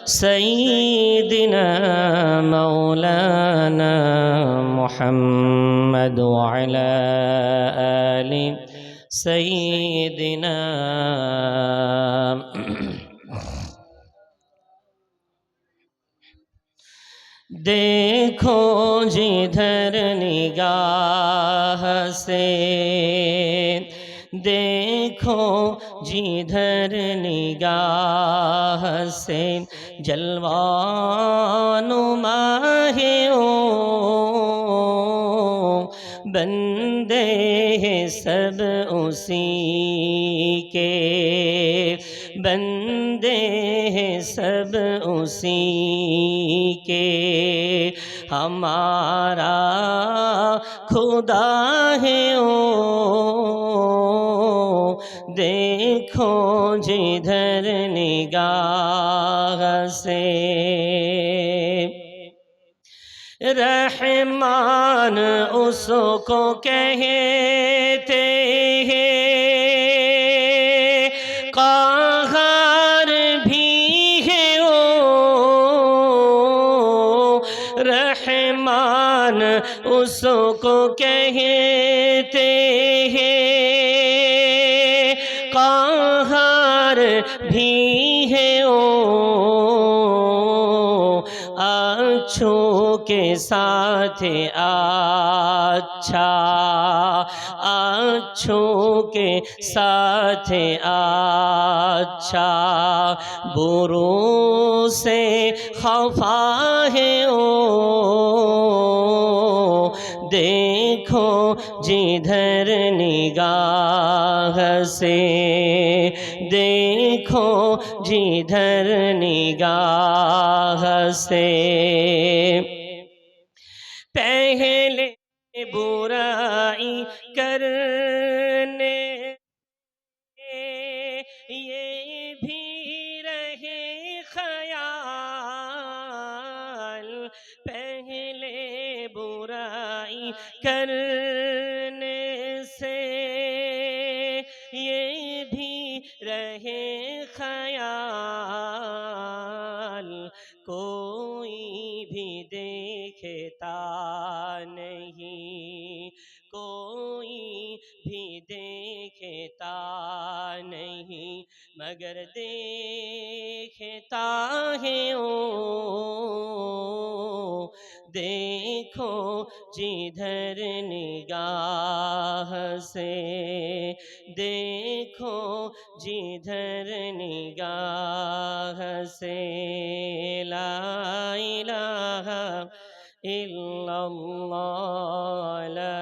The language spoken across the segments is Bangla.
سيدنا مولانا محمد وعلى آل سيدنا देखो जिधर निगाह से, देखो जिधर निगाह से जलवानुमा है ओ बंदे हैं सब उसी के, बंदे हैं सब उसी के। हमारा खुदा है ओ देखो जिधर निगाह से। रहमान उसको कहते हैं, क़हार भी है ओ रहमान उसको कहते हैं, क़हार भी है ओ अच्छों के साथ अच्छा, अच्छों के साथ अच्छा, बुरों से खफा है ओ देखो जिधर निगाह से, देखो जिधर निगाह से। पहले बुराई करने ये भी रहे ख्याल, पहले बुराई करने से ये भी रहे ख्याल, कोई भी देखता नहीं, कोई भी देखता नहीं, मगर देखता है ओ देखो जिधर निगाह से, देखो जिधर निगाह से। ला इलाहा इल्लल्लाह, ला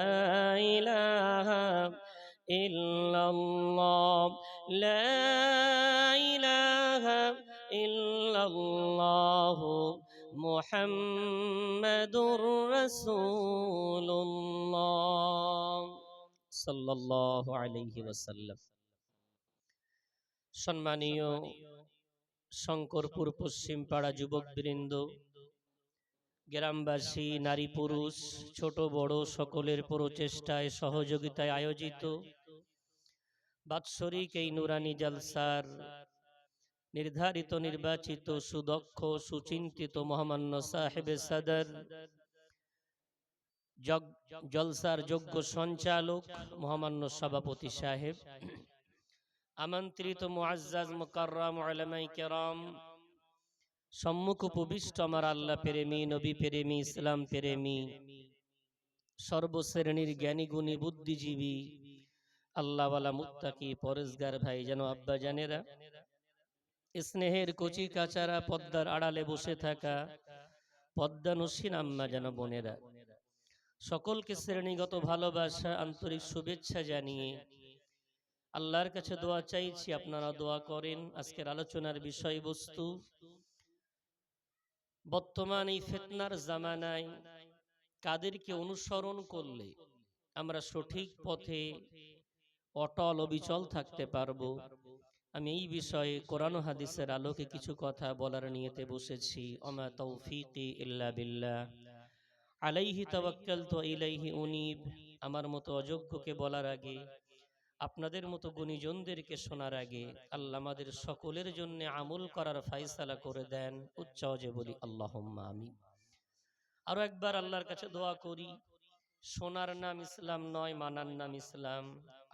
इलाहा इल्लल्लाह, ला इलाहा इल्लल्लाह मुहम्मदुर রাসূলুল্লাহ সাল্লাল্লাহু আলাইহি ওয়াসাল্লাম। সম্মানীয় শঙ্করপুর পশ্চিম পাড়া যুবকবৃন্দ, গ্রামবাসী, নারী পুরুষ, ছোট বড় সকলের প্রচেষ্টায় সহযোগিতায় আয়োজিত বাৎসরিক এই নুরানি জলসার নির্ধারিত নির্বাচিত সুদক্ষ সুচিন্তিত মহামান্য সাহেবে সদর, জলসার যোগ্য সঞ্চালক মহামান্য সভাপতি সাহেব, আমন্ত্রিত মুআজ্জাজ মুকাররম উলামায়ে কেরাম, সম্মুখ উপবিষ্ট আমার আল্লাহ প্রেমী, নবী প্রেমী, ইসলাম প্রেমী, সর্বশ্রেণীর জ্ঞানী গুণী বুদ্ধিজীবী আল্লাহওয়ালা মুত্তাকি পরেজগার ভাই যেন আব্বা জানেরা, স্নেহের কচি কাচারা, পদ্মার আড়ালে বসে থাকা পদ্মানুসীন আম্মা যেন বোনেরা, সকলকে শ্রেণীগত ভালোবাসা আন্তরিক শুভেচ্ছা জানিয়ে আল্লাহর কাছে দোয়া চাইছি, আপনারা দোয়া করেন। আজকের আলোচনার বিষয়বস্তু, বর্তমান এই ফিতনার জামানায় কাদেরকে অনুসরণ করলে আমরা সঠিক পথে অটল অবিচল থাকতে পারবো। আমি এই বিষয়ে কোরআন ও হাদিসের আলোকে কিছু কথা বলার নিয়তে বসেছি। ওমা তৌফিকি ইল্লা বিল্লাহ, আলাইহি তাওয়াক্কালতু ইলাইহি উনীব। আমার মতো অযোগ্যকে বলার আগে আপনাদের মতো গুণীজনদেরকে শোনার আগে আল্লাহ আমাদের সকলের জন্য আমল করার ফায়সালা করে দেন। উচ্চ আওয়াজে বলি আল্লাহুম্মা আমিন। আরো একবার আল্লাহর কাছে দোয়া করি, শোনার নাম ইসলাম নয়, মানার নাম ইসলাম।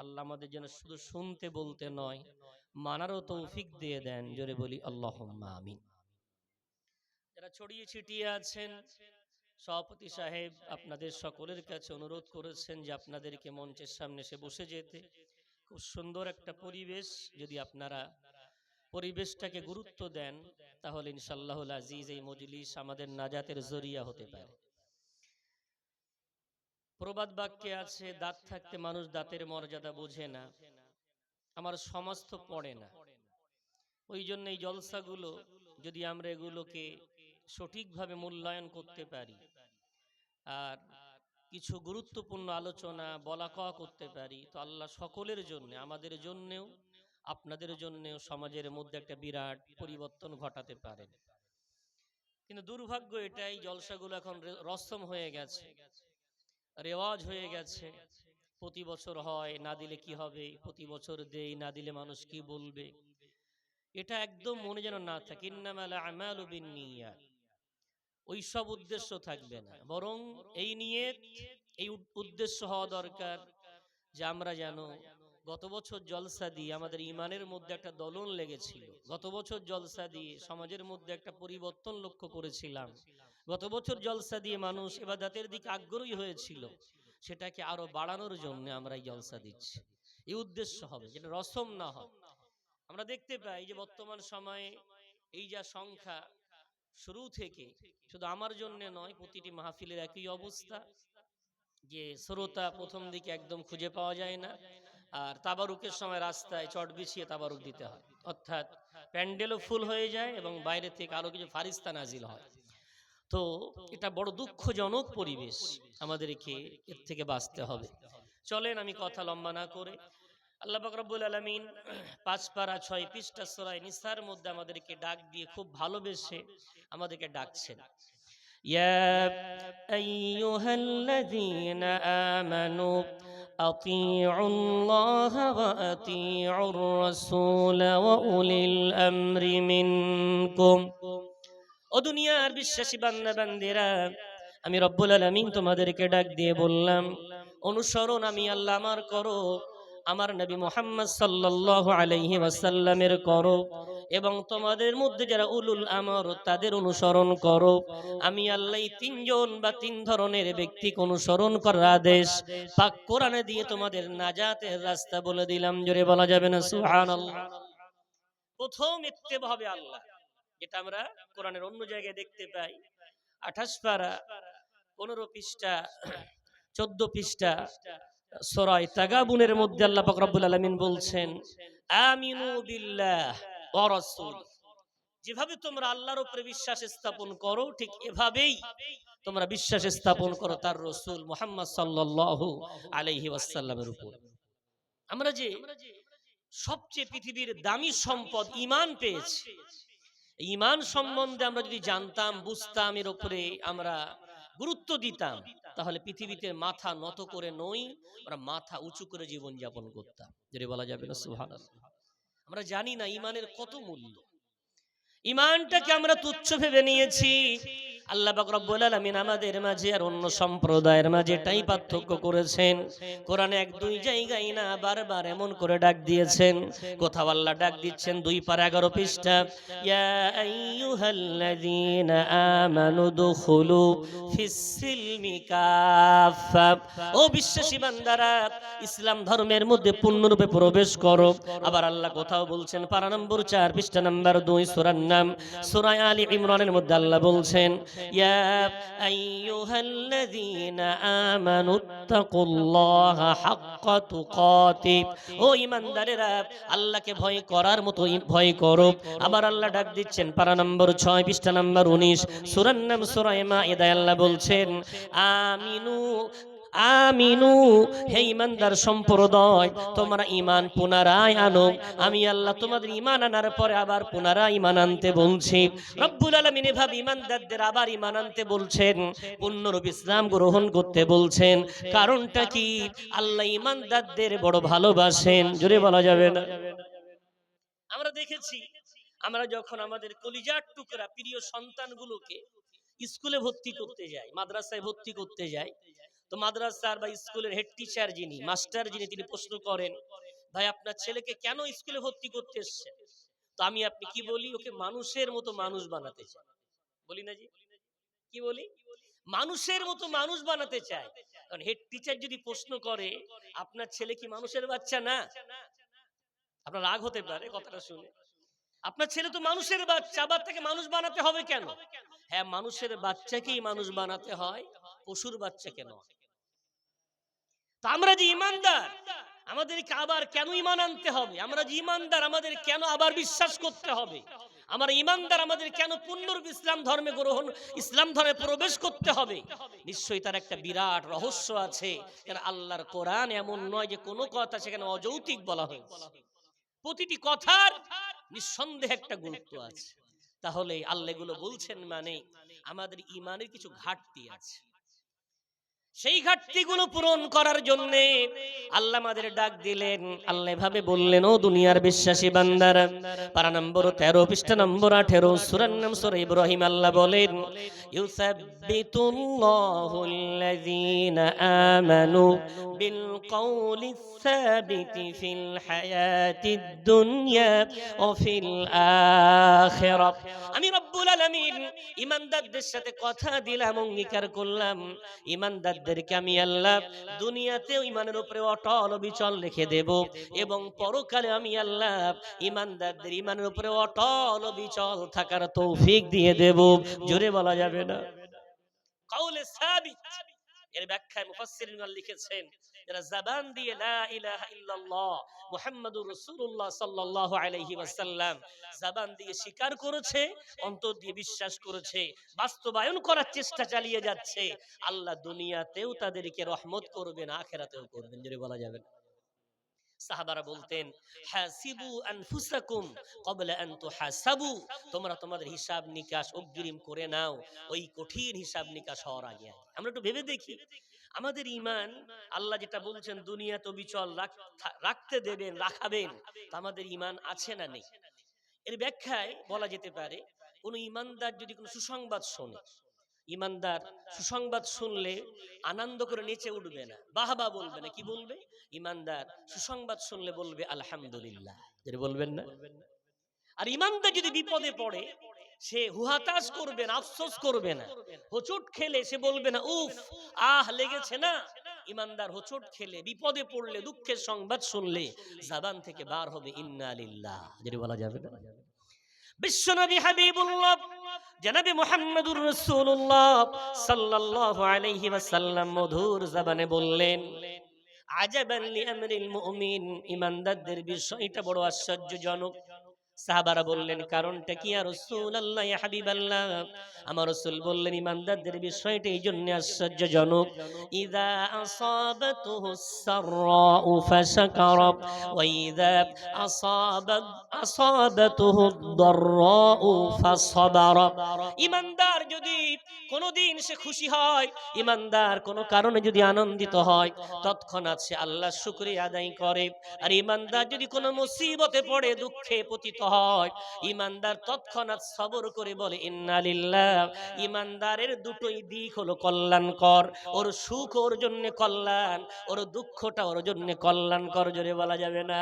আল্লাহ আমাদের যেন শুধু শুনতে বলতে নয়, মানারও তৌফিক দিয়ে দেন। জোরে বলি আল্লাহুম্মা আমিন। যারা ছড়িয়ে ছিটিয়ে আছেন, সভাপতি সাহেব আপনাদের সকলের কাছে অনুরোধ করেছেন যে আপনাদেরকে মঞ্চের সামনে এসে বসে যেতে। খুব সুন্দর একটা পরিবেশ, যদি আপনারা পরিবেশটাকে গুরুত্ব দেন তাহলে ইনশাআল্লাহুল আজিজ এই মজলিস আমাদের নাজাতের জরিয়া হতে পারে। প্রবাদ বাক্যে আছে, দাঁত থাকতে মানুষ দাঁতের মর্যাদা বোঝে না। আমার সমাজ তো পড়ে না, ওই জন্য এই জলসাগুলো যদি আমরা এগুলোকে সঠিকভাবে মূল্যায়ন করতে পারি আর কিছু গুরুত্বপূর্ণ আলোচনা বলা কওয়া করতে পারি, তো আল্লাহ সকলের জন্য, আমাদের জন্যেও আপনাদের জন্যেও সমাজের মধ্যে একটা বিরাট পরিবর্তন ঘটাতে পারেন। কিন্তু দুর্ভাগ্য এটাই, জলসাগুলো এখন রসম হয়ে গেছে, রেওয়াজ হয়ে গেছে। প্রতি বছর হয়, না দিলে কি হবে, প্রতি বছর দেই, না দিলে মানুষ কি বলবে। এটা একদম মনে যেন না থাকে। ইন্নামাল আমালু বিন্নিয়াত, ওই সব উদ্দেশ্য থাকবে না, বরং এই নিয়ত, এই উদ্দেশ্য হওয়া দরকার যে আমরা যেন গত বছর জলসা দিয়ে আমাদের ইমানের মধ্যে একটা দলন লেগেছিল, গত বছর জলসা দিয়ে সমাজের মধ্যে একটা পরিবর্তন লক্ষ্য করেছিলাম, গত বছর জলসা দিয়ে মানুষ ইবাদতের দিকে আগ্রহী হয়েছিল, সেটাকে আরো বাড়ানোর জন্য আমরা এই জলসা দিচ্ছি। এই উদ্দেশ্য হবে, যেটা রসম না হয়। আমরা দেখতে পাই যে বর্তমান সময়ে এই যা সংখ্যা, শুরু থেকে শুধু আমার জন্য নয়, প্রতিটি মাহফিলের একই অবস্থা, যে শ্রোতা প্রথম দিকে একদম খুঁজে পাওয়া যায় না, আর তাবারুকের সময় রাস্তায় চট বিছিয়ে তাবারুক দিতে হয়, অর্থাৎ প্যান্ডেলও ফুল হয়ে যায় এবং বাইরে থেকে আরো কিছু ফারিস্তা নাজিল হয়। তো এটা বড় দুঃখজনক পরিবেশ, আমাদেরকে এর থেকে বাঁচতে হবে। চলেন আমি কথা লম্বা না করে, আল্লাহ পাক রব্বুল আলামিন 5 পারা 6 পৃষ্ঠা সূরা নিসার মধ্যে আমাদেরকে ডাক দিয়ে খুব ভালোবেসে আমাদেরকে ডাকছেন। ইয়া আইয়ুহাল্লাযীনা আমানু আতিউল্লাহ ওয়া আতিউর রাসূল ওয়া উলিল আমরি মিনকুম। ও দুনিয়ার বিশ্বাসী বান্দা বান্দিরা, আমি রব্বুল আলামিন তোমাদেরকে ডাক দিয়ে বললাম, অনুসরণ আমি আল্লাহ আমার করো, আমার নবী মুহাম্মদ সাল্লাল্লাহু আলাইহি ওয়াসাল্লামের করো, এবং তোমাদের মধ্যে যারা উলুল আমর তাদের অনুসরণ করো। আমি আল্লাহ তিনজন বা তিন ধরনের ব্যক্তিকে অনুসরণ করার আদেশ পাক কোরআনে দিয়ে তোমাদের নাজাতের রাস্তা বলে দিলাম। জোরে বলা যাবে না সুবহানাল্লাহ? প্রথম ইত্তেবা হবে আল্লাহ, যেটা আমরা কোরআনের অন্য জায়গায় দেখতে পাই। 28 পারা 15 পৃষ্ঠা 14 পৃষ্ঠা সূরা তাগাবুনের মধ্যে আল্লাহ পাক রব্বুল আলামিন বলছেন, আমিনু বিল্লাহ ওয়া রাসূল। যেভাবে তোমরা আল্লাহর উপরে বিশ্বাস স্থাপন করো, ঠিক এভাবেই তোমরা বিশ্বাস স্থাপন করো তার রাসূল মুহাম্মদ সাল্লাল্লাহু আলাইহি ওয়াসাল্লামের উপর। আমরা যে সবচেয়ে পৃথিবীর দামি সম্পদ ঈমান পেয়েছি, ঈমান সম্বন্ধে আমরা যদি জানতাম, বুঝতাম, এর উপরে আমরা গুরুত্ব দিতাম, তাহলে পৃথিবীতে মাথা নত করে নই, আমরা মাথা উঁচু করে জীবন যাপন করতাম। যদি বলা যাবে না সুবহানাল্লাহ? আমরা জানি না ঈমানের কত মূল্য, ঈমানটাকে আমরা তুচ্ছ ভেবে নিয়েছি। আল্লাহ পাক রব্বুল আলামিন আমাদের মাঝে আর অন্য সম্প্রদায়ের মাঝে এটাই পার্থক্য করেছেন। কোরআনে 1-2 জায়গায় না, বারবার এমন করে ডাক দিয়েছেন। কোথাও আল্লাহ ডাক দিচ্ছেন 2 পারা 11 পৃষ্ঠা, ইয়া আইয়ুহাল্লাযীনা আমানু দুখুলু ফিস-সিলমি কাফা। ও বিশ্বাসী বান্দারা, ইসলাম ধর্মের মধ্যে পূর্ণরূপে প্রবেশ করো। আবার আল্লাহ কোথাও বলছেন, পারা নম্বর 4 পৃষ্ঠা নম্বর 2 সূরার নাম সূরা আলী ইমরানের মধ্যে আল্লাহ বলছেন, ইয়া আইয়ুহাল্লাযীনা আমানুত্তাকুল্লাহা হাক্কা তুকাতিহ। ও ঈমানদারেরা, আল্লাহকে ভয় করার মতো ভয় করো। আবার আল্লাহ ডাক দিচ্ছেন পারা নম্বর 6 পৃষ্ঠা নম্বর 19 সূরার নাম সূরা মাইদা, আল্লাহ বলছেন, আমিনু আমিনু, হে ঈমানদার সম্প্রদায়, তোমরা ঈমান পুনরায় আনো। আমি আল্লাহ তোমাদের ঈমান আনার পরে আবার পুনরায় ঈমান আনতে বলছি। রব্বুল আলামিন এভাবে ঈমানদারদের আবার ঈমান আনতে বলছেন, পূর্ণরূপ ইসলাম গ্রহণ করতে বলছেন। কারণটা কি? আল্লাহ ঈমানদারদের বড় ভালোবাসেন। জোরে বলা যাবে না? আমরা দেখেছি, আমরা যখন আমাদের কলিজার টুকরা প্রিয় সন্তানগুলোকে স্কুলে ভর্তি করতে যাই, মাদ্রাসায় ভর্তি করতে যাই, তো মাদ্রাসার বা স্কুলের হেড টিচার যিনি, মাস্টার যিনি, তিনি প্রশ্ন করেন, ভাই আপনার ছেলেকে কেন স্কুলে ভর্তি করতে এসেছেন? তো আমি আপনি কি বলি? ওকে মানুষের মতো মানুষ বানাতে চাই। বলি না জি? কি বলি? মানুষের মতো মানুষ বানাতে চাই। কারণ হেড টিচার যদি প্রশ্ন করে, আপনার ছেলে কি মানুষের বাচ্চা না? আপনার রাগ হতে পারে কথাটা শুনে। আপনার ছেলে তো মানুষের বাচ্চা, আবার তাকে মানুষ বানাতে হবে কেন? হ্যাঁ, মানুষের বাচ্চাকেই মানুষ বানাতে হয়, পশুর বাচ্চাকে নয়। তো আমরা যে ঈমানদার, আমাদেরকে আবার কেন ঈমান আনতে হবে? আমরা যে ঈমানদার, আমাদের কেন আবার বিশ্বাস করতে হবে? আমরা ঈমানদার, আমাদের কেন পূর্ণরূপ ইসলাম ধর্মে গ্রহণ, ইসলাম ধর্মে প্রবেশ করতে হবে? নিশ্চয়ই তার একটা বিরাট রহস্য আছে। কারণ আল্লাহর কোরআন এমন নয় যে কোনো কথা সেখানে অযৌক্তিক বলা হয়েছে। প্রতিটি কথার নিঃসন্দেহে একটা গুরুত্ব আছে। তাহলে আল্লাহ এগুলো বলছেন মানে আমাদের ঈমানের কিছু ঘাটতি আছে। সেই ঘাটতিগুলো পূরণ করার জন্য আল্লাহ আমাদের ডাক দিলেন। আল্লাহ এভাবে বললেন, ও দুনিয়ার বিশ্বাসী বান্দারা, পারা নম্বর 13 পৃষ্ঠা নম্বর 18 সূরার নাম সূরা ইব্রাহিম। আল্লাহ বলেন, ইউসাব্বিতুল্লাহুল্লাযীনা আমানু বিল কওলিস সাবিতি ফিল হায়াতিদ দুনিয়া ওয়া ফিল আখিরাহ। আমি রব্বুল আলামিন ঈমানদারদের সাথে কথা দিলাম, অঙ্গীকার করলাম, ঈমানদারদেরকে আমি আল্লাহ দুনিয়াতেও ঈমানের উপরে অটল অবিচল রেখে দেব, এবং পরকালে আমি আল্লাহ ঈমানদারদের ঈমানের উপরে অটল অবিচল থাকার তৌফিক দিয়ে দেব। জোরে বলা যাবে না? কাউলে সাবিত, এর ব্যাখ্যায় মুফাসসিরিনগণ লিখেছেন, যারা জবান দিয়ে লা ইলাহা ইল্লাল্লাহ মুহাম্মাদুর রাসূলুল্লাহ সাল্লাল্লাহু আলাইহি ওয়াসাল্লাম জবান দিয়ে স্বীকার করেছে, অন্তর দিয়ে বিশ্বাস করেছে, বাস্তবায়ন করার চেষ্টা চালিয়ে যাচ্ছে, আল্লাহ দুনিয়াতেও তাদেরকে রহমত করবেন, আখিরাতেও করবেন। যদি বলা যাবে না? সাহাবারা বলতেন, হাসিবু আনফুসাকুম ক্বাবলা আন তুহাসাবু, তোমরা তোমাদের হিসাব নিকাশ অগ্রিম করে নাও, ওই কঠিন হিসাব নিকাশ হওয়ার আগে। আমরা একটু ভেবে দেখি, আমাদের ঈমান, আল্লাহ যেটা বলছেন দুনিয়া তো বিচল রাখতে দেবেন, রাখাবেন, তো আমাদের ঈমান আছে না নেই? এর ব্যাখ্যায় বলা যেতে পারে, কোন ঈমানদার যদি কোনো সুসংবাদ শোনে, ঈমানদার সুসংবাদ শুনলে আনন্দ করে নেচে উঠবে না, বাহবা বলবে না, কি বলবে? ঈমানদার সুসংবাদ শুনলে বলবে আলহামদুলিল্লাহ। যেটা বলবেন না? আর ঈমানদার যদি বিপদে পড়ে, সে হুহাতাশ করবে না, আফসোস করবে না, হোঁচট খেলে সে বলবে না উফ, আহ লেগেছে না। ঈমানদার হোঁচট খেলে, বিপদে পড়লে, দুঃখের সংবাদ শুনলে জবান থেকে বার হবে ইন্না লিল্লাহ। যেটা বলা যাবে না? বিশ্বনবী হাবিবুল্লাহ জনাবে মুহাম্মদুর রাসূলুল্লাহ সাল্লাল্লাহু আলাইহি ওয়াসাল্লাম মধুর জবানে বললেন, আজাবান লিআমরিল মুমিন, ঈমানদারদের বিষয়টা বড় আশ্চর্যজনক। সাহাবারা বললেন, কারণটা কি ইয়া রাসূলুল্লাহ, ইয়া হাবিবাল্লাহ? আমার রাসূল বললেন, ঈমানদারদের বিষয়টা এই জন্য আশ্চর্যজনক, ইযা আসাবাতুহুস সাররাউ ফাশাকারা ওয়া ইযা আসাবাতুহুদ দাররাউ ফাসাবারা। ঈমানদার যদি কোনদিন সে খুশি হয়, ঈমানদার কোনো কারণে যদি আনন্দিত হয়, তৎক্ষণাৎ সে আল্লাহর শুকরিয়া আদায় করে। আর ঈমানদার যদি কোনো মুসিবতে পড়ে, দুঃখে পতিত হয়, ঈমানদার তৎক্ষণাৎ সবর করে বলে ইন্না লিল্লাহ। ঈমানদারের দুটোই দিক হলো কল্যাণকর, ওর সুখ ওর জন্য কল্যাণ, ওর দুঃখটা ওর জন্য কল্যাণকর। জোরে বলা যাবে না?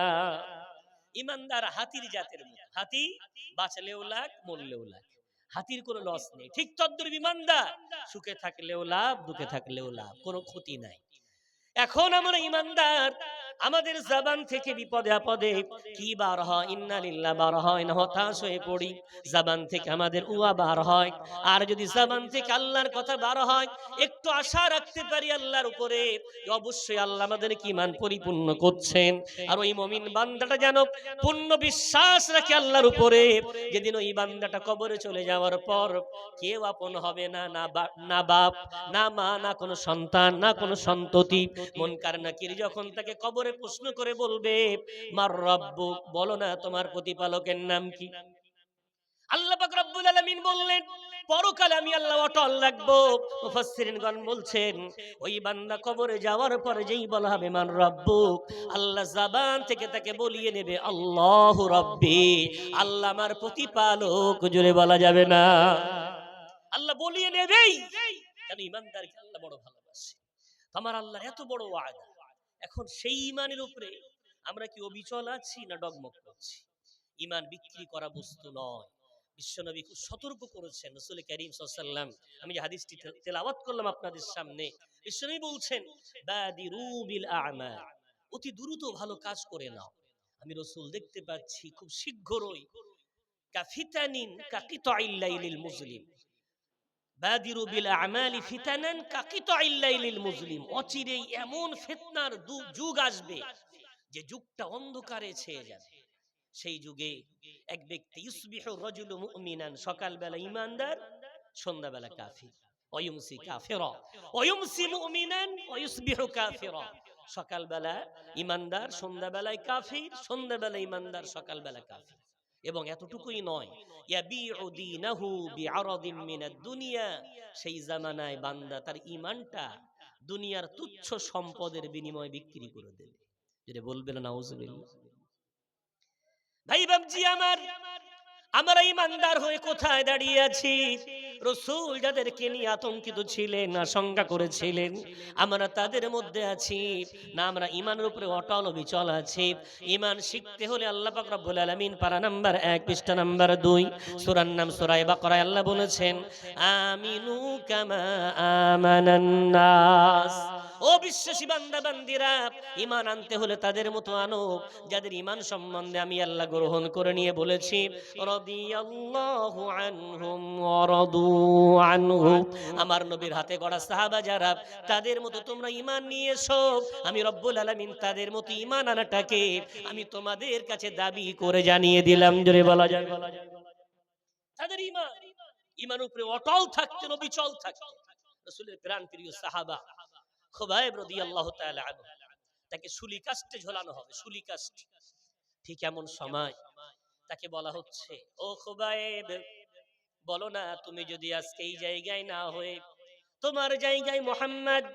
ঈমানদার হাতির জাতের মতো, হাতি বাঁচলেও লাখ, মরলেও লাখ, হাতির কোনো লস নেই। ঠিক তদ্রুপ ঈমানদার, সুখে থাকলেও লাভ, দুঃখে থাকলেও লাভ, কোনো ক্ষতি নাই। এখন আমরা ঈমানদার, আমাদের জবান থেকে বিপদে আপদে কি বার হয়, ইন্না লিল্লাহ বার হয় না, হতাশ হয়ে পড়ি, জবান থেকে আমাদের উয়া বার হয়। আর যদি জবান থেকে আল্লাহর কথা বার হয়, একটু আশা রাখতে পারি আল্লাহর উপরে, অবশ্যই আল্লাহ আমাদের ঈমান পরিপূর্ণ করছেন। আর ওই মুমিন বান্দাটা যেন পূর্ণ বিশ্বাস রাখে আল্লাহর উপরে, যেদিন ওই বান্দাটা কবরে চলে যাওয়ার পর কেউ আপন হবে না, না বাপ, না মা, না কোনো সন্তান, না কোনো সন্ততি। মুনকার নাকির যখন তাকে কবরে প্রশ্ন করে বলবে, মার রাব্বুক, বলো না তোমার প্রতিপালকের নাম কি? আল্লাহ পাক রব্বুল আলামিন বললেন, পরকালে আমি আল্লাহ অটল রাখবো। মুফাসসিরিনগণ বলছেন, ওই বান্দা কবরে যাওয়ার পরে যেই বলা হবে মান রাব্বুক, আল্লাহ জবান থেকে তাকে বলিয়ে নেবে আল্লাহু রাব্বি, আল্লাহ আমার প্রতিপালক। জোরে বলা যাবে না? আল্লাহ বলিয়ে নেবেই, কারণ ঈমানদারকে আল্লাহ বড় ভালোবাসে। আমার আল্লাহর এত বড় ওয়াদা। এখন সেই ঈমানের উপরে আমরা কি অবিচল আছি না ডগমগ করছি? ঈমান বিক্রি করা বস্তু নয়। বিশ্বনবী খুব সতর্ক করেছেন, রাসূল কারীম সাল্লাল্লাহু আলাইহি ওয়াসাল্লাম। আমি যে হাদিসটি তেলাওয়াত করলাম আপনাদের সামনে, বিশ্বনবী বলছেন, বাদিরু বিল আ'মাল, অতি দ্রুত ভালো কাজ করে নাও। আমি রাসূল দেখতে পাচ্ছি খুব শীঘ্রই কাফিতানিন কাকিতাইল লাইলিল মুজলিম, বাদিরু বিল আমালি ফিতানান কাকিতাইল লাইলিল মুজলিম, অচিরেই এমন ফিতনার যুগ আসবে যে যুগটা অন্ধকারে ছেয়ে যাবে। সেই যুগে এক ব্যক্তি ইউসবিহু রাজুলু মুমিনান, সকালবেলা ঈমানদার, সন্ধ্যাবেলা কাফির। ওয়ায়ুমসি কাফিরা ওয়ায়ুমসি মুমিনান ওয়ায়ুসবিহু কাফিরা, সকালবেলা ঈমানদার, সন্ধ্যাবেলায় কাফির, সন্ধ্যাবেলা ঈমানদার, সকালবেলা কাফির। এবং এতটুকুই নয়, ইয়াবিউ দীনাহু বিআরাদিন মিনাদ দুনিয়া, সেই জামানায় বান্দা তার ঈমানটা দুনিয়ার তুচ্ছ সম্পদের বিনিময়ে বিক্রি করে দেবে। যেটা বলবেন নাউজুবিল্লাহ। ভাই বাবজি আমার, আমরা ঈমানদার হয়ে কোথায় দাঁড়িয়ে আছি? রাসূল যাদেরকে নিয়ে আতঙ্কিত ছিলেন, আশঙ্কা করেছিলেন, আমরা তাদের মধ্যে আছি না? আমরা ঈমানের উপরে অটল অবিচল আছি। ঈমান শিখতে হলে আল্লাহ পাক রব্বুল আলামিন পারা নাম্বার 1 পৃষ্ঠা নাম্বার 2 সূরার নাম সূরা বাকারায় আল্লাহ বলেছেন, আমিনু কামা আমানান নাস। ও বিশ্বাসী বান্দা বান্দিরা, ঈমান আনতে হলে তাদের মতো আনো যাদের ঈমান সম্বন্ধে আমি আল্লাহ গ্রহণ করে নিয়ে বলেছি, রাদিয়াল্লাহু আনহুম ওয়া রাদু আনহু। আমার নবীর হাতে গড়া সাহাবা যারা, তাদের মতো তোমরা ঈমান নিয়ে এসো। আমি রব্বুল আলামিন তাদের মতো ঈমান আনাটাকে আমি তোমাদের কাছে দাবি করে জানিয়ে দিলাম। জোরে বলা যায়? তাদের ঈমান উপরে অটল থাকতেন, অবিচল থাকতেন। রাসূলের প্রাণপ্রিয় সাহাবা খুবাইব রাদিয়াল্লাহু তাআলা আনহু, তাকে সুলি কাস্টে ঝোলানো হবে, সুলি কাস্টে। ঠিক এমন সময় তাকে বলা হচ্ছে, ও খুবাইব, বলো না তুমি যদি আজকে এই জায়গায় না হয়ে তোমার জায়গায় মুহাম্মদ,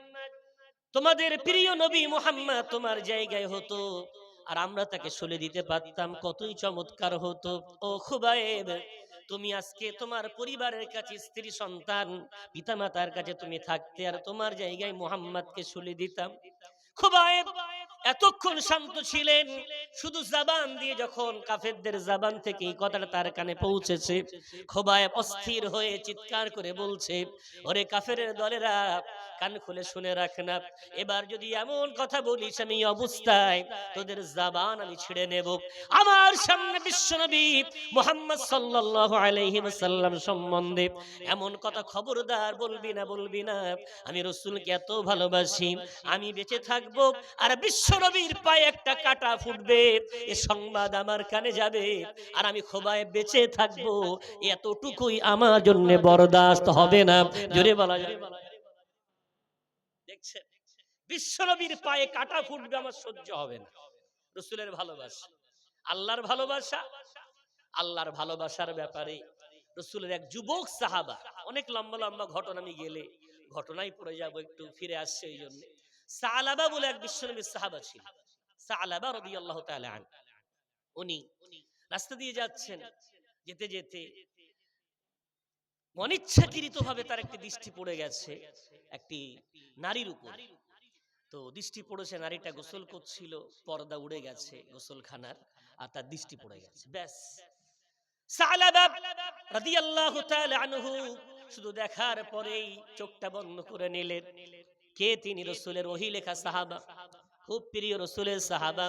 তোমাদের প্রিয় নবী মুহাম্মদ তোমার জায়গায় হতো, আর আমরা তাকে সুলি দিতে পারতাম, কতই চমৎকার হতো। ও খুবাইব, তুমি আজকে তোমার পরিবারের কাছে, স্ত্রী সন্তান পিতামাতার কাছে তুমি থাকতে, আর তোমার জায়গায় মুহাম্মদকে সুলি দিতাম। খুবাইব এতক্ষণ শান্ত ছিলেন, শুধু জবান দিয়ে যখন কাফেরদের জবান থেকে এই কথাটা তার কানে পৌঁছেছে, খুবাইব অস্থির হয়ে চিৎকার করে বলছে, ওরে কাফেরের দলেরা, কান খুলে শুনে রাখ না, এবার যদি এমন কথা বলিস আমি অবস্থায় তোদের জবান আমি ছিঁড়ে নেব। আমার সামনে বিশ্বনবী মুহাম্মদ সাল্লাল্লাহু আলাইহি ওয়াসাল্লাম সম্বন্ধে এমন কথা খবরদার বলবি না, বলবি না। আমি রাসূলকে এত ভালোবাসি, আমি বেঁচে থাকবো আর বিশ্বনবীর পায়ে একটা কাঁটা ফুটবে, এ সংবাদ আমার কানে যাবে, আর আমি খুবাইব বেঁচে থাকবো, এতটুকুই আমার জন্য বরদাস্ত হবে না। জোরে বলা যায়? দেখছেন, বিশ্বনবীর পায়ে কাঁটা ফুটবে, আমার সহ্য হবে না। রাসূলের ভালোবাসা, আল্লাহর ভালোবাসা। আল্লাহর ভালোবাসার ব্যাপারে রাসূলের এক যুবক সাহাবা, অনেক লম্বা লম্বা ঘটনা, আমি গেলে ঘটনায় পড়ে যাব, একটু ফিরে আসছে এই জন্য। সালাবা বলে এক বিশ্বনবীর সাহাবা ছিল, সালাবা রাদিয়াল্লাহু তাআলা আনহু। উনি রাস্তা দিয়ে যাচ্ছেন, যেতে যেতে অনিচ্ছাকৃতভাবে তার একটি দৃষ্টি পড়ে গেছে একটি নারীর উপর। তো দৃষ্টি পড়েছে, নারীটা গোসল করছিল, পর্দা উড়ে গেছে গোসলখানার, আর তার দৃষ্টি পড়ে গেছে। ব্যাস, সালাবা রাদিয়াল্লাহু তাআলা আনহু শুধু দেখার পরেই চোখটা বন্ধ করে নিলেন। কে তিনি? রাসূলের ওহী লেখা সাহাবা খুব প্রিয় রাসূলের সাহাবা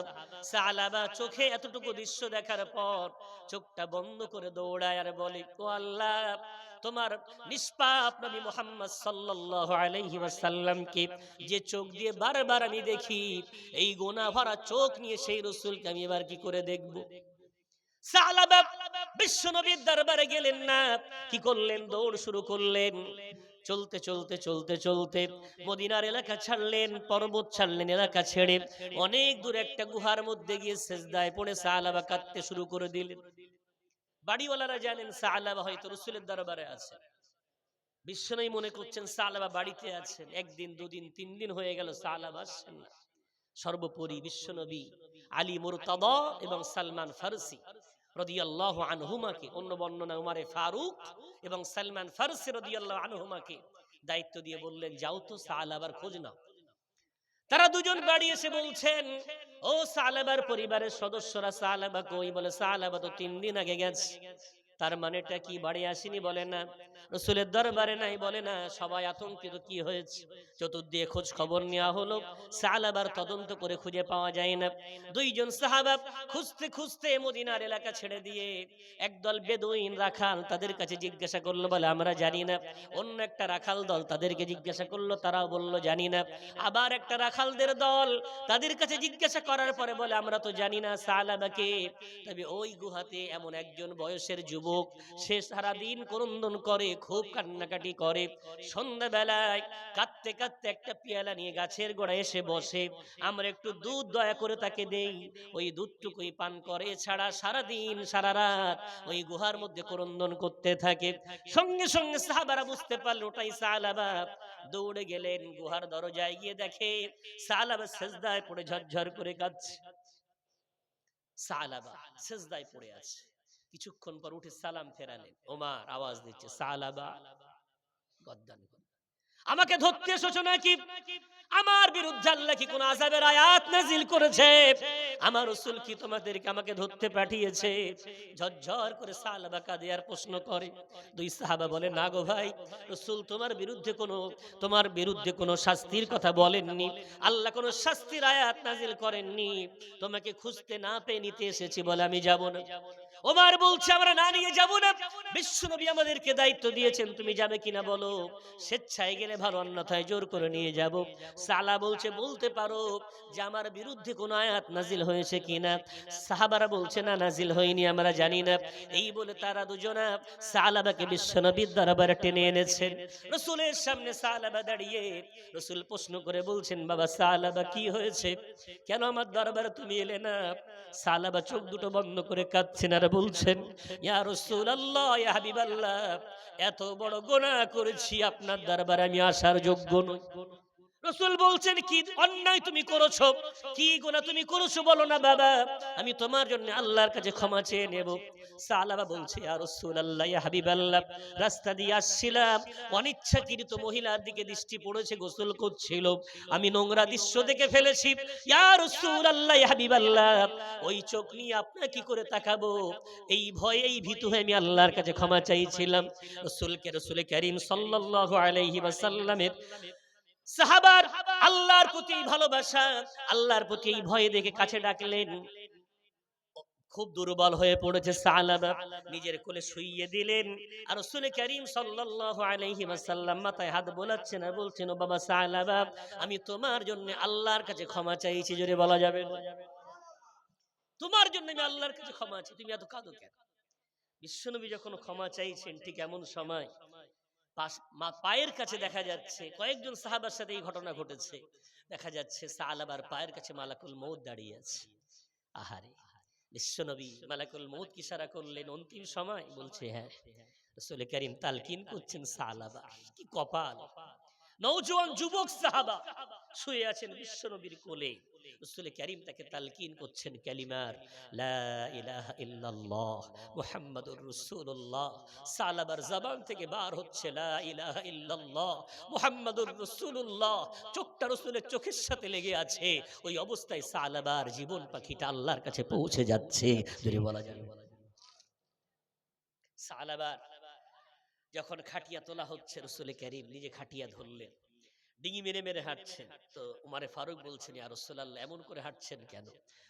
সালাবা চোখে এতটুকু দৃশ্য দেখার পর চোখটা বন্ধ করে দৌড়ায় আর বলে, ও আল্লাহ, তোমার নিষ্পাপ নবী মুহাম্মদ সাল্লাল্লাহু আলাইহি ওয়াসাল্লামকে যে চোখ দিয়ে বারবার আমি দেখি, এই গুনাহ ভরা চোখ নিয়ে সেই রাসূলকে আমি এবার কি করে দেখব? সালাবা বিশ্ব নবীর দরবারে গেলেন না, কি করলেন? দৌড় শুরু করলেন। চলতে চলতে চলতে চলতে মদিনার এলাকা ছাড়লেন, পর্বত ছাড়লেন, এলাকা ছেড়ে অনেক দূর একটা গুহার মধ্যে গিয়ে সিজদায় পড়ে সালাবা কাঁদতে শুরু করে দিলেন। বাড়িওয়ালারা জানেন সালাবা হয়তো রাসূলের দরবারে আছে। বিশ্বনবী মনে করছেন সালাবা বাড়িতে আছেন। একদিন, দুদিন, 3 দিন হয়ে গেল, সালাবা আসছেন না। সর্বোপরি বিশ্বনবী আলী মুরতাদা এবং সালমান ফারসি রাদিয়াল্লাহু আনহুমাকে, অন্য বর্ণনা উমারে ফারুক এবং সালমান ফারসি রাদিয়াল্লাহু আনহুমাকে দায়িত্ব দিয়ে বললেন, যাও তো সালাবার খোঁজ নাও। তারা দুজন বাড়ি এসে বলছেন, ও সালাবার পরিবারের সদস্যরা, সালাবা কই? বলে, সালাবা তো 3 দিন আগে গেছে। তার মানেটা কি? বাড়ি আসেনি? বলে না। রাসূলের দরবারে নাই? বলে না। সবাই আতঙ্কিত, কি হয়েছে? চতুর্দিকে খোঁজ খবর নেওয়া হলো, সালাবার তদন্ত করে খুঁজে পাওয়া যায় না। দুইজন সাহাবা খুঁজতে খুঁজতে মদিনার এলাকা ছেড়ে দিয়ে একদল বেদুইন রাখাল তাদের কাছে জিজ্ঞাসা করলো, বলে আমরা জানি না। অন্য একটা রাখাল দল তাদেরকে জিজ্ঞাসা করলো, তারাও বলল জানি না। আবার একটা রাখালদের দল তাদের কাছে জিজ্ঞাসা করার পরে বলে, আমরা তো জানি না সালাবাকে। তবে ওই গুহাতে এমন একজন বয়সের যুবক, সে সারাদিন ক্রন্দন করে, খুব কান্নাকাটি করে। সন্ধ্যাবেলায় কাঁদতে কাঁদতে একটা পেয়ালা নিয়ে গাছের গোড়ায় এসে বসে। আমরা একটু দুধ দয়া করে তাকে দেই, ওই দুধটুকুই পান করে, ছাড়া সারাদিন সারা রাত ওই গুহার মধ্যে ক্রন্দন করতে থাকে। সঙ্গে সঙ্গে সাহাবারা বুঝতে পারল ওটাই সালাবা। দৌড়ে গেলেন, গুহার দরজায় গিয়ে দেখে সালাবা সিজদায় পড়ে ঝরঝর করে কাঁদছে। সালাবা সিজদায় পড়ে আছে। কিছুক্ষণ পর উঠে সালাম ফেরালেন। ওমর আওয়াজ দিচ্ছে, সালাবা, গদ্দান আমাকে ধরতে এসেছো নাকি? আমার বিরুদ্ধে আল্লাহ কি কোন আযাবের আয়াত নাযিল করেছে? আমার রাসূল কি তোমাদেরকে আমাকে ধরতে পাঠিয়েছে? ঝরঝর করে সালাবা কাঁদে আর প্রশ্ন করে। দুই সাহাবা বলে, না গো ভাই, রাসূল তোমার বিরুদ্ধে কোনো শাস্তির কথা বলেননি। আল্লাহ কোনো শাস্তির আয়াত নাযিল করেননি। তোমাকে খুঁজতে না পেয়ে নিতে এসেছি বলে আমি যাব না। ওমর বলছে, আমরা না নিয়ে যাব না। বিশ্বনবী আমাদেরকে দায়িত্ব দিয়েছেন, তুমি যাবে কিনা বলো। স্বেচ্ছায় গেলে ভালো, অন্যথায় জোর করে নিয়ে যাব। সালা বলছে, বলতে পারো যে আমার বিরুদ্ধে কোন আয়াত নাজিল হয়েছে কিনা? সাহাবারা বলছে, না, নাজিল হয়নি, আমরা জানি না। এই বলে তারা দুজনা সালাবাকে বিশ্বনবীর দরবারে টেনে এনেছেন। রাসূলের সামনে সালাবা দাঁড়িয়ে রাসূল প্রশ্ন করে বলছেন, বাবা সালাবা, কি হয়েছে? কেন আমার দরবারে তুমি এলে না? সালাবা চোখ দুটো বন্ধ করে কাঁদছেন আর বলছেন, ইয়া রাসূলুল্লাহ, ইয়া হাবিবাল্লাহ, এত বড় গুনাহ করেছি, আপনার দরবারে আমি আসার যোগ্য নই। রাসূল বলছেন, কি অন্যায় তুমি করেছো? কি গুনাহ তুমি করেছো বলো না বাবা, আমি তোমার জন্য আল্লাহর কাছে ক্ষমা চেয়ে নেব। সালাবা বলছে, ইয়া রাসূলুল্লাহ, ইয়া হাবিবাল্লাহ, রাস্তা দিয়ে আসছিলাম, অনিচ্ছাকৃত মহিলার দিকে দৃষ্টি পড়েছে, গোসল করছিল, আমি নোংরা দৃশ্য দেখে ফেলেছি। ইয়া রাসূলুল্লাহ, ইয়া হাবিবাল্লাহ, ওই চোখ নিয়ে আপনাকে কি করে তাকাবো? এই ভয়ে, এই ভীতু হয়ে আমি আল্লাহর কাছে ক্ষমা চাইছিলাম। রাসূল কারীম সাল্লাল্লাহু আলাইহি ওয়াসাল্লামের সাহাবার আল্লাহর প্রতি ভালোবাসা, আল্লাহর প্রতি এই ভয় দেখে কাছে ডাকলেন। খুব দুর্বল হয়ে পড়েছে সালাবা, নিজের কোলে শুইয়ে দিলেন। আর রাসূল কারীম সাল্লাল্লাহু আলাইহি ওয়াসাল্লাম মাথায় হাত বোলাচ্ছেন আর বলছেন, ও বাবা সালাবা, আমি তোমার জন্য আল্লাহর কাছে ক্ষমা চাইছি। জোরে বলা যাবে না? তোমার জন্য আমি আল্লাহর কাছে ক্ষমা চাই, তুমি এত কাঁদো কেন? বিশ্বনবী যখন ক্ষমা চাইছেন, ঠিক এমন সময় পায়ের কাছে দেখা যাচ্ছে, কয়েকজন সাহাবার সাথে এই ঘটনা ঘটেছে, দেখা যাচ্ছে সালাবার পায়ের কাছে মালাকুল মউত দাঁড়িয়ে আছে। আহারে, বিশ্বনবী মালাকুল মউত কি ইশারা করলেন অন্তিম সময়? বলছে হ্যাঁ। রাসূল কারীম তালকিন করছেন সালাবা, কি কপাল! নওজোয়ান যুবক সাহাবা শুয়ে আছেন বিশ্বনবীর কোলে। রাসূল কারীম তাকে তালকিন করছেন কালিমার লা ইলাহা ইল্লাল্লাহ মুহাম্মাদুর রাসূলুল্লাহ। সালাবার জবান থেকে বার হচ্ছে লা ইলাহা ইল্লাল্লাহ মুহাম্মাদুর রাসূলুল্লাহ। চোখটা রাসূলের চোখের সাথে লেগে আছে। ওই অবস্থায় সালাবার জীবন পাখিটা আল্লাহর কাছে পৌঁছে যাচ্ছে। যদি বলা যায়, সালাবার যখন খাটিয়া তোলা হচ্ছে, রাসূল কারীম নিজে খাটিয়া ধরলেন, ডিঙি মেরে মেরে হাঁটছেন। তো উমারে ফারুক বলছেন, ইয়া রাসূলুল্লাহ এমন করে হাঁটছেন কেন?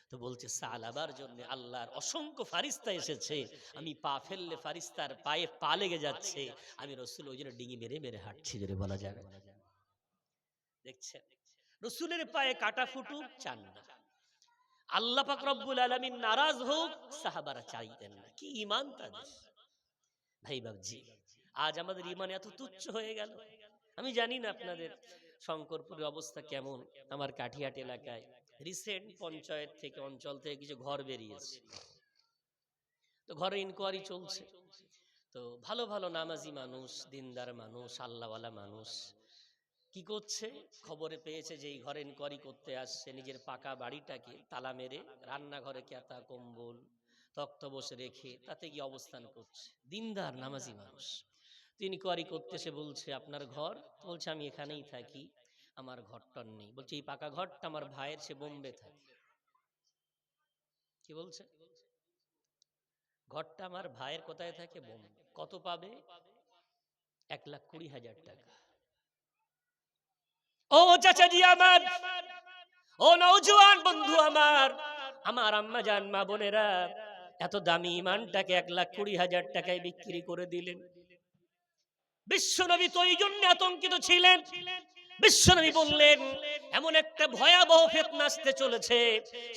তো বলছে, সালাবার জন্য আল্লাহর অসংখ্য ফারিস্তা এসেছে, আমি পা ফেললে ফারিস্তার পায়ে পা লেগে যাচ্ছে, আমি রাসূল ওই জন্য ডিঙি মেরে মেরে হাঁটছি, যদি বলা যাবে। দেখছেন, রাসূলের পায়ে কাটা ফুটুক চান না, আল্লাহ পাক রব্বুল আলামিন নারাজ হোক সাহাবারা চাইতেন না। কি ঈমান তাদের! ভাই বাবজি, আজ আমাদের ঈমান এত তুচ্ছ হয়ে গেল। আমি জানি না আপনাদের শঙ্করপুরের অবস্থা কেমন। আমার কাঠিয়াট এলাকায় রিসেন্ট পঞ্চায়েত থেকে, অঞ্চল থেকে কিছু ঘর বেরিয়েছে, তো ঘরে ইনকোয়ারি চলছে। তো ভালো ভালো নামাজি মানুষ, দিনদার মানুষ, আল্লাহওয়ালা মানুষ কি করছে, খবরে পেয়েছে যে এই ঘরে ইনকোয়ারি করতে আসছে, নিজের পাকা বাড়িটাকে তালা মেরে রান্নাঘরে ক্যাতা কম্বল তক্ত বসে রেখে তাতে গিয়ে অবস্থান করছে। দিনদার নামাজি মানুষ। তিনি কোয়ারি করতে এসে বলছে, আপনার ঘর? বলছে, আমি এখানেই থাকি, আমার ঘরটার নেই। বলছে, এই পাকা ঘরটা আমার ভাইয়ের, সে বোম্বে থাকে। কি বলছে? ঘরটা আমার ভাইয়ের কোথায় থাকে? বোম্বে। কত পাবে? 1,20,000 টাকা। ও চাচাজি আমার, ও নওজোয়ান বন্ধু আমার, আমার আম্মা জান, মা বোনেরা, এত দামি ইমানটাকে 1,20,000 টাকায় বিক্রি করে দিলেন। বিশ্বনবী তো এই জন্য আতঙ্কিত ছিলেন। বিশ্বনবী বললেন, এমন একটা ভয়াবহ ফিতনা আসতে চলেছে,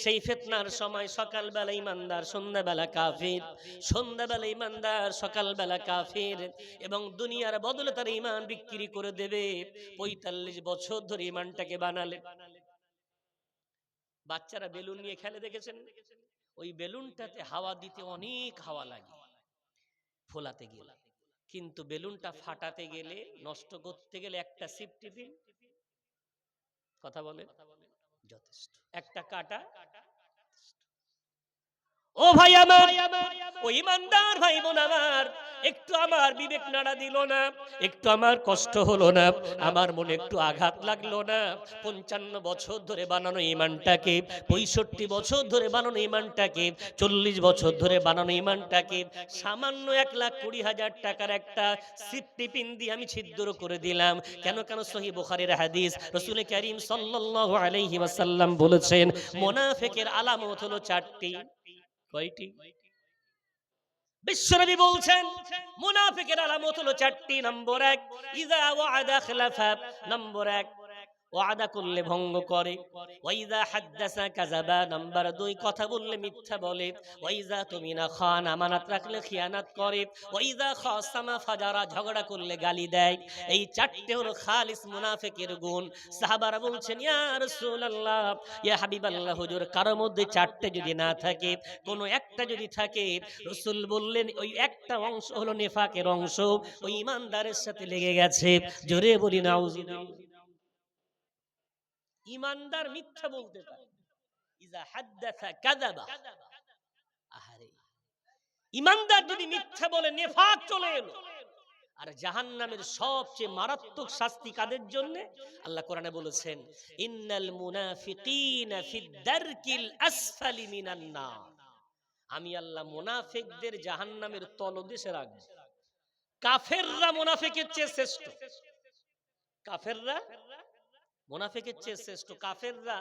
সেই ফিতনার সময় সকালবেলা ইমানদার, সন্ধ্যাবেলা কাফির, সন্ধ্যাবেলা ইমানদার, সকালবেলা কাফির, এবং দুনিয়ার বদলে তার ইমান বিক্রি করে দেবে। 45 বছর ধরে ইমানটাকে বানালেন। বাচ্চারা বেলুন নিয়ে খেলে দেখেছেন? ওই বেলুনটাতে হাওয়া দিতে অনেক হাওয়া লাগে ফোলাতে গেলে, কিন্তু বেলুনটা ফাটাতে গেলে, নষ্ট করতে গেলে একটা সিফটি পিন, কথা বলে, যথেষ্ট। একটা কাটা। ও ভাই আমার, ও ইমানদার ভাই বোন আমার, একটু আমার বিবেক নাড়া দিল না, একটু আমার কষ্ট হলো না, আমার মনে একটু আঘাত লাগলো না? 55 বছর ধরে বানানো ইমানটাকে, 65 বছর ধরে বানানো ইমানটাকে, 40 বছর ধরে বানানো ইমানটাকে সামান্য 1,20,000 টাকার একটা সিফটি পিন দিয়ে আমি ছিদ্র করে দিলাম। কেন? কেন? সহিহ বুখারীর হাদিস, রাসূল কারীম সাল্লাল্লাহু আলাইহি ওয়াসাল্লাম বলেছেন, মুনাফিকের আলামত হলো 4টি। কয়টি? বিশ্বনবী বলছেন, মুনাফিকের আলামত হলো 4টি। নম্বর 1, ইযা ওয়া'আদা খিলাফা। নম্বর 1, ওয়াদা করলে ভঙ্গ করে। ওয়াইযা হাদ্দাসা কাযাবা। নাম্বার 2, কথা বললে মিথ্যা বলে। ওয়াইযা তুমিনা খান, আমানত রাখলে খিয়ানত করে। ওয়াইযা খাসামা ফাজারা, ঝগড়া করলে গালি দেয়। এই 4টে হলো খালিস মুনাফিকের গুণ। সাহাবারা বলছেন, ইয়া রাসূলুল্লাহ, ইয়া হাবিবাল্লাহ, হুজুর, কারো মধ্যে 4টে যদি না থাকে, কোনো একটা যদি থাকে, রাসূল বললেন ওই একটা অংশ হলো নেফাকের অংশ, ওই ঈমানদারের সাথে লেগে গেছে। জোরে বলি নাউজুবিল্লাহ। ঈমানদার মিথ্যা বলতে পারে। ইজা হাদ্দাসা কাযাবা। আহারে, ঈমানদার যদি মিথ্যা বলে, নেফাক চলে এলো। আর জাহান্নামের সবচেয়ে মারাত্মক শাস্তি কাদের জন্য? আল্লাহ কোরআনে বলেছেন, ইন্নাল মুনাফিকিনা ফিদ দারকিল আসফালি মিনান নার। আমি আল্লাহ মুনাফিকদের জাহান্নামের তলদেশে রাখব। কাফেররা মুনাফিকের চেয়ে শ্রেষ্ঠ। কাফেররা মুনাফিকের চেয়ে শ্রেষ্ঠ। কাফেররা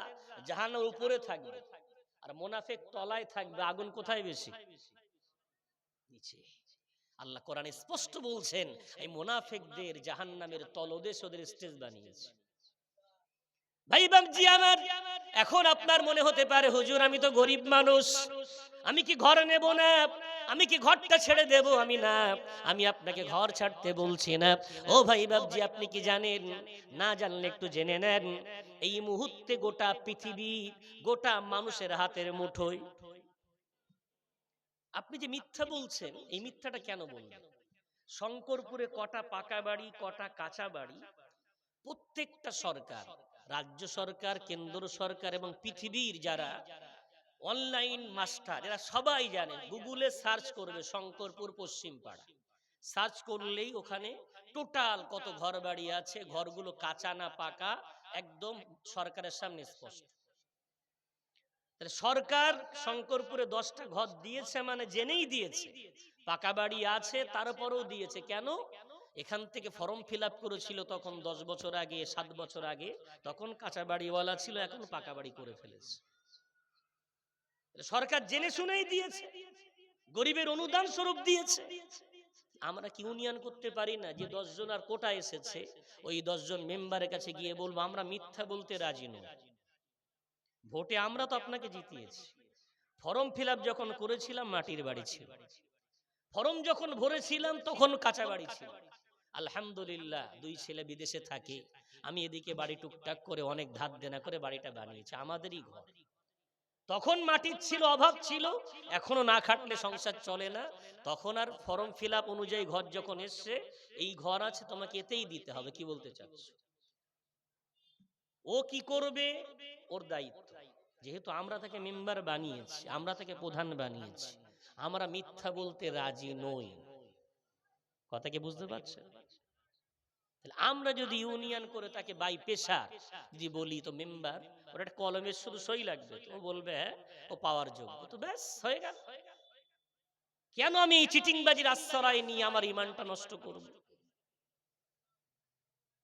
জাহান্নামের উপরে থাকবে, আর মুনাফিক তলায় থাকবে। আগুন কোথায় বেশি? নিচে। আল্লাহ কোরআনে স্পষ্ট বলছেন, এই মুনাফিকদের জাহান্নামের তলদেশ ওদের স্টেজ বানিয়েছে। ভাই বাবজি আমার, এখন আপনার মনে হতে পারে, হুজুর আমি তো গরিব মানুষ, আমি কি ঘর নেব না? আমি কি ঘরটা ছেড়ে দেব? আমি না, আমি আপনাকে ঘর ছাড়তে বলছি না। ও ভাই বাবজি, আপনি কি জানেন? না জানলে একটু জেনে নেন, এই মুহূর্তে গোটা পৃথিবী, গোটা মানুষের হাতের মুঠোয়। আপনি যে মিথ্যা বলছেন, এই মিথ্যাটা কেন বললেন? শঙ্করপুরে কটা পাকা বাড়ি, কটা কাঁচা বাড়ি, প্রত্যেকটা সরকার, রাজ্য সরকার, কেন্দ্র সরকার এবং পৃথিবীর যারা অনলাইন মাস্টার, এরা সবাই জানেন, গুগলে সার্চ করবে শঙ্করপুর পশ্চিমপাড়া, সার্চ করলেই ওখানে টোটাল কত ঘর বাড়ি আছে, ঘরগুলো কাঁচা না পাকা, একদম সরকারের সামনে স্পষ্ট। সরকার শঙ্করপুরে 10টা ঘর দিয়েছে, মানে জেনেই দিয়েছে পাকা বাড়ি আছে, তারপরেও দিয়েছে। কেন? এখান থেকে ফর্ম ফিল আপ করেছিল তখন 10 বছর আগে, 7 বছর আগে, তখন কাঁচা বাড়িওয়ালা ছিল, এখন পাকা বাড়ি করে ফেলেছে। সরকার জেনে শুনেই দিয়েছে, গরিবের অনুদান স্বরূপ দিয়েছে। আমরা কি ইউনিয়ন করতে পারি না যে 10 জন আর কোটা এসেছে, ওই 10 জন মেম্বারের কাছে গিয়ে বলবো আমরা মিথ্যা বলতে রাজি নই, ভোটে আমরা তো আপনাকে জিতিয়েছি। ফর্ম ফিল আপ যখন করেছিলাম মাটির বাড়ি ছিল, ফর্ম যখন ভরেছিলাম তখন কাঁচা বাড়ি ছিল। আলহামদুলিল্লাহ 2 ছেলে বিদেশে থাকে, আমি এদিকে বাড়ি টুকটাক করে অনেক ধার দেনা করে বাড়িটা বানিয়েছি, আমাদেরই ঘর। তখন মাটির ছিল, অভাব ছিল, এখনো না খাটলে সংসার চলে না। তখন আর ফর্ম ফিল আপ অনুযায়ী ঘর যখন এসছে, এই ঘর আছে তোমাকে এতেই দিতে হবে। কি বলতে চাচ্ছ? ও কি করবে ওর দায়িত্ব। যেহেতু আমরা তাকে মেম্বার বানিয়েছি, আমরা তাকে প্রধান বানিয়েছি, আমরা মিথ্যা বলতে রাজি নই। কথা কি বুঝতে পারছেন? আমরা যদি ইউনিয়ন করে তাকে বাই পেশা যদি বলি তো মেম্বার, ওর একটা কলমের শুধু সই লাগবে, ও বলবে হ্যাঁ ও পাওয়ার যোগ্য, তো ব্যাস হয়ে গেল। কেন আমি এই চিটিংবাজির আশ্রয় নিয়ে আমার ইমানটা নষ্ট করব?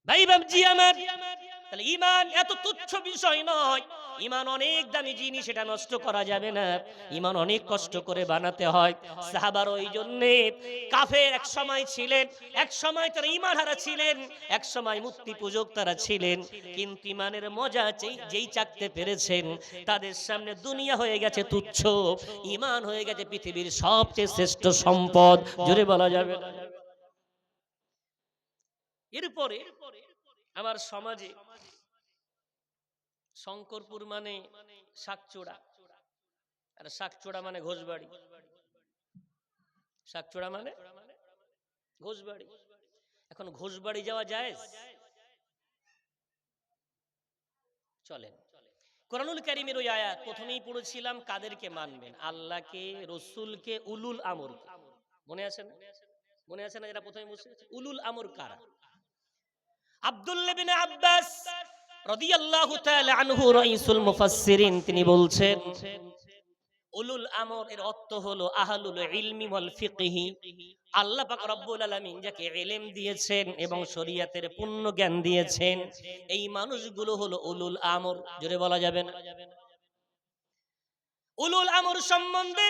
ভাই বাবজি আমার, তাহলে ইমান এত তুচ্ছ বিষয় নয়, ইমান অনেক দামি জিনিস, এটা নষ্ট করা যাবে না। ইমান অনেক কষ্ট করে বানাতে হয়। সাহাবার ওই জন্যে কাফের এক সময় ছিলেন, এক সময় তারা ইমান হারা ছিলেন, এক সময় মূর্তি পূজক তারা ছিলেন, কিন্তু ইমানের মজা যেই চাকতে পেরেছেন, তাদের সামনে দুনিয়া হয়ে গেছে তুচ্ছ, ইমান হয়ে গেছে পৃথিবীর সবচেয়ে শ্রেষ্ঠ সম্পদ। জোরে বলা যাবে না। এরপরে আমার সমাজে শঙ্করপুর মানে শাকচোড়া, আর শাকচোড়া মানে ঘোষবাড়ি, শাকচোড়া মানে ঘোষবাড়ি। এখন ঘোষবাড়ি যাওয়া যায়? চলেন, কোরআনুল কারীমের ওই আয়াত প্রথমেই পড়েছিলাম, কাদেরকে মানবেন? আল্লাহকে, রসুলকে, উলুল আমরকে। মনে আছে না? মনে আছে না? যেটা প্রথমে বলছে উলুল আমর কারা? আব্দুল্লাহ বিন আব্বাস রাদিয়াল্লাহু তাআলা আনহু রাইসুল মুফাসসিরিন, তিনি বলছেন উলুল আমর এর অর্থ হলো আহলুল ইলমি ওয়াল ফিকহি। আল্লাহ পাক রব্বুল আলামিন যাকে ইলম দিয়েছেন এবং শরীয়তের পূর্ণ জ্ঞান দিয়েছেন, এই মানুষগুলো হলো উলুল আমর। জোরে বলা যাবে না? উলুল আমর সম্বন্ধে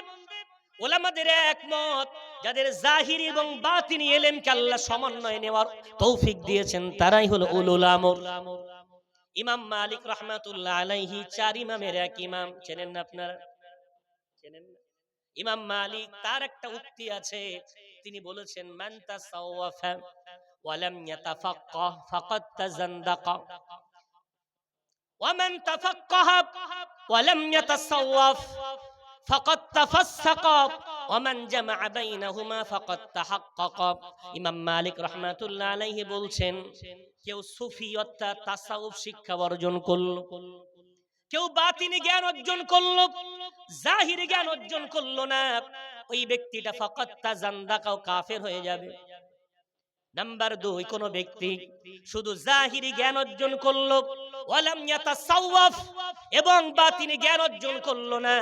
উলামাদের একমত, যাদের জাহিরি এবং বাতিনি ইলমকে আল্লাহ সমন্বয়ে নেওয়ার তৌফিক দিয়েছেন, তারাই হলো উলুল আমর। ইমাম মালিক রাহমাতুল্লাহ আলাইহি, 4 ইমামের এক ইমাম, চেনেন না আপনারা? চেনেন না? ইমাম মালিক, তার একটা উক্তি আছে, তিনি বলেছেন মান তাসাওয়াফা ওয়া লাম ইয়াতাফাক্কাহ ফাকাদ তাজান্দাকা ওয়া মান তাফাক্কাহা ওয়া লাম ইয়াতাসাওয়াফ ফাকাদ তাফাসসাকা ওয়া মান জামাআ বাইনাহুমা ফাকাদ তাহাক্কাকা। ইমাম মালিক রাহমাতুল্লাহ আলাইহি বলছেন, কেউ সুফি অর্থাৎ তাসাউফ শিক্ষা অর্জন করলো, কেউ বাতিনি জ্ঞান অর্জন করলো, জাহিরি জ্ঞান অর্জন করলো না, ওই ব্যক্তিটা ফাকাদ তাজান্দাকা, কাফের হয়ে যাবে। নাম্বার 2, কোন ব্যক্তি শুধু জাহিরি জ্ঞান অর্জন করলো ওয়ালাম ইয়াতাসাওয়াফ এবং বাতিনি জ্ঞান অর্জন করলো না,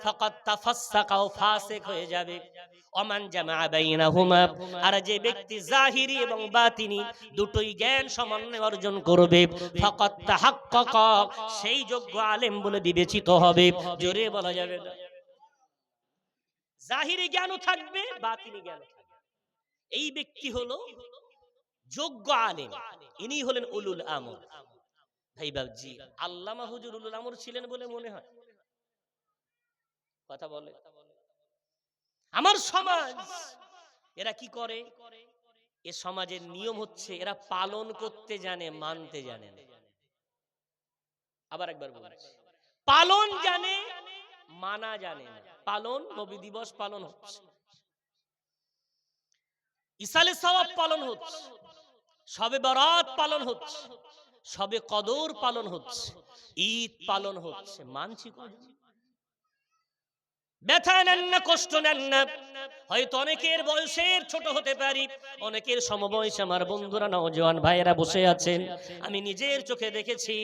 ফাকাদ তাফাসসাকা, ফাসিক হয়ে যাবে। ওমান জামাআ বাইনাহুমা, আর যে ব্যক্তি জাহিরি এবং বাতিনি দুটোই জ্ঞান সমন্বয়ে অর্জন করবে, ফাকাদ তাহাক্কাকা, সেই যোগ্য আলেম বলে বিবেচিত হবে। জোরে বলা যাবে না? জাহিরি জ্ঞানও থাকবে, বাতিনি জ্ঞানও থাকবে, এই ব্যক্তি হলো যোগ্য আলেম, ইনি হলেন উলুল আমর। ভাই বাবজি, আল্লামা হুজুর উলুল আমর ছিলেন বলে মনে হয়? কথা বলে। আমার সমাজ এরা কি করে? এ সমাজের নিয়ম হচ্ছে এরা পালন করতে জানে, মানতে জানে না। আবার একবার বলছি, পালন জানে, মানা জানে না। পালন, নবী দিবস পালন হচ্ছে, ইসালে সওয়াব পালন হচ্ছে, শবে বরাত পালন হচ্ছে, শবে কদর পালন হচ্ছে, ঈদ পালন হচ্ছে, মানছি কজন? ব্যথা নেন না, কষ্ট নেন না। হয়তো অনেকের বয়সের ছোট হতে পারি, অনেকের সমবয়স আমার বন্ধুরা নওজোয়ান ভাইয়েরা বসে আছেন। আমি নিজের চোখে দেখেছি,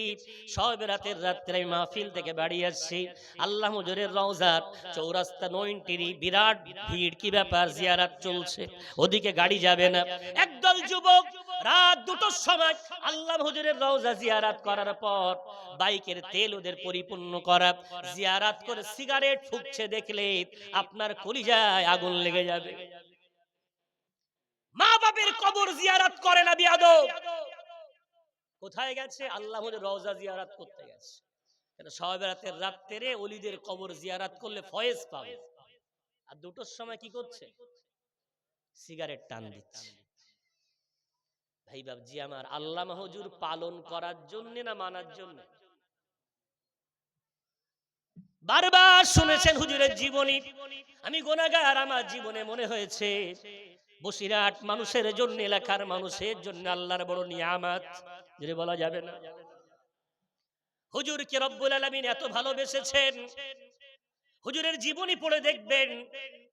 সব রাতের রাত্রে আমি মাহফিল থেকে বাড়ি আসছি, আল্লাহ হুজুরের রওজার চৌরাস্তা 90 বিরাট ভিড়। কি ব্যাপার? জিয়ারাত চলছে, ওদিকে গাড়ি যাবে না। একদল যুবক রাত 2টোর সময় আল্লাহ হুজুরের রওজা জিয়ারাত করার পর বাইকের তেল ওদের পরিপূর্ণ করা, জিয়ারাত করে সিগারেট ফুঁকছে দেখলে আপনার কলিজায় আগুন লেগে যাবে। মা বাপের কবর জিয়ারাত করে না বিয়াদব। কোথায় গেছে? আল্লাহ হুজুরের রওজা জিয়ারাত করতে গেছে। কেন? সবে রাতের রাত্রে ওলিদের কবর জিয়ারাত করলে ফয়েজ পাবে। আর 2টোর সময় কি করছে? সিগারেট টান দিচ্ছে। ভাই বাবজি আমার, আল্লামা হুজুর পালন করার জন্য না মানার জন্য? বারবার শুনেছেন হুজুরের জীবনী। আমি গুনাহগার, আমার জীবনে মনে হয়েছে বসিরহাট মানুষের জন্য, এলাকার মানুষের জন্য আল্লাহর বড় নিয়ামত, যেটা বলা যাবে না। হুজুরকে রব্বুল আলামিন এত ভালোবেসেছেন। হুজুরের জীবনী পড়ে দেখবেন,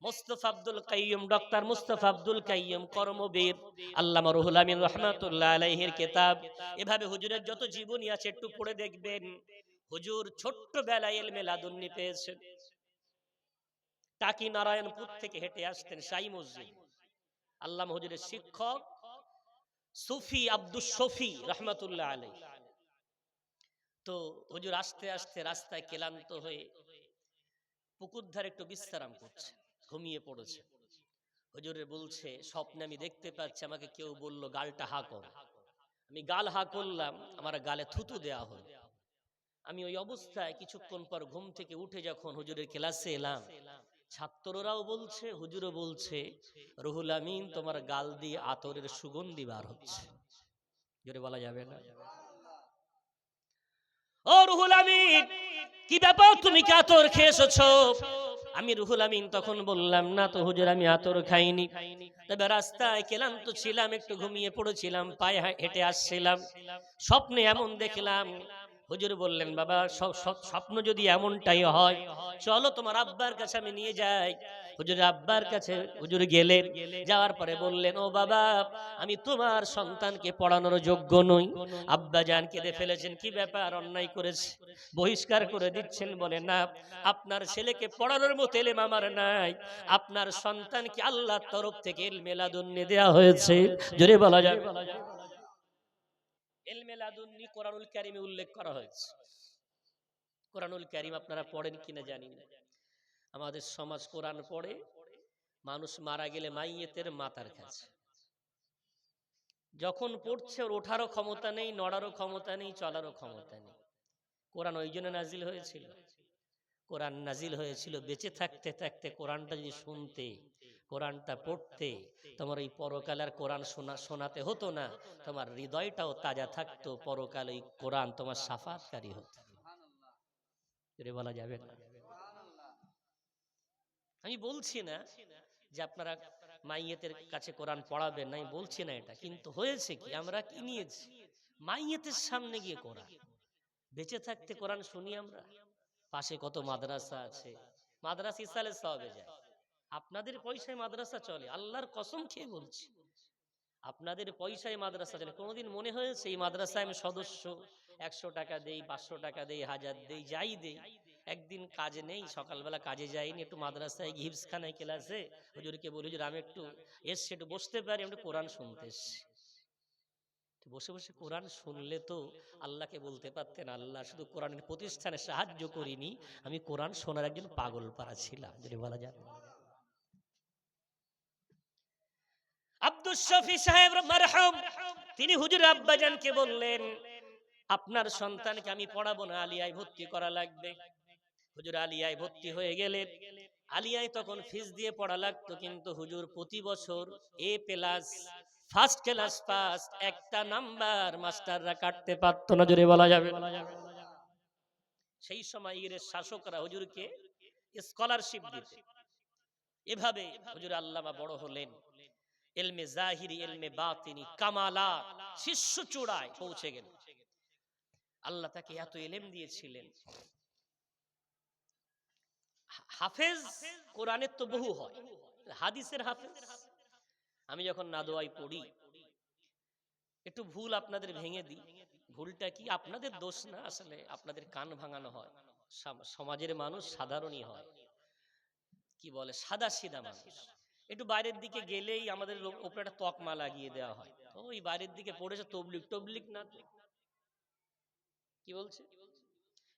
মুস্তাফা আব্দুল কাইয়ুম, ডক্টর মুস্তাফা আব্দুল কাইয়ুম কর্মবীর, আল্লামা রুহুল আমিন রাহমাতুল্লাহ আলাইহির কিতাব, এভাবে হুজুরের যত জীবনী আছে একটু পড়ে দেখবেন। হুজুর ছোট্ট বেলায় ইলমে লাদুন্নি পেয়েছেন। টাকি নারায়ণপুর থেকে হেঁটে আসতেন শাহী মসজিদ। আল্লামা হুজুরের শিক্ষক সুফি আব্দুস শফি রাহমাতুল্লাহ আলাইহি। তো হুজুর আস্তে আস্তে রাস্তায় ক্লান্ত হয়ে পুকুর ধারে একটু বিশ্রাম করছে, ঘুমিয়ে পড়েছে। হুজুরে বলছে, স্বপ্নে আমি দেখতে পাচ্ছি আমাকে কেউ বলল গালটা হা কর। আমি গাল হা করলাম, আমার গালে থুতু দেয়া হলো। আমি ওই অবস্থায় কিছুক্ষণ পর ঘুম থেকে উঠে যখন হুজুরের ক্লাসে এলাম, ছাত্ররাও বলছে, হুজুরও বলছে, রুহুল আমিন তোমার গাল দিয়ে আতরের সুগন্ধি বার হচ্ছে। জোরে বলা যাবে না? ও রুহুল আমিন, কি ব্যাপার, তুমি কি আতর খেয়ে এসেছো? আমি রুহুল আমিন তখন বললাম, না তো হুজুর, আমি আতর খাইনি। তবে রাস্তায় ক্লান্ত ছিলাম, একটু ঘুমিয়ে পড়েছিলাম, পায়ে হেঁটে আসছিলাম, স্বপ্নে এমন দেখলাম। হুজুর বললেন, বাবা স্বপ্ন যদি এমনটাই হয়, চলো তোমার আব্বার কাছে আমি নিয়ে যাই। হুজুর আব্বার কাছে হুজুর গেলেন, যাওয়ার পরে বললেন, ও বাবা, আমি তোমার সন্তানকে পড়ানোর যোগ্য নই। আব্বা জান কেঁদে ফেলেছেন। কি ব্যাপার, অন্যায় করেছে, বহিষ্কার করে দিচ্ছেন? বলে, না, আপনার ছেলেকে পড়ানোর মতো এলেম আমার নাই। আপনার সন্তানকে আল্লাহর তরফ থেকে ইলমে লাদুন্নি দেয়া হয়েছে। জোরে বলা যাবে? ইলমে লাদুন্নি কোরআনুল কারীমে উল্লেখ করা হয়েছে। কোরআনুল কারীম আপনারা পড়েন কিনা জানি না। আমাদের সমাজ কোরআন পড়ে, মানুষ মারা গেলে মাইয়েতের মাতার কাছে। যখন পড়ছে ওর ওঠারও ক্ষমতা নেই, নড়ারও ক্ষমতা নেই, চলারও ক্ষমতা নেই। কোরআন ওই জন্য নাজিল হয়েছিল। কোরআন নাজিল হয়েছিল বেঁচে থাকতে থাকতে কোরআনটা যদি শুনতে, কোরআনটা পড়তে, তোমার এই পরকালের কোরআন শোনাতে হতো না, তোমার হৃদয়টাও তাজা থাকতো, পরকাল এই কোরআন তোমার শাফাতকারী হতো। এটা বলা যাবে না? আমি বলছি না যে আপনারা মাইয়েতের কাছে কোরআন পড়াবেন না, আমি বলছি না এটা, কিন্তু হয়েছে কি, আমরা কি নিয়েছি মাইয়েতের সামনে গিয়ে কোরআন। বেঁচে থাকতে কোরআন শুনি আমরা। পাশে কত মাদ্রাসা আছে, মাদ্রাসা ইসালে সওয়াবে যায়। আপনাদের পয়সায় মাদ্রাসা চলে, আল্লাহর কসম খেয়ে বলছি, আপনাদের পয়সায় মাদ্রাসা চলে। কোনোদিন মনে হয়েছে এই মাদ্রাসায় আমি সদস্য 100 টাকা দেই, 500 টাকা দেই, 1000 দেই, যাই দেই, একদিন কাজ নেই, সকালবেলা কাজে যাইনি, একটু মাদ্রাসায় হিফজখানায় ক্লাসে হুজুরকে বলি, হুজুর আমি একটু এসছি, একটু বসতে পারি? আমি কোরআন শুনতে এসছি। বসে বসে কোরআন শুনলে তো আল্লাহকে বলতে পারতেন, আল্লাহ শুধু কোরআনের প্রতিষ্ঠানে সাহায্য করিনি, আমি কোরআন শোনার একজন পাগল পারা ছিলাম। যদি বলা যায়, আব্দুস শফি সাহেব মারহুম, তিনি হুজুর আব্বাজানকে বললেন, আপনার সন্তানকে আমি পড়াবো না, আলিয়ায় ভর্তি করা লাগবে। হুজুর আলিয়ায় ভর্তি হয়ে গেলেন। আলিয়ায় তখন ফিস দিয়ে পড়া লাগতো, কিন্তু হুজুর প্রতি বছর এ প্লাস ফার্স্ট ক্লাস পাস একটা নাম্বার মাস্টাররা কাটতে পারতো না। জোরে বলা যাবে? সেই সময় ইংরেজ শাসকরা হুজুরকে স্কলারশিপ দিত। এভাবে হুজুর আল্লামা বড় হলেন, ইলমে জাহিরি, ইলমে বাতিনি, কামালাত, শীর্ষ চূড়ায় পৌঁছে গেলেন। আল্লাহ তাকে এত ইলম দিয়েছিলেন। হাফেজ কোরআনের তো বহু হয়, হাদিসের হাফেজ। আমি যখন নাদোয়াই পড়ি, একটু ভুল আপনাদের ভেঙে দিই। ভুলটা কি? আপনাদের দোষ না, আসলে আপনাদের কান ভাঙানো হয়। সমাজের মানুষ সাধারণই হয়, কি বলে, সাদা সিধা মানুষ। একটু বাইরের দিকে গেলেই আমাদের উপরে একটা তকমা লাগিয়ে দেওয়া হয়, ওই বাইরের দিকে পড়েছে তবলিগ। তবলিগ না তো কি বলছে,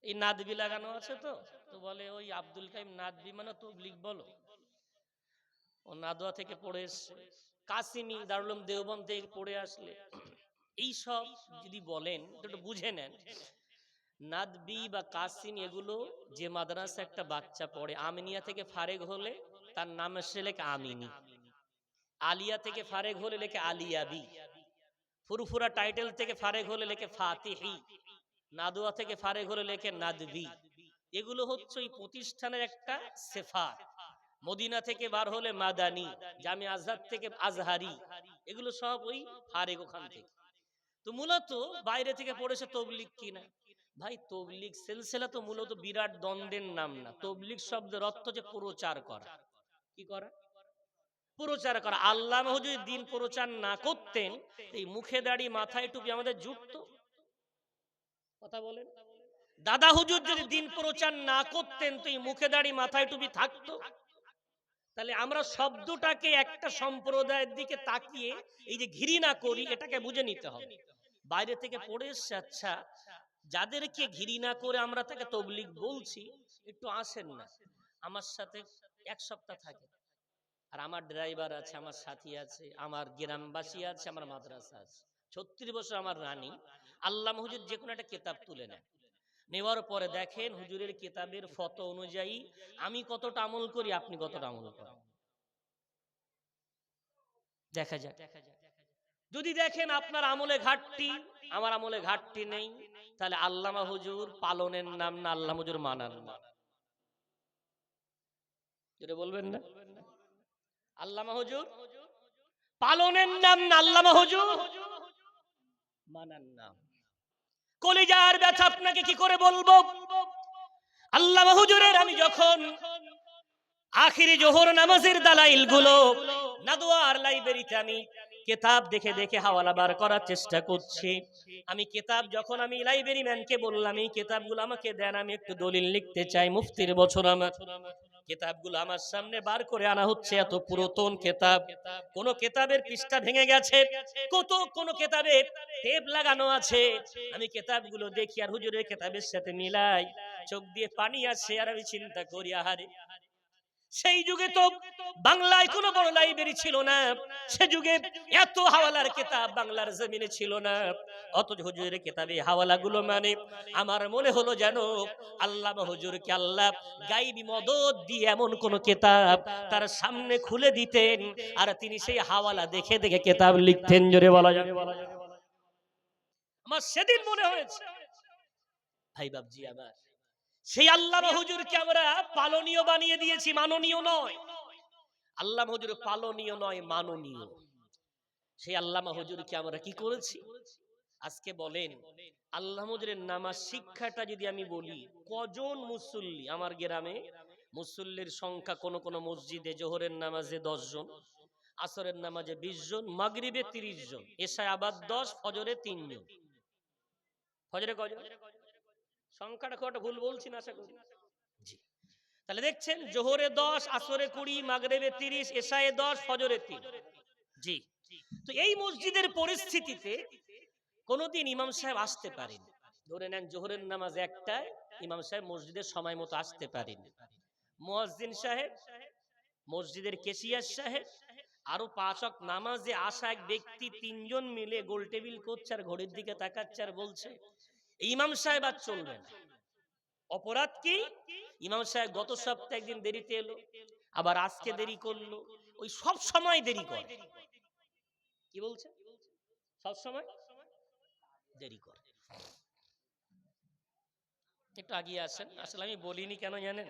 এই নাদবি লাগানো আছে, তো তো বলে ওই আব্দুল কাইম নাদবি মানে তবলিগ বলো। ও নাদোয়া থেকে পড়ে এসছে, কাসিমি দারুল উলুম দেওবন্দ থেকে পড়ে আসলে এই সব যদি বলেন তো একটু বুঝে নেন। নাদবি বা কাসিম এগুলো যে মাদ্রাসা একটা বাচ্চা পড়ে, আমিনিয়া থেকে ফারেগ হলে তার নাম এসে লেখে আমিনি, আলিয়া থেকে ফারেগ হলে লেখে আলিয়াবি, ফুরফুরা টাইটেল থেকে ফারেগ হলে লেখে ফাতিহি, নাদোয়া থেকে ফারেগ হলে লেখে নাদবি। এগুলো হচ্ছে ওই প্রতিষ্ঠানের একটা সেফাত। মদিনা থেকে বার হলে মাদানি, জামি আজহার থেকে আজহারি, এগুলো সব ওই ফারেগ ওখান থেকে। তো মূলত বাইরে থেকে পড়েছে তবলিগ কিনা। ভাই তবলিগ সিলসিলা তো মূলত বিরাট দ্বন্দ্বের নাম না। তবলিগ শব্দের অর্থ যে প্রচার করা। কি করা? প্রচার করা। আল্লামা হুজুর দিন প্রচার না করতেন, এই মুখে দাড়ি মাথায় টুপি আমাদের জুটতো? কথা বলেন। দাদা হুজুর যদি দিন প্রচার না করতেন তো এই মুখে দাড়ি মাথায় টুপি থাকতো? তাহলে আমরা শব্দটাকে একটা সম্প্রদায়ের দিকে তাকিয়ে এই যে ঘৃণা করি, এটাকে বুঝে নিতে হবে। বাইরে থেকে পড়ে এসছে, আচ্ছা যাদেরকে ঘৃণা করে আমরা তাকে তবলিগ বলছি, একটু আসেন না আমার সাথে, এক সপ্তাহ থাকে। আর আমার ড্রাইভার আছে, আমার সাথী আছে, আমার গ্রামবাসী আছে, আমার মাদ্রাসা আছে, 36 বছর আমার রানী। আল্লামা হুজুর যে কোনো একটা কিতাব তুলে নেন, নেওয়ার পরে দেখেন হুজুরের কিতাবের ফতো অনুযায়ী আমি কতটা আমল করি, আপনি কতটা আমল করেন, দেখা যায়। যদি দেখেন আপনার আমলে ঘাটতি, আমার আমলে ঘাটতি নেই, তাহলে আল্লামা হুজুর পালনের নাম না, আল্লামা হুজুর মানার নাম। যেটা বলবেন না, আল্লামা হুজুর পালনের নাম না, আল্লামা হুজুর মানার নাম। কলিজার ব্যথা আপনাকে কি করে বলবো। আল্লামা হুজুরের আমি যখন আখিরি জোহর নামাজের দালাইল গুলো নাদোয়ার লাইব্রেরিতে আমি কিতাব দেখে দেখে হাওয়ালা বার করার চেষ্টা করছি। আমি কিতাব যখন আমি লাইব্রেরি ম্যানকে বললাম এই কিতাবগুলো আমাকে দেন, আমি একটু দলিল লিখতে চাই মুফতির বছর। আমার কিতাবগুলো আমার সামনে বার করে আনা হচ্ছে, এত পুরাতন কিতাব, কোন কিতাবের পৃষ্ঠা ভেঙে গেছে, কোন কিতাবে টেপ লাগানো আছে। আমি কিতাবগুলো দেখি আর হুজুরের কিতাবের সাথে মিলাই, চোখ দিয়ে পানি আসে। আর আমি চিন্তা করি, আহারে সেই যুগে তো বাংলায় কোনো বড় লাইব্রেরি ছিল না, সে যুগে এত হাওয়ালার কিতাব বাংলার জমিনে ছিল না। অথচ হুজুরের কিতাবে হাওয়ালাগুলো মানে আমার মনে হলো যেন আল্লামা হুজুরকে আল্লাহ গায়বী মদদ দিয়ে এমন কোন কিতাব তার সামনে খুলে দিতেন, আর তিনি সেই হাওয়ালা দেখে দেখে কিতাব লিখতেন। জোরে বলা যাবে। আমার সেদিন মনে হয়েছে, ভাই বাবজি আমার, সেই আল্লামা হুজুরকে আমরা পালনীয় বানিয়ে দিয়েছি, মাননীয় নয়। আল্লামা হুজুর পালনীয় নয়, মাননীয়। সেই আল্লামা হুজুরকে আমরা কি করেছি? আজকে বলেন আল্লামা হুজুরের নামাজ শিক্ষাটা যদি আমি বলি, কজন মুসল্লি আমার গ্রামে, মুসল্লির সংখ্যা কোন কোন মসজিদে জোহরের নামাজে 10 জন, আসরের নামাজে 20 জন, মাগরিবে 30 জন, এশায় আবার 10, ফজরে 3 জন। ফজরে কজন? সংখ্যাটা খুব একটা ভুল বলছি না আশা করি। জি, তাহলে দেখছেন জোহরে 10, আসরে 20, মাগরিবে 30, এশায়ে 10, ফজরে 3। জি, তো এই মসজিদের পরিস্থিতিতে কোনদিন ইমাম সাহেব আসতে পারেন, ধরে নেন জোহরের নামাজ একটায়, ইমাম সাহেব মসজিদের সময় মতো আসতে পারেন। মুয়াজ্জিন সাহেব, মসজিদের কেশিয়ার সাহেব, আরো 5 ওয়াক্ত নামাজে আসা এক ব্যক্তি, 3 জন মিলে গোল টেবিল করছে আর ঘড়ির দিকে তাকাচ্ছে আর বলছে ইমাম সাহেব আর চলবে না। অপরাধ কি? ইমাম সাহেব গত সপ্তাহে একদিন দেরিতে এলো, আবার আজকে দেরি করলো, ওই সব সময় দেরি করে। কি বলছে? সব সময় দেরি করে। একটু আগিয়ে আসেন। আসলে আমি বলিনি কেন জানেন,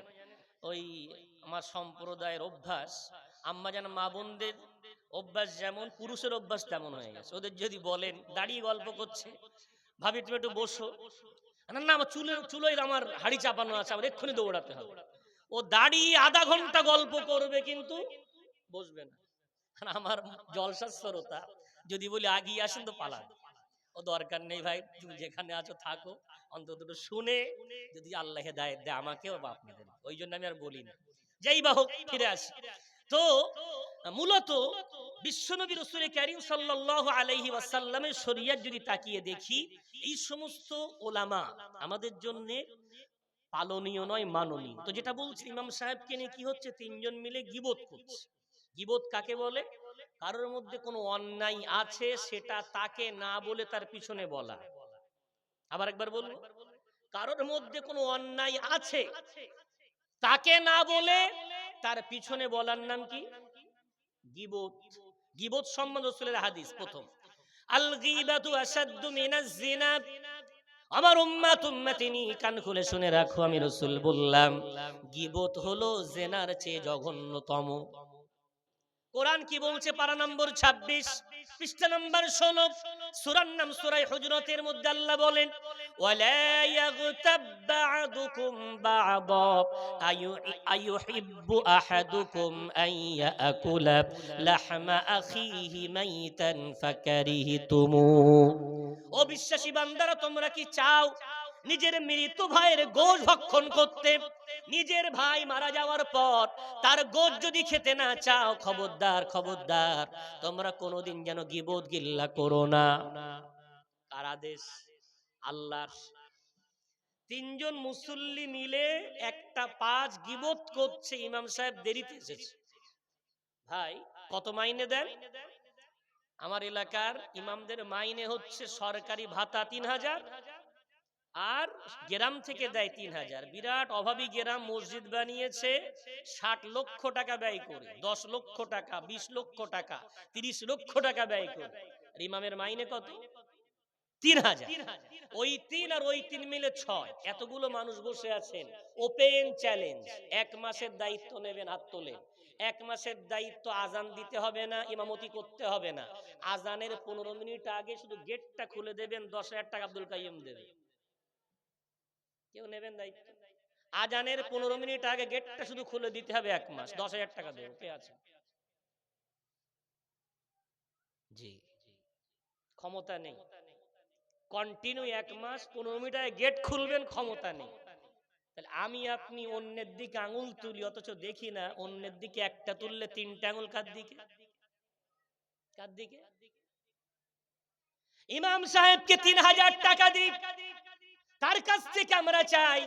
ওই আমার সম্প্রদায়ের অভ্যাস, আম্মা জান মা বোনদের অভ্যাস যেমন, পুরুষের অভ্যাস তেমন হয়ে গেছে। ওদের যদি বলেন দাঁড়িয়ে গল্প করছে, ভাবি তুমি একটু বসো, না না আমার চুলোয় আমার হাড়ি চাপানো আছে, আমার এক্ষুনি দৌড়াতে হবে। ও দাঁড়িয়ে আধা ঘন্টা গল্প করবে কিন্তু বসবে না। আর আমার জলসার শ্রোতা যদি বলি আগিয়ে আসেন তো পালান, ও দরকার নেই ভাই, তুমি যেখানে আছো থাকো, অন্তত শুনে যদি আল্লাহ হেদায়েত দেয় আমাকেও বা আপনাদের, ওই জন্য আমি আর বলি না। যেই বা হোক, ফিরে আসি। তো মূলত বিশ্বনবী রাসূল কারীম সাল্লাল্লাহু আলাইহি ওয়াসাল্লামের শরীয়ত যদি তাকিয়ে দেখি, এই সমস্ত ওলামা আমাদের জন্য পালনীয় নয়, মাননীয়। তো যেটা বলছি, ইমাম সাহেবকে নিয়ে কি হচ্ছে, তিনজন মিলে গীবত করছে। গীবত কাকে বলে? কারোর মধ্যে কোনো অন্যায় আছে সেটা তাকে না বলে তার পিছনে বলা। আবার একবার বলবো, কারোর মধ্যে কোনো অন্যায় আছে তাকে না বলে তার পিছনে বলার নাম কি? গীবত। গীবত সম্বন্ধে রাসূলের হাদিস প্রথম, আল গীবাতু আশাদ্দু মিনাজ জিনা। আমার উম্মতি কান খুলে শুনে রাখো, আমি রাসূল বললাম গীবত হলো জেনার চেয়ে জঘন্যতম। কোরআন কি বলছে? পারা নম্বর 26 পৃষ্ঠা নম্বর 16, সূরার নাম সূরা হুজুরাতের মধ্যে আল্লাহ বলেন, ওয়ালা ইয়াগতাব বা'দুকুম বা'দা আইয়ুহিব্বু আহাদুকুম আন ইয়াকুলা লাহমা আখিহি মাইতান ফাকারিহতুমু। ও বিশ্বাসী বান্দারা, তোমরা কি চাও নিজের মৃত ভাইয়ের গোশত ভক্ষণ করতে? নিজের ভাই মারা যাওয়ার পর তার গোশত যদি খেতে না চাও, খবরদার খবরদার, তোমরা কোনোদিন যেন গীবত গিল্লা করো না। কার আদেশ? আল্লাহর। তিনজন মুসল্লি মিলে একটা পাঁচ গীবত করছে, ইমাম সাহেব দেরিতে এসেছে। ভাই কত মাইনে দেন? আমার এলাকার ইমামদের মাইনে হচ্ছে সরকারি ভাতা 3000, আর গ্রাম থেকে দেয় 3000। বিরাট অভাবী গ্রাম, মসজিদ বানিয়েছে 60 লক্ষ টাকা ব্যয় করে, 10 লক্ষ টাকা, 20 লক্ষ টাকা, 30 লক্ষ টাকা ব্যয় করে। আর ইমামের মাইনে কত? 3000। ওই 3 আর ওই 3 মিলে 6। এতগুলো মানুষ বসে আছেন, ওপেন চ্যালেঞ্জ, 1 মাসের দায়িত্ব নেবেন, হাত তোলেন। 1 মাসের দায়িত্ব, আজান দিতে হবে না, ইমামতি করতে হবে না, আজানের 15 মিনিট আগে শুধু গেটটা খুলে দেবেন, 10,000 টাকা আব্দুল কাইয়ুম দেবে। কেউ নেবেন দায়িত্ব? আজানের 15 মিনিট আগে গেটটা শুধু খুলে দিতে হবে, 1 মাস, 10,000 টাকা দেবো। কে আছে? জি, ক্ষমতা নেই। কন্টিনিউ 1 মাস 15 মিনিট আগে গেট খুলবেন, ক্ষমতা নেই। তাহলে আমি আপনি অন্যের দিকে আঙুল তুলি, অথচ দেখি না অন্যের দিকে একটা তুললে 3টে আঙুল কার দিকে? কার দিকে? ইমাম সাহেবকে 3000 টাকা দিই, তার কাছ থেকে আমরা চাই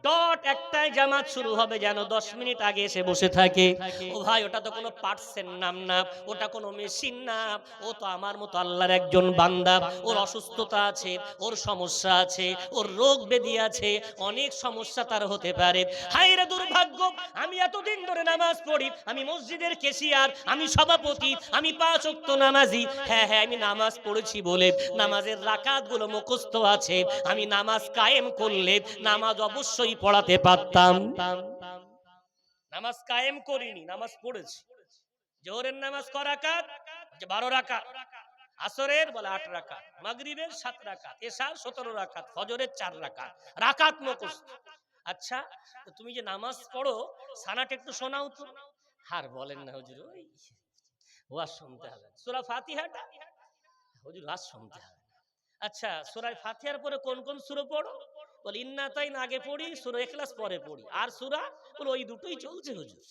ডট একটাই জামাত শুরু হবে যেন 10 মিনিট আগে এসে বসে থাকে। ও ভাই, ওটা তো কোনো পার্টসের নাম না, ওটা কোনো মেশিন না, ও তো আমার মতো আল্লাহর একজন বান্দা। ওর অসুস্থতা আছে, ওর সমস্যা আছে, ওর রোগ ব্যাধি আছে, অনেক সমস্যা তার হতে পারে। হায় রে দুর্ভাগ্য, আমি এতদিন ধরে নামাজ পড়ি, আমি মসজিদের কেশিয়ার, আমি সভাপতি, আমি 5 ওয়াক্ত নামাজি। হ্যাঁ হ্যাঁ, আমি নামাজ পড়েছি বলে নামাজের রাকাতগুলো মুখস্থ আছে, আমি নামাজ কায়েম করলে নামাজ অবশ্যই পড়াতে পারতাম। নামাজ কায়েম করিনি, নামাজ পড়েছি। জোহরের নামাজ ক রাকাত? 12 রাকাত। আসরের বলে 8 রাকাত, মাগরিবের 7 রাকাত, এশার 17 রাকাত, ফজরের 4 রাকাত। রাকাত মুখস্থ। আচ্ছা, তো তুমি যে নামাজ পড়ো, সানাটা একটু শোনাও তো। আর বলেন না হুজুর, ওই ওয়াজ শুনতে হবে। সূরা ফাতিহাটা হুজুর ওয়াজ শুনতে হবে। আচ্ছা, সূরা ফাতিহার পরে কোন কোন সূরা পড়ো? বল ইন্নাতাইন আগে পড়ি, সূরা ইখলাস পরে পড়ি। আর সূরা? বল ওই দুটোই চলছে হুজুর।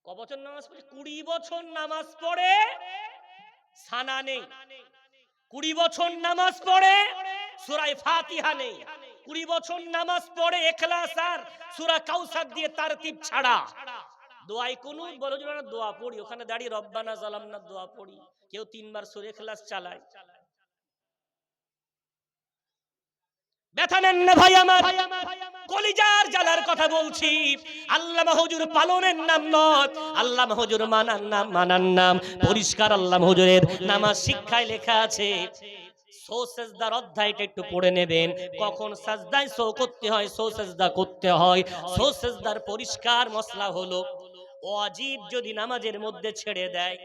ক বছর নামাজ পড়ে? 20 বছর নামাজ পড়ে, সানা নেই। 20 বছর নামাজ পড়ে, সূরা ফাতিহা নেই। 20 বছর নামাজ পড়ে ইখলাস আর সূরা কাউসার দিয়ে তারতিব ছাড়া। দোয়াই কুনুত বলো, যে দোয়া পড়ি, ওখানে দাঁড়িয়ে রব্বানা জালামনা দোয়া পড়ি। কেউ 3 বার সূরা ইখলাস চালায়। ব্যথা নেন না ভাই আমার, কলিজার জ্বালার কথা বলছি। আল্লামা হুজুর পালনের নাম নয়, আল্লামা হুজুর মানার নাম পরিষ্কার। আল্লামা হুজুরের নামাজ শিক্ষায় লেখা আছে, সো সেজদার অধ্যায়টা একটু পড়ে নেবেন। কখন সাজদায় সো করতে হয়, সো সেজদা করতে হয়। সো সেজদার পরিষ্কার মসলা হলো, ওয়াজিব যদি নামাজের মধ্যে ছেড়ে দেয়,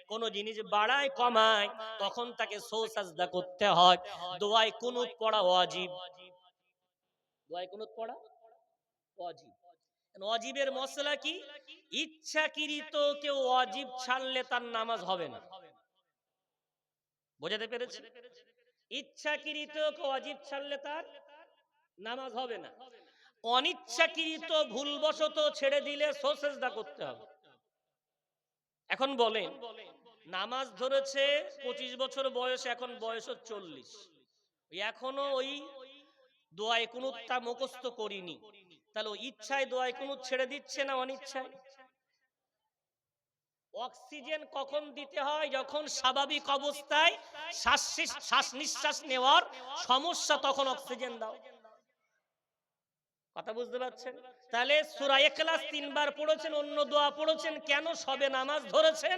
কোন জিনিস বাড়ায় কমায়, তখন তাকে সো সেজদা করতে হয়। দোয়ায় কুনুত পড়া ওয়াজিব। দোয়ায় কুনুত পড়া ওয়াজিব। ওয়াজিবের মশলা কি? ইচ্ছাকৃত কেউ ওয়াজিব ছাড়লে তার নামাজ হবে না। বোঝাতে পেরেছি? ইচ্ছাকৃত কেউ ওয়াজিব ছাড়লে তার নামাজ হবে না। অনিচ্ছাকৃত ভুলবশত ছেড়ে দিলে সেজদা করতে হবে। এখন বলেন, নামাজ ধরেছে 25 বছর বয়স, এখন বয়স 40, এখনো ওই দোয়ায়ে কুনুতটা মুখস্থ করিনি, তাহলে ইচ্ছায় দোয়ায়ে কুনুত ছেড়ে দিচ্ছে না অনিচ্ছায়? অক্সিজেন কখন দিতে হয়? যখন স্বাভাবিক অবস্থায় শ্বাস নিঃশ্বাস নেওয়ার সমস্যা, তখন অক্সিজেন দাও। কথা বুঝতে পারছেন? তাহলে সূরা ইখলাস 3 বার পড়েছেন, অন্য দোয়া পড়েছেন কেন? সবে নামাজ ধরেছেন,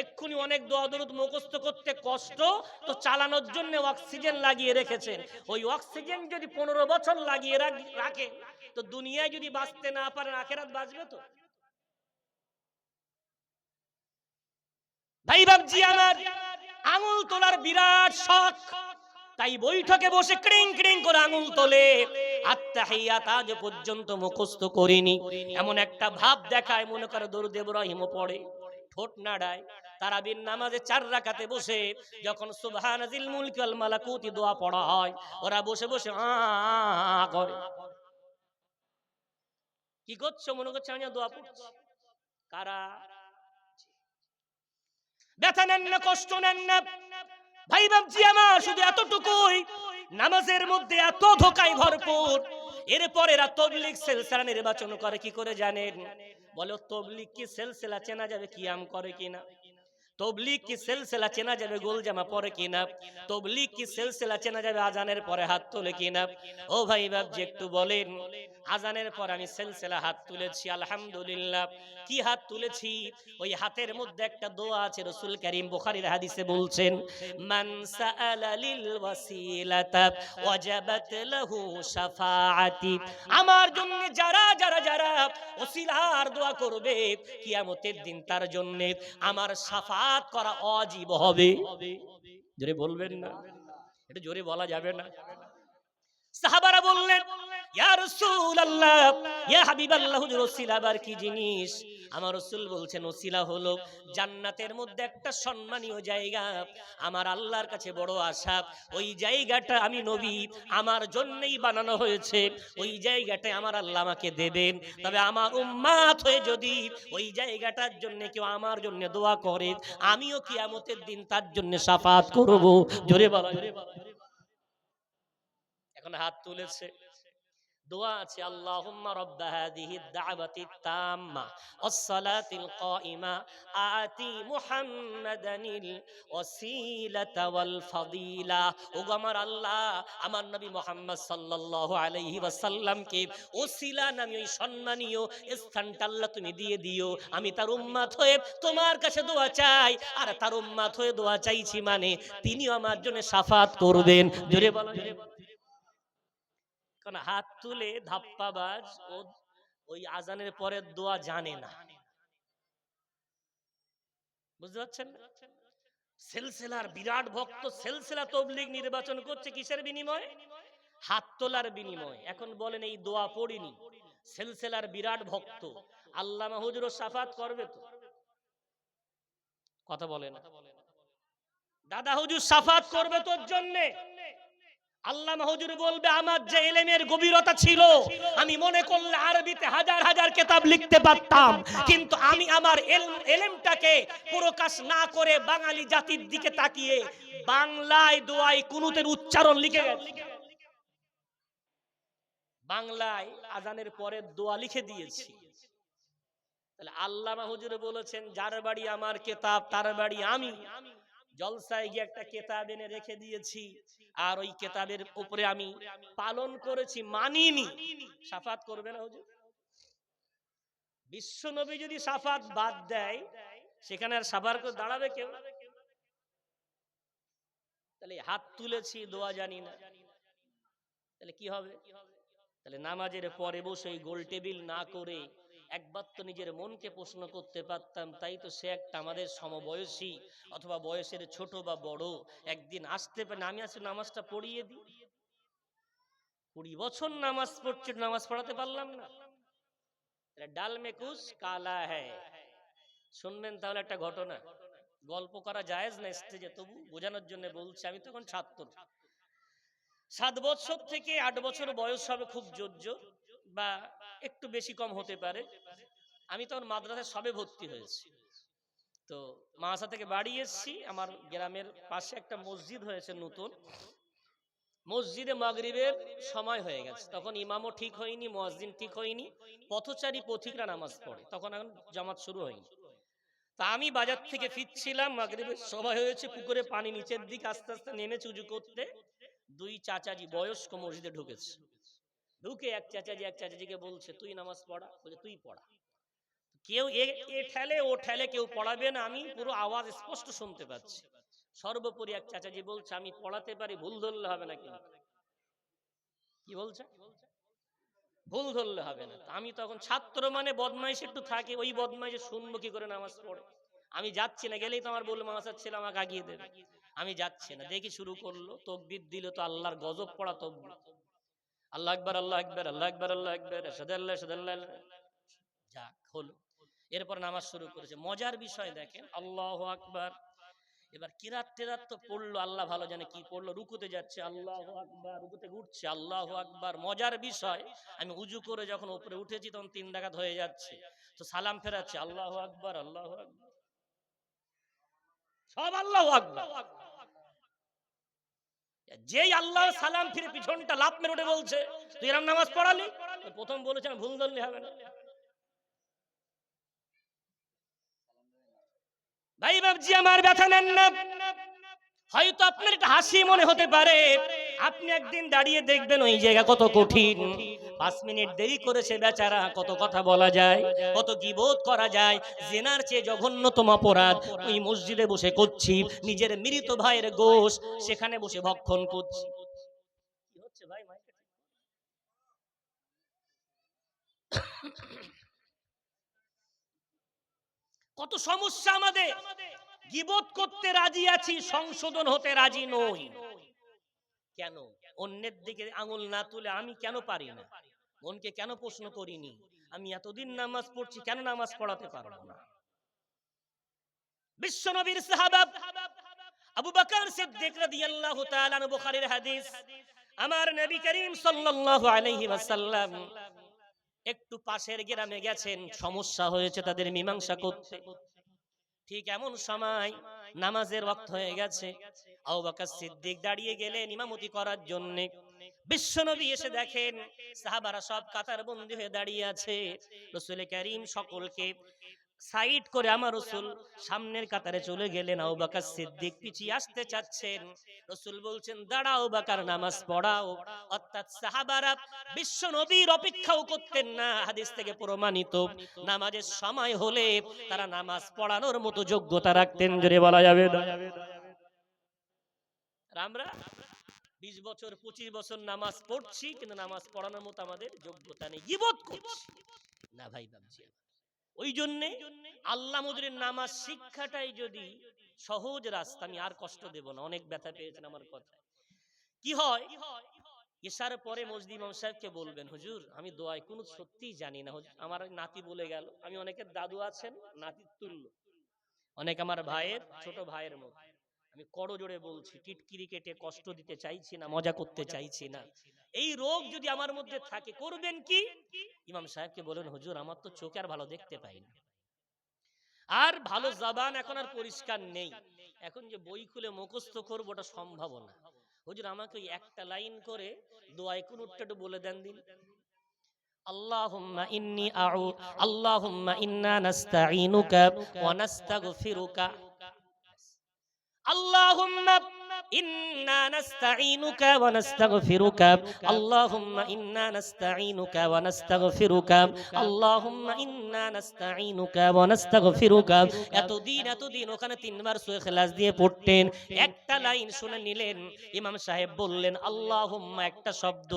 এক্ষুনি অনেক দোয়া দরুদ মুখস্থ করতে কষ্ট, তো চালানোর জন্য অক্সিজেন লাগিয়ে রেখেছেন। ওই অক্সিজেন যদি 15 বছর লাগিয়ে রাখেন, তো দুনিয়ায় যদি বাঁচতে না পারেন, আখেরাত বাঁচবে তো? ভাই বাবজি আমার, আঙুল তোলার বিরাট শখ, তাই বৈঠকে বসে ক্রিং ক্রিং করে আঙুল তোলে। আত্তাহিয়াত আজ পর্যন্ত মুখস্থ করিনি, এমন একটা ভাব দেখায়, মনে করে দরুদ ইব্রাহিমও পড়ে, ঠোঁট নাড়ায়। তারাবির নামাজে 4 রাকাতে বসে যখন সুবহানাজিল মুলকি ওয়াল মালাকুতি দোয়া পড়া হয়, ওরা বসে বসে আ করে। কি করছো? মনে করছে আমি দোয়া পড়ছি। কারা? ব্যথা নেন না, কষ্ট নেন না ভাই বাবজি আমার, শুধু এতটুকুই, নামাজের মধ্যে এত ধোঁকায় ভরপুর। এরপর এরা তবলিগ সিলসিলা নির্বাচন করে কি করে জানেন? বলো, তবলিগ কি সিলসিলা চেনা যাবে কিয়াম করে কিনা? তবলিগ কি সিলসিলা চেনা যাবে গোল জামা পরে কিনা? তবলিগ কি সিলসিলা চেনা যাবে আজানের পরে হাত তোলে কিনা? ও ভাই বাবজি একটু বলেন, আজানের পর আমি সিলসিলা হাত তুলেছি, আলহামদুলিল্লাহ। কি হাত তুলেছি? ওই হাতের মধ্যে একটা দোয়া আছে, রাসূল কারীম বুখারীর হাদিসে বলছেন, মান সাআলা লিল ওয়াসিলাতা ওয়াজাবাত লাহু শাফাআতি। আমার জন্য যারা যারা যারা ওসিলার দোয়া করবে, কিয়ামতের দিন তার জন্য আমার শাফাআত করা ওয়াজিব হবে। জোরে বলবেন না? এটা জোরে বলা যাবে না? সাহাবারা বললেন, ইয়া রাসূলুল্লাহ, ইয়া হাবিবাল্লাহ, হুজুর ওসিলা আবার কি জিনিস? আমার রাসূল বলছেন, ওসিলা হলো জান্নাতের মধ্যে একটা সম্মানীয় জায়গা, আমার আল্লাহর কাছে বড় আশা, ওই জায়গাটা আমি নবী আমার জন্যই বানানো হয়েছে, ওই জায়গাটায় আমার আল্লাহ আমাকে দেবেন। তবে আমার উম্মাত হয়ে যদি ওই জায়গাটার জন্য কেউ আমার জন্য দোয়া করে, আমিও কিয়ামতের দিন তার জন্য শাফাআত করব। জোরে বলা। এখন হাত তুলেছে, দোয়া আছে, আল্লাহুম্মা রাব্বা হাযিহিদ দা'ওয়াতিত তাম্মা ওয়াস সালাতিল কাইমা আতি মুহাম্মাদানিল ওয়াসিলাতা ওয়াল ফাদিলা। ওগো আমার আল্লাহ, আমার নবী মুহাম্মদ সাল্লাল্লাহু আলাইহি ওয়াসাল্লামকে ওসিলা নামে ওই সম্মানীয় স্থানটা আল্লাহ তুমি দিয়ে দিও। আমি তার উম্মত হয়ে তোমার কাছে দোয়া চাই, আর তার উম্মত হয়ে দোয়া চাইছি মানে তিনিও আমার জন্য শাফাত করবেন। জোরে বলো। কারণ হাত তুলে ধাপ্পাবাজ ও ওই আজানের পরের দোয়া জানে না। বুঝতে পারছেন? সিলসিলার বিরাট ভক্ত, সিলসিলা তবলিগ নির্বাচন করছে কিসের বিনিময়ে? হাত তোলার বিনিময়ে। এখন বলেন, এই দোয়া পড়িনি, সিলসিলার বিরাট ভক্ত, আল্লামা হুজুর শাফাত করবে তো? কথা বলে না। দাদা হুজুর শাফাত করবে তোর জন্য? আল্লামা হুজুর বলবে, আমার যে ইলমের গভীরতা ছিল, আমি মনে করলে আরবিতে হাজার হাজার কিতাব লিখতে পারতাম, কিন্তু আমি আমার ইলমটাকে প্রকাশ না করে বাঙালি জাতির দিকে তাকিয়ে বাংলায় দোয়ায়ে কুনুতের উচ্চারণ লিখে গেছি। বাংলায় আজানের পরে দোয়া লিখে দিয়েছি। তাহলে আল্লামা হুজুর বলেছেন, যার বাড়ি আমার কিতাব তার বাড়ি আমি। জলসায় গিয়ে একটা কিতাব এনে রেখে দিয়েছি, আর ওই কিতাবের উপরে আমি পালন করেছি, মানিনি। শাফাত করবে না হুজুর? বিশ্ব নবী যদি শাফাত বাদ দেয়, সেখানে আর শাফাত করে দাঁড়াবে কেউ? তাহলে হাত তুলেছি, দোয়া জানি না, তাহলে কি হবে? তাহলে নামাজের পরে বসে গোল টেবিল না করে একবার তো নিজের মনকে প্রশ্ন করতে পারতাম, তাই তো সে একটা আমাদের সমবয়সী অথবা বয়সের ছোট বা বড়, একদিন আসতে পারে, আমি আসলে নামাজটা পড়িয়ে দিই। 20 বছর নামাজ পড়ছে, নামাজ পড়াতে পারলাম না। ডাল মে কুছ কালা হ্যায়। শুনবেন তাহলে একটা ঘটনা, গল্প করা জায়েজ না স্টেজে, তবু বোঝানোর জন্য বলছি। আমি তখন ছাত্র, 7 বছর থেকে 8 বছর বয়স হবে খুব জোর, বা একটু বেশি কম হতে পারে। আমি তখন মাদ্রাসায় সবে ভর্তি হয়েছি। তো মাদ্রাসা থেকে বাড়ি এসেছি, আমার গ্রামের পাশে একটা মসজিদ হয়েছে নতুন, মসজিদে মাগরিবের সময় হয়ে গেছে। তখন ইমামও ঠিক হয়নি, মুয়াজ্জিন ঠিক হয়নি, পথচারী পথিকরা নামাজ পড়ে, তখন এখন জামাত শুরু হয়নি। তা আমি বাজার থেকে ফিরছিলাম, মাগরিবের সময় হয়েছে, পুকুরে পানি নিচের দিকে আস্তে আস্তে নেমেছে উজু করতে। 2 চাচাজি বয়স্ক মসজিদে ঢুকেছে। ঢুকে এক চাচাজিকে বলছে, তুই নামাজ পড়া। বলে, তুই পড়া। কেউ এ ঠেলে ও ঠেলে, কেউ পড়াবে না, আমি পুরো আওয়াজ স্পষ্ট শুনতে পাচ্ছি। সর্বোপরি এক চাচাজি বলছে, আমি পড়াতে পারি, ভুল ধরলে হবে না। কিন্তু কি বলছে, ভুল ধরলে হবে না। আমি তখন ছাত্র মানে বদমাইশ একটু থাকে, ওই বদমাইশ শুনবো কি করে নামাজ পড়ে। আমি যাচ্ছি না, গেলেই তো আমার বললো মাসার ছেলে আমাকে আগিয়ে দেবে। আমি যাচ্ছি না, দেখি শুরু করলো, তকবীর দিল তো আল্লাহর গজব পড়া তকবীর, আল্লাহু আকবার আল্লাহু আকবার আল্লাহু আকবার আল্লাহু আকবার আশহাদু আল্লা ইলাহা ইল্লাল্লাহ। যাক হলো। এরপর নামাজ শুরু করেছে। মজার বিষয় দেখেন, আল্লাহু আকবার। এবার কিরাত টিরাত তো পড়লো, আল্লাহ ভালো জানে কি পড়লো। রুকুতে যাচ্ছে, আল্লাহু আকবার, রুকুতে উঠছে, আল্লাহু আকবার। মজার বিষয়, আমি উজু করে যখন উপরে উঠেছি তখন 3 রাকাত হয়ে যাচ্ছে, তো সালাম ফেরাচ্ছে, আল্লাহু আকবার আল্লাহু আকবার, সব আল্লাহু আকবার। যেই আল্লাহ সালাম ফিরে পিছনটা লাফ মেরে উঠে বলছে, তুই এরকম নামাজ পড়ালি? প্রথম বলেছেন ভুল ধরলে হবে না। ভাই বাবজি আমার ব্যথা নেন না। হয়তো আপনার একটা হাসি মনে হতে পারে, আপনি একদিন দাঁড়িয়ে দেখবেন ওই জায়গা কত কঠিন। 5 মিনিট দেরি করেছে বেচারা, কত কথা বলা যায়, কত গীবত করা যায়। জিনার চেয়ে জঘন্যতম অপরাধ ওই মসজিদে বসে করছি, নিজের মৃত ভাইয়ের গোশ সেখানে বসে ভক্ষণ করছি। কি হচ্ছে ভাই? কত সমস্যা আমাদের। গীবত করতে রাজি আছি, সংশোধন হতে রাজি নই। কেন? অন্যের দিকে আঙুল না তুলে আমি কেন পারি না? মনকে কেন প্রশ্ন করিনি? আমি এতদিন নামাজ পড়ছি, কেন নামাজ পড়াতে পারবো না? বিশ্বনবীর সাহাবা আবু বকর সিদ্দিক রাদিয়াল্লাহু তাআলা আনহু, বুখারীর হাদিস, আমার নবী করিম সাল্লাল্লাহু আলাইহি ওয়াসাল্লাম একটু পাশের গ্রামে গেছেন, সমস্যা হয়েছে তাদের মীমাংসা করতে। ঠিক এমন সময় নামাজের ওয়াক্ত হয়ে গেছে, আবু বকর সিদ্দিক দাঁড়িয়ে গেলেন ইমামতি করার জন্য। বিশ্বনবী এসে দেখেন সাহাবারা সব কাতার বন্দী হয়ে দাঁড়িয়ে আছে। রাসূল করিম সকলকে সাইড করে আমার রাসূল সামনের কাতারে চলে গেলেন। আবু বকর সিদ্দিক পিছিয়ে আসতে চাচ্ছেন। রাসূল বলছেন, দাঁড়াও বকর, নামাজ পড়াও। অর্থাৎ সাহাবারা বিশ্ব নবীর অপেক্ষাও করতেন না। হাদিস থেকে প্রমাণিত, নামাজের সময় হলে তারা নামাজ পড়ানোর মতো যোগ্যতা রাখতেন, জোরে বলা যাবে না। আমরা 20 বছর 25 বছর নামাজ পড়ছি, কিন্তু নামাজ পড়ানোর মতো আমাদের যোগ্যতা নেই, গীবত করছি না ভাই বাবজি। ওই জন্যে আল্লাহ মজুরের নামাজ শিক্ষাটাই যদি সহজ রাস্তা, আমি আর কষ্ট দেব না। অনেক ব্যথা পেয়েছেন আমার কথা। কি হয়, ইশার পরে মসজিদ ইমাম সাহেবকে বলবেন, হুজুর আমি দোয়ায় কুনুত সত্যিই জানি না, আমার নাতি বলে গেল। আমি অনেকের দাদু আছেন নাতির তুল্য, অনেক আমার ভাইয়ের ছোট ভাইয়ের মতো। আমি করজোড়ে বলছি, টিটকিরি কেটে কষ্ট দিতে চাইছি না, মজা করতে চাইছি না। এই রোগ যদি আমার মধ্যে থাকে, করবেন কি? ইমাম সাহেবকে বলেন, হুজুর আমার তো চোখে আর ভালো দেখতে পাই না, আর ভালো জবান এখন আর পরিষ্কার নেই, এখন যে বই খুলে মুখস্থ করবো ওটা সম্ভব না। হুজুর আমাকে ওই একটা লাইন করে দোয়ায় কুনুতটা একটু বলে দেন দিন। আল্লাহুম্মা ইন্নী আল্লাহুম্মা ইন্না নাস্তাঈনুকা ওয়া নাস্তাগফিরুকা। আল্লাহুম্মা ইন্না নাস্তাঈনুকা ওয়া নাস্তাগফিরুকা, আল্লাহুম্মা ইন্না নাস্তাঈনুকা ওয়া নাস্তাগফিরুকা, আল্লাহুম্মা ইন্না নাস্তাঈনুকা ওয়া নাস্তাগফিরুকা। এতদিন ওখানে 3 বার সূরা ইখলাস দিয়ে পড়তেন। একটা লাইন শুনে নিলেন, ইমাম সাহেব বললেন আল্লাহুম্মা একটা শব্দ,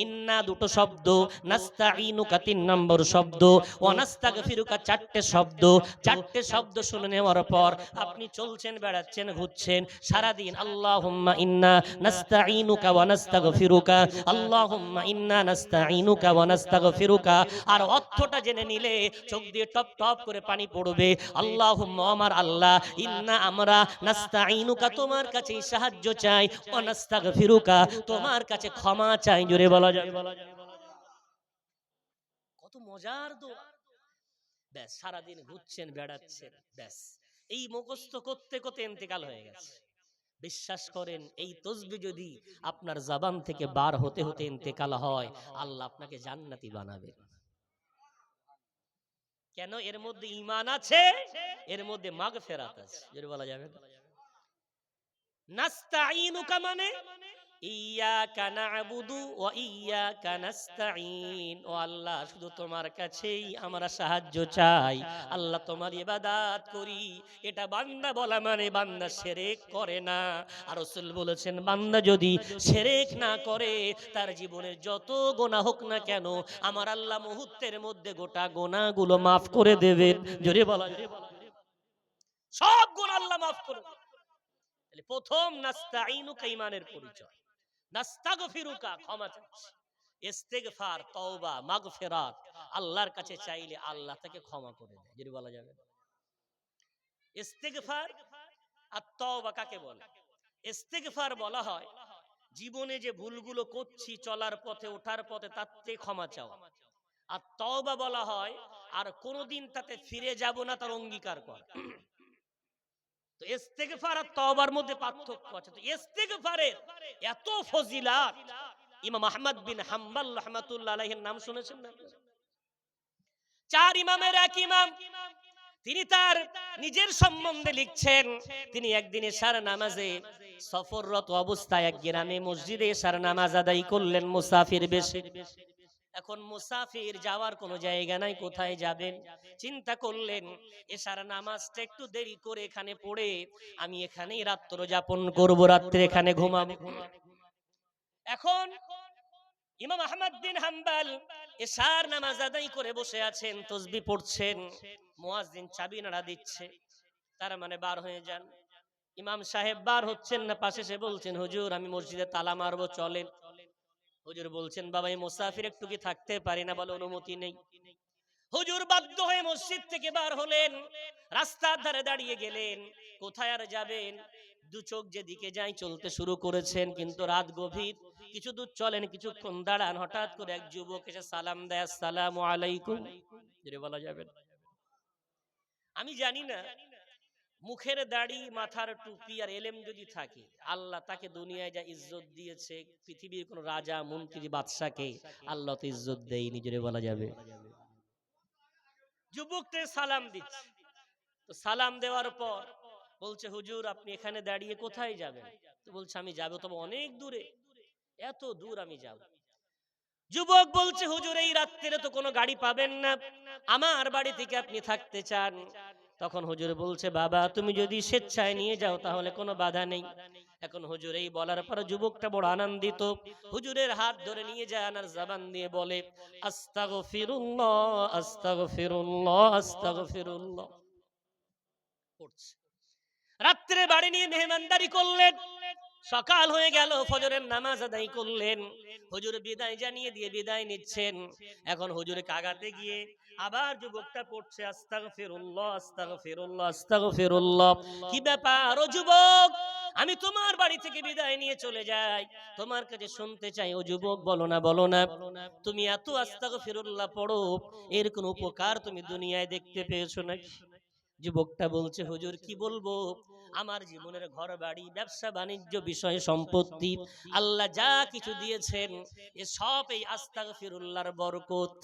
ইন্না দুটো শব্দ, নাস্তাঈনুকা 3 নম্বর শব্দ, ওয়া নাস্তাগফিরুকা 4টে শব্দ। 4টে শব্দ শুনে নেওয়ার পর আপনি চলছেন, বেড়াচ্ছেন, ঘুরছেন সারাদিন, আল্লাহ আল্লাহুম্মা ইন্না নাস্তাঈনুকা ওয়া নাস্তাগফিরুকা, আল্লাহুম্মা ইন্না নাস্তাঈনুকা ওয়া নাস্তাগফিরুকা। আর অর্থটা জেনে নিলে চোখ দিয়ে টপ টপ করে পানি পড়বে। আল্লাহুম্মা, আমার আল্লাহ, ইন্না, আমরা, নাস্তাঈনুকা, তোমার কাছে সাহায্য চাই, ওয়া নাস্তাগফিরুকা, তোমার কাছে ক্ষমা চাই। জোরে বলা যায়। কত মজার দোয়া। ব্যাস, সারাদিন ঘুরছেন, বেড়াচ্ছেন, ব্যাস এই মুখস্থ করতে করতে ইন্তেকাল হয়ে গেছে। বিশ্বাস করেন, এই তসবিহ যদি আপনার জবান থেকে বার হতে হতে ইন্তেকাল হয়, আল্লাহ আপনাকে জান্নাতি বানাবে। কেন? এর মধ্যে ঈমান আছে, এর মধ্যে মাগফিরাত আছে। যদি বলা যাবে নাস্তাঈনুকা মানে ইয়্যাকা না'বুদু ওয়া ইয়্যাকা নাস্তাঈন। ও আল্লাহ, শুধু তোমার কাছেই আমরা সাহায্য চাই। আল্লাহ, তোমার ইবাদত করি। এটা বান্দা বলা মানে বান্দা শিরক করে না। আর রাসূল বলেছেন, বান্দা যদি শিরক না করে, তার জীবনের যত গুনাহ হোক না কেন, আমার আল্লাহ মুহূর্তের মধ্যে গোটা গুনাহগুলো মাফ করে দেবেন। জোরে বলা যায়, সব গুনাহ আল্লাহ মাফ করে দেবেন। তাহলে প্রথম নাস্তাঈনুকা ঈমানের পরিচয়, নাস্তাগফিরুকা ক্ষমা চাচ্ছি, ইস্তিগফার, তওবা, মাগফিরাত আল্লাহর কাছে চাইলে আল্লাহ তাকে ক্ষমা করে দেয়। যদি বলা যাবে ইস্তিগফার আর তওবা কাকে বলে? ইস্তিগফার বলা হয় জীবনে যে ভুলগুলো করছি, চলার পথে, ওঠার পথে, তার থেকে ক্ষমা চাওয়া। আর তওবা বলা হয় আর কোনোদিন তাতে ফিরে যাব না, তার অঙ্গীকার করা। তো ইস্তিগফার আর তওবার মধ্যে পার্থক্য আছে। তো ইস্তিগফারের এত ফজিলাত, ইমাম আহমদ বিন হাম্বল রাহমাতুল্লাহ আলাইহির নাম শুনেছেন না? চার ইমামের এক ইমাম, তিনি তার নিজের সম্বন্ধে লিখছেন, তিনি একদিন এশার নামাজে সফররত অবস্থায় এক গ্রামে মসজিদে এশার নামাজ আদায় করলেন মুসাফির বেশে। এখন মুসাফির, যাওয়ার কোনো জায়গা নাই, কোথায় যাবেন? চিন্তা করলেন এশার নামাজটা একটু দেরি করে এখানে পড়ে আমি এখানেই রাত্র যাপন করব, রাত্রে এখানে ঘুমাবো। এখন ইমাম আহমদ বিন হাম্বল এশার নামাজ আদায় করে বসে আছেন, তাসবিহ পড়ছেন, মুয়াজ্জিন চাবি নাড়া দিচ্ছে, তার মানে বার হয়ে যান। ইমাম সাহেব বার হচ্ছেন না, পাশে এসে বলছেন, হুজুর আমি মসজিদে তালা মারবো, চলেন। হুজুর বলছেন, বাবা এই মুসাফির একটু কি থাকতে পারি না? বলে অনুমতি নেই। হুজুর বাধ্য হয়ে মসজিদ থেকে বার হলেন, রাস্তার ধারে দাঁড়িয়ে গেলেন। কোথায় আর যাবেন? দু চোখ যেদিকে যাই চলতে শুরু করেছেন, কিন্তু রাত গভীর। কিছু দূর চলেন, কিছুক্ষণ দাঁড়ান, হঠাৎ করে এক যুবক এসে সালাম দেয়, আসসালামু আলাইকুম। যেটা বলা যাবে না। আমি জানি না, মুখের দাড়ি, মাথার টুপি আর এলেম যদি থাকে, আল্লাহ তাকে দুনিয়ায় যা ইজ্জত দিয়েছে, পৃথিবীর কোন রাজা, মন্ত্রী, বাদশাকে আল্লাহ তো ইজ্জত দেয়নি। জোরে বলা যাবে। যুবকটা সালাম দিচ্ছে, তো সালাম দেওয়ার পর বলছে, হুজুর আপনি এখানে দাঁড়িয়ে কোথায় যাবেন? তো বলছে, আমি যাবো, তবে অনেক দূরে। এত দূর আমি যাব? যুবক বলছে, হুজুর এই রাত্রে তো কোনো গাড়ি পাবেন না, আমার বাড়ি থেকে আপনি থাকতে চান? তখন হুজুর বলছে, বাবা তুমি যদি স্বেচ্ছায় নিয়ে যাও তাহলে কোনো বাধা নেই। এখন হুজুর এই বলার পর যুবকটা বড় আনন্দিত, হুজুরের হাত ধরে নিয়ে যান আর জবান দিয়ে বলে, আস্তাগফিরুল্লাহ, আস্তাগফিরুল্লাহ, আস্তাগফিরুল্লাহ পড়ছে। রাত্রে বাড়ি নিয়ে মেহমানদারি করলেন। সকাল হয়ে গেল, ফজরের নামাজ আদায় করলেন। হুজুর বিদায় জানিয়ে দিয়ে বিদায় নিচ্ছেন। এখন হুজুর কাগাতে গিয়ে আবার যুবকটা পড়ছে, আস্তাগফিরুল্লাহ, আস্তাগফিরুল্লাহ, আস্তাগফিরুল্লাহ। কি ব্যাপার ও যুবক, আমি তোমার বাড়ি থেকে বিদায় নিয়ে চলে যাই, তোমার কাছে শুনতে চাই। ও যুবক, বলো না, বলো না, তুমি এত আস্তাগফিরুল্লাহ পড়ো, এর কোন উপকার তুমি দুনিয়ায় দেখতে পেয়েছো নাকি? যুবকটা বলছে, হুজুর কি বলবো, আমার জীবনের ঘর বাড়ি, ব্যবসা বাণিজ্য, বিষয় সম্পত্তি, আল্লাহ যা কিছু দিয়েছেন এ সব এই আস্তাগফিরুল্লাহর বরকত।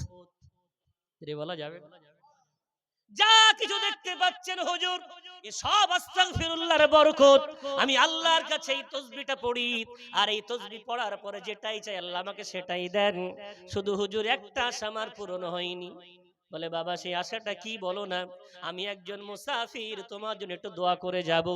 রে বলা যাবে, যা কিছু দেখতে পাচ্ছেন হুজুর এ সব আস্তাগফিরুল্লাহর বরকত। আমি আল্লাহর কাছে এই তাসবিহটা পড়ি, আর এই তাসবিহ পড়ার পরে যেটাই চাই আল্লাহ আমাকে সেটাই দেন। শুধু হুজুর একটা আশা আমার পূরণ হয়নি, বলে বাবা সেই আশাটা কি বলো না, আমি একজন মুসাফির, তোমার জন্য একটু দোয়া করে যাব।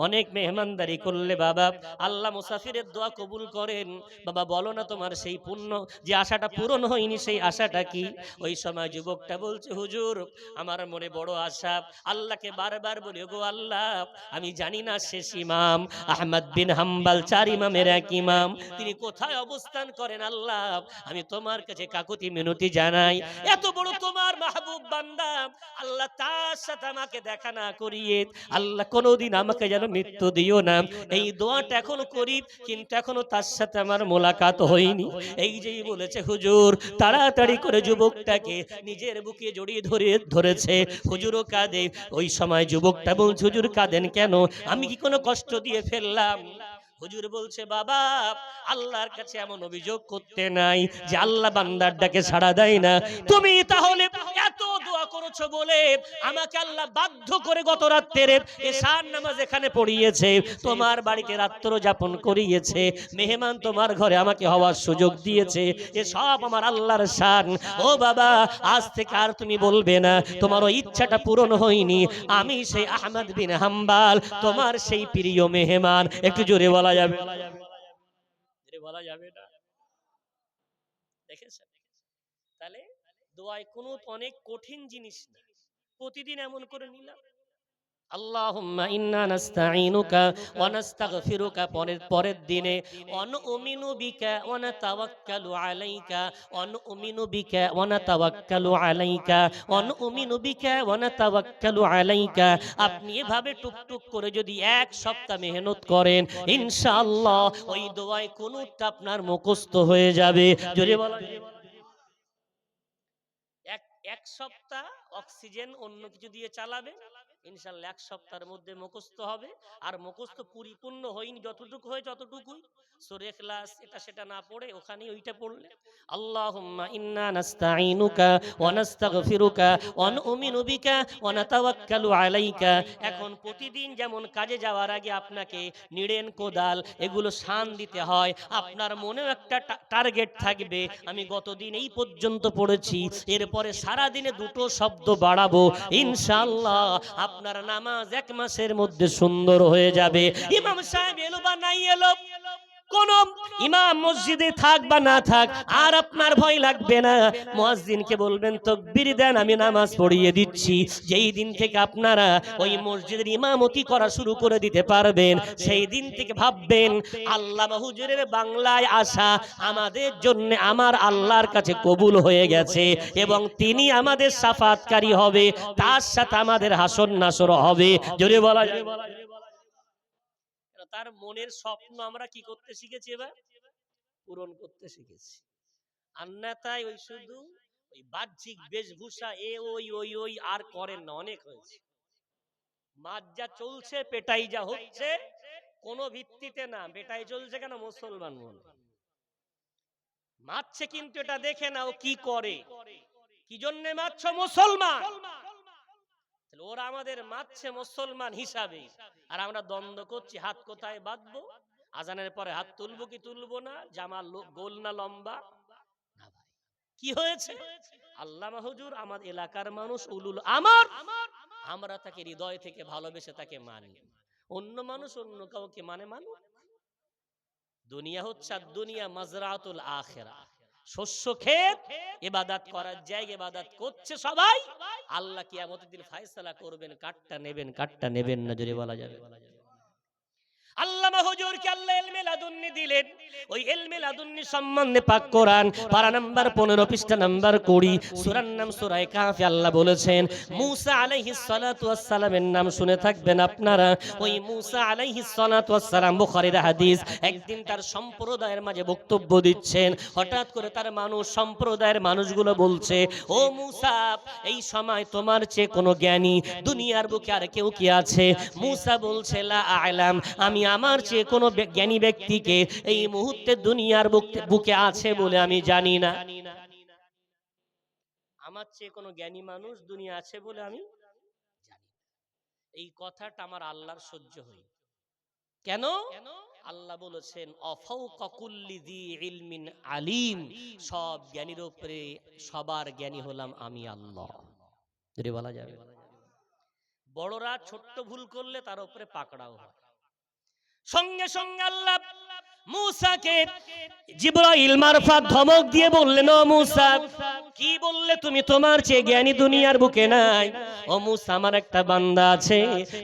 অনেক মেহমানদারি করলে বাবা আল্লাহ মুসাফিরের দোয়া কবুল করেন। বাবা বলো না তোমার সেই পুণ্য যে আশাটা পূরণ হয়নি সেই আশাটা কি? ওই সময় যুবকটা বলছে হুজুর আমার মনে বড় আশা, আল্লাহকে বারবার বলি গো আল্লাহ আমি জানি না শেষ ইমাম আহমদ বিন হাম্বল 4 ইমামের এক ইমাম তিনি কোথায় অবস্থান করেন, আল্লাহ আমি তোমার কাছে কাকুতি মিনতি জানাই, এত বড় তোমার মাহবুব বান্দা আল্লাহ তার সাথে আমাকে দেখা না করিয়ে আল্লাহ কোনোদিন আমাকে যেন মৃত্যু দিও না। এই দোয়াটা এখনো করি কিন্তু এখনো তার সাথে আমার মোলাকাত হয়নি। এই যেই বলেছে হুজুর তাড়াতাড়ি করে যুবকটাকে নিজের বুকে জড়িয়ে ধরেছে। হুজুরও কাঁদে। ওই সময় যুবকটা বলছে হুজুর কাঁদেন কেন, আমি কি কোনো কষ্ট দিয়ে ফেললাম? হুজুর বলছে বাবা আল্লাহর কাছে এমন অভিযোগ করতে নাই যে আল্লাহ বান্দার ডাকে সাড়া দেয় না। তুমি তাহলে এত দোয়া করেছো বলে আমাকে আল্লাহ বাধ্য করে গত রাত্রে এশার নামাজ এখানে পড়িয়েছে, তোমার বাড়িতে রাত্র যাপন করিয়েছে, মেহমান তোমার ঘরে আমাকে হওয়ার সুযোগ দিয়েছে, এ সব আমার আল্লাহর শান। ও বাবা আজ থেকে আর তুমি বলবে না তোমার ওই ইচ্ছাটা পূরণ হয়নি, আমি সেই আহমদ বিন হাম্বল তোমার সেই প্রিয় মেহমান। একটু জোরে বলা যাবে? জোরে বলা যাবে না? দেখেছেন? তাহলে দোয়ায় কুনুত অনেক কঠিন জিনিস না, প্রতিদিন এমন করে নিলাম আল্লাহুম্মা ইন্না নাস্তাঈনুকা ওয়া নাস্তাগফিরুকা, পরের দিনে অনুমিনু বিকা ওয়া নাতাওয়াক্কালু আলাইকা, অনুমিনু বিকা ওয়া নাতাওয়াক্কালু আলাইকা, অনুমিনু বিকা ওয়া নাতাওয়াক্কালু আলাইকা। আপনি এভাবে টুকটুক করে যদি এক সপ্তাহ মেহনত করেন ইনশাআল্লাহ ওই দোয়ায় কুনুতটা আপনার মুখস্থ হয়ে যাবে। জোরে বলা এক এক সপ্তাহ অক্সিজেন অন্য কিছু দিয়ে চালাবে ইনশাআল্লাহ এক সপ্তাহের মধ্যে মুখস্থ হবে। আর মুখস্থ পরিপূর্ণ হয়নি যতটুকু হয় ততটুকুই সূরা ইখলাস এটা সেটা না পড়ে ওখানে ওইটা পড়লে আল্লাহুম্মা ইন্না নাস্তাঈনুকা ওয়া নাস্তাগফিরুকা ওয়া নু'মিনু বিকা ওয়া নাতাওয়াক্কালু আলাইকা। এখন প্রতিদিন যেমন কাজে যাওয়ার আগে আপনাকে নিড়েন কোদাল এগুলো শান দিতে হয়, আপনার মনেও একটা টার্গেট থাকবে আমি গতদিন এই পর্যন্ত পড়েছি, এরপরে সারা দিনে দুটো শব্দ বাড়াবো ইনশাআল্লাহ আপনার নামাজ এক মাসের মধ্যে সুন্দর হয়ে যাবে। ইমাম সাহেব এলো বা নাই এলো, কোন ইমাম মসজিদে থাক বা না থাক আর আপনার ভয় লাগবে না, মুয়াজ্জিনকে বলবেন তাকবীর দেন আমি নামাজ পড়িয়ে দিচ্ছি। যেই দিন থেকে আপনারা ওই মসজিদের ইমামতি করা শুরু করে দিতে পারবেন সেই দিন থেকে ভাববেন আল্লামা হুজুরের বাংলায় আসা আমাদের জন্য আমার আল্লাহর কাছে কবুল হয়ে গেছে এবং তিনি আমাদের শাফাআতকারী হবে, তার সাথে আমাদের হাসর নাসর হবে। জোরে বলা যায়? তার মনের স্বপ্ন আমরা কি করতে শিখেছি, এবার পূরণ করতে শিখেছি। আন্নাতাই ওই শুধু ওই বাহ্যিক বেশভূষা এ ওই ওই ওই আর করেন না, অনেক হয়েছে। মাছ যা চলছে পেটাই যা হচ্ছে কোন ভিত্তিতে না, পেটাই চলছে কেন মুসলমান মনে মারছে কিন্তু এটা দেখে না ও কি করে, কি জন্য মারছ মুসলমান, ওরা আমাদের মারছে মুসলমান হিসাবে আর আমরা দ্বন্দ্ব করছি হাত কোথায় বাঁধবো, আজানের পরে হাত তুলবো কি তুলবো না, জামা গোল না লম্বা। কি হয়েছে? আল্লামা হুজুর আমার এলাকার মানুষ উলুল আমার, আমরা তাকে হৃদয় থেকে ভালোবেসে তাকে মানি, অন্য মানুষ অন্য কাউকে মানে মানু। দুনিয়া হচ্ছে আর দুনিয়া মাজরাতুল আখিরাহ, শস্য ক্ষেত, ইবাদত করার জায়গা, ইবাদত করছে সবাই, আল্লাহ কিয়ামতের দিন ফয়সালা করবেন কাটটা নেবেন কাটটা নেবেন না। জোরে বলা যাবে? আল্লামা হুজুরকে আল্লাহ ইলমে লাদুন্নি দিলেন, ওই ইলমে লাদুন্নি সম্বন্ধে পাক কোরআন পারা নাম্বার 15 পৃষ্ঠা নাম্বার 20 সূরার নাম সূরা কাহফে আল্লাহ বলেছেন মূসা আলাইহিস সালাতু ওয়াস সালামের নাম শুনে থাকবেন আপনারা। ওই মূসা আলাইহিস সালাতু ওয়াস সালাম বুখারীর হাদিস, একদিন তার সম্প্রদায়ের মাঝে বক্তব্য দিচ্ছেন, হঠাৎ করে তার মানুষ সম্প্রদায়ের মানুষগুলো বলছে ও মূসা এই সময় তোমার চেয়ে কোনো জ্ঞানী দুনিয়ার বুকে আর কেউ কি আছে? মূসা বলছে লা আ'লাম, আমি আমার চেয়ে কোনো জ্ঞানী ব্যক্তিকে এই মুহূর্তে দুনিয়ার বুকে আছে বলে আমি জানি না। আমার চেয়ে কোনো জ্ঞানী মানুষ দুনিয়া আছে বলে আমি জানি না। এই কথাটা আমার আল্লাহর সহ্য হয়। কেন? আল্লাহ বলেছেন অফাউকা কুল্লি যী ইলমিন আলিম, সব জ্ঞানীর উপরে সবার জ্ঞানী হলাম আমি আল্লাহ। যদি বলা যাবে, বড়রা ছোট্ট ভুল করলে তার উপরে পাকড়াও হয়। সঙ্গে সঙ্গে আল্লাহ মূসাকে জিবরাইল মারফত ধমক দিয়ে বললেন, ও মূসা, কি বললে তুমি? তোমার চেয়ে জ্ঞানী দুনিয়ার বুকে নাই। ও মূসা, আমার একটা বান্দা আছে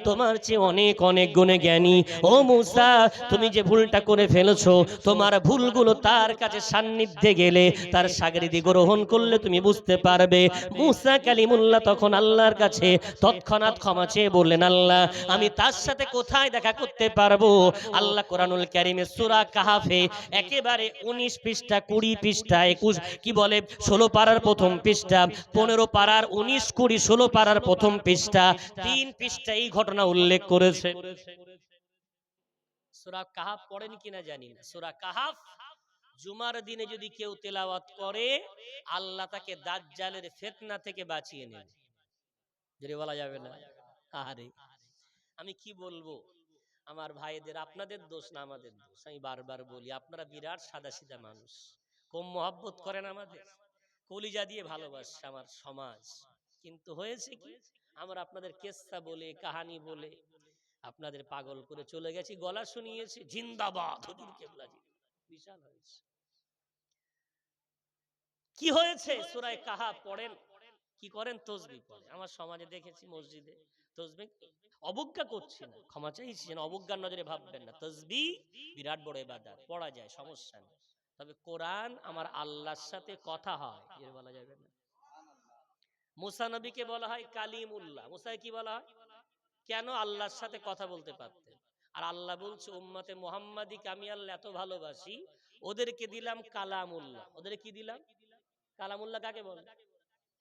তোমার চেয়ে অনেক অনেক গুণে জ্ঞানী। ও মূসা, তুমি যে ভুলটা করে ফেলেছো, তোমার ভুলগুলো তার কাছে সান্নিধ্যে গেলে, তার সাগরিদি গ্রহণ করলে তুমি বুঝতে পারবে। মূসা কালিমুল্লাহ তখন আল্লাহর কাছে তৎক্ষণাৎ ক্ষমা চেয়ে বললেন, আল্লাহ, আমি তার সাথে কোথায় দেখা করতে পারবো? আল্লাহ কোরআনুল কারীমে সূরা কাহাফে একেবারে 19 পৃষ্ঠা, 20 পৃষ্ঠা, 21 কি বলে 16 পারার প্রথম পৃষ্ঠা, 15 পারার 19, 20, 16 পারার প্রথম পৃষ্ঠা, 3 পৃষ্ঠা এই ঘটনা উল্লেখ করেছে। সূরা কাহাফ পড়েন কিনা জানি না। সূরা কাহাফ জুমার দিনে যদি কেউ তেলাওয়াত করে, আল্লাহ তাকে দাজ্জালের ফিতনা থেকে বাঁচিয়ে নেন। যদি বলা যাবে না। আরে আমি কি বলবো আমার ভাইদের, আপনাদের দোষ না আমাদের দোষ। আমি বারবার বলি, আপনারা বিরাট সাদাসিধা মানুষ, কম মহব্বত করেন আমাদের, কলিজা দিয়ে ভালোবাসে আমার সমাজ। কিন্তু হয়েছে কি, আমরা আপনাদের কেসা বলে, কাহানি বলে আপনাদের পাগল করে চলে গেছি, গলা শুনিয়েছি জিন্দাবাদ হুজুর কেবলা জিন্দাবাদ। বিশাল হয়েছে। কি হয়েছে? সূরা কাহাফ পড়েন, কি করেন? তসবিহ পড়ে। আমার সমাজে দেখেছি মসজিদে তসবিহ, অবজ্ঞা করছি না, ক্ষমা চাইছি, যেন অবজ্ঞার নজরে ভাববেন না। তসবিহ বিরাট বড় ইবাদত, পড়া যায়, সমস্যা নেই। তবে কোরআন আমার আল্লাহর সাথে কথা হয়, এর বলা যাবে না। মুসা নবীকে বলা হয় কালিমুল্লাহ। মুসাকে কি বলা হয়? কেন? আল্লাহর সাথে কথা বলতে পারতেন। আর আল্লাহ বলছে, উম্মতে মুহাম্মাদীকে আমি আল্লাহ এত ভালোবাসি, ওদেরকে দিলাম কালামুল্লাহ। ওদের কি দিলাম? কালামুল্লাহ কাকে বলে?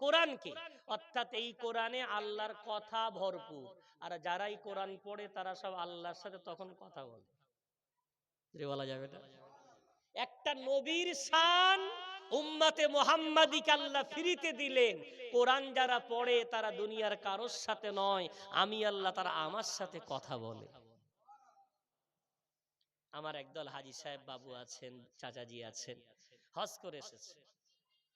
কোরআনকে। অর্থাৎ এই কোরআনে আল্লাহর কথা ভরপুর। আর যারাই কোরআন পড়ে তারা সব আল্লাহর সাথে তখন কথা বলে, বলা যাবে না। একটা নবীর শান উম্মতে মুহাম্মাদীকে আল্লাহ ফ্রিতে দিলেন। কোরআন যারা পড়ে তারা দুনিয়ার কারোর সাথে নয়, আমি আল্লাহ, তারা আমার সাথে কথা বলে। আমার একদল হাজী সাহেব বাবু আছেন, চাচাজি আছেন, হজ করে এসেছে,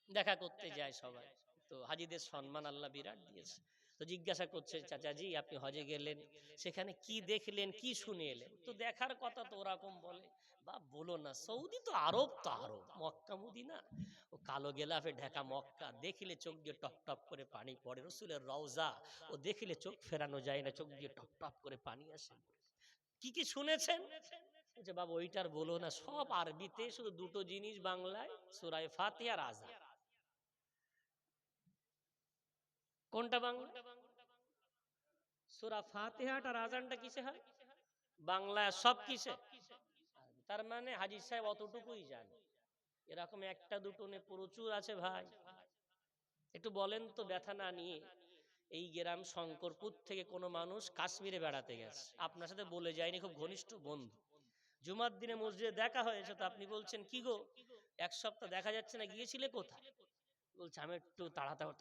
দেখা করতে যায় সবাই। তো হাজীদের সম্মান আল্লাহ বিরাট দিয়েছে। তো জিজ্ঞাসা করছে, চাচাজি আপনি হজে গেলেন, সেখানে কি দেখলেন, কি শুনে এলেন? তো দেখার কথা তো ওরকম বলে, বা বলো না, সৌদি তো আরব, তো আরব, মক্কা মদিনা, ও কালো গেলাফে ঢাকা মক্কা, দেখলে চোখ দিয়ে টপ টপ করে পানি পড়ে। রসুলের রওজা, ও দেখলে চোখ ফেরানো যায় না, চোখ দিয়ে টপ টপ করে পানি আসে। কি কি শুনেছেন? যে বাবা ওইটার বলো না, সব আরবিতে, শুধু দুটো জিনিস বাংলায়, সূরা ফাতিহা আর আযান। কোনটা বাংলা? সূরা ফাতিহাটা আর আযানটা কিসে হয়? বাংলায়। সব কিসে? তার মানে হাজী সাহেব অতটুকুই জানে। এরকম একটা দুটো নে প্রচুর আছে ভাই। একটু বলেন তো, ব্যথা না নিয়ে, এই গ্রাম শঙ্করপুর থেকে কোনো মানুষ কাশ্মীরে বেড়াতে গেছে, আপনার সাথে বলে যায়নি, খুব ঘনিষ্ঠ বন্ধু, জুমার দিনে মসজিদে দেখা হয়েছে, তো আপনি বলছেন কি গো এক সপ্তাহ দেখা যাচ্ছে না, গিয়েছিলে কোথায়? বলছে আমি একটু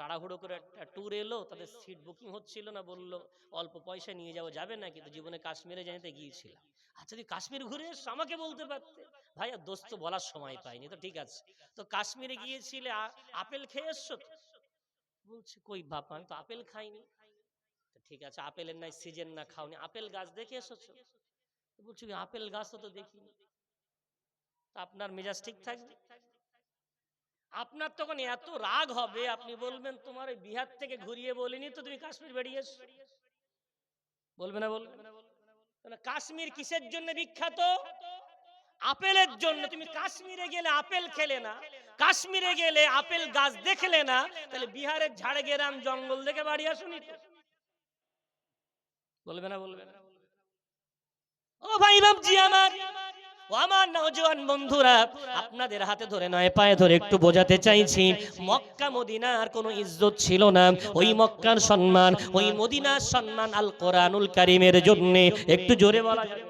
তাড়াহুড়ো করে একটা ট্যুর এলো, তাদের সিট বুকিং হচ্ছিল না, বললো অল্প পয়সা নিয়ে যাবো, যাবে না? কিন্তু জীবনে কাশ্মীরে জানিতে গিয়েছিলাম। আচ্ছা তুই কাশ্মীর ঘুরে এসছো, আমাকে বলতে পারতে। ভাই আর দোস্ত বলার সময় পাইনি, তো ঠিক আছে, তো কাশ্মীরে গিয়েছিলে, আপেল খেয়ে এসছো তো? বলছে কই বাপ, আমি তো আপেল খাইনি। তো ঠিক আছে, আপেলের নাই সিজন না, খাওনি, আপেল গাছ দেখে এসেছো? বলছি আপেল গাছ তো দেখিনি। আপনার মেজাজ ঠিক থাকবে? আপনার তখন এত রাগ হবে, আপনি বলবেন তোমার ওই বিহার থেকে ঘুরিয়ে বলিনি তো, তুমি কাশ্মীর বেরিয়ে এসো। বলবে না? বলবে। কাশ্মীর কিসের জন্য বিখ্যাত? আপেলের জন্য। তুমি কাশ্মীরে গেলে আপেল খেলে না, কাশ্মীরে গেলে আপেল গাছ দেখলে না, তাহলে বিহারের ঝাড়গ্রাম জঙ্গল দেখে বাড়ি আসুনি তো? বলবে না? বলবে না? ও ভাই বাপজি আমার, ও আমার নওজোয়ান বন্ধুরা, আপনাদের হাতে ধরে নয় পায়ে ধরে একটু বোঝাতে চাইছি, মক্কা মদিনার কোনো ইজ্জত ছিল না। ওই মক্কার সম্মান, ওই মদিনার সম্মান আল কোরআনুল কারীমের জন্য। একটু জোরে বলা যাবে?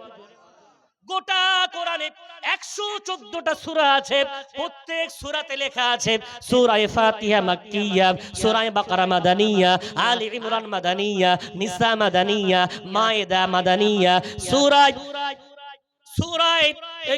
গোটা কোরআনে 114টা সূরা আছে, প্রত্যেক সূরাতে লেখা আছে সূরা ফাতিহা মাক্কিয়া, সূরা বাকারা মাদানিয়া, আলে ইমরান মাদানিয়া, নিসা মাদানিয়া, মায়েদা মাদানিয়া, সূরা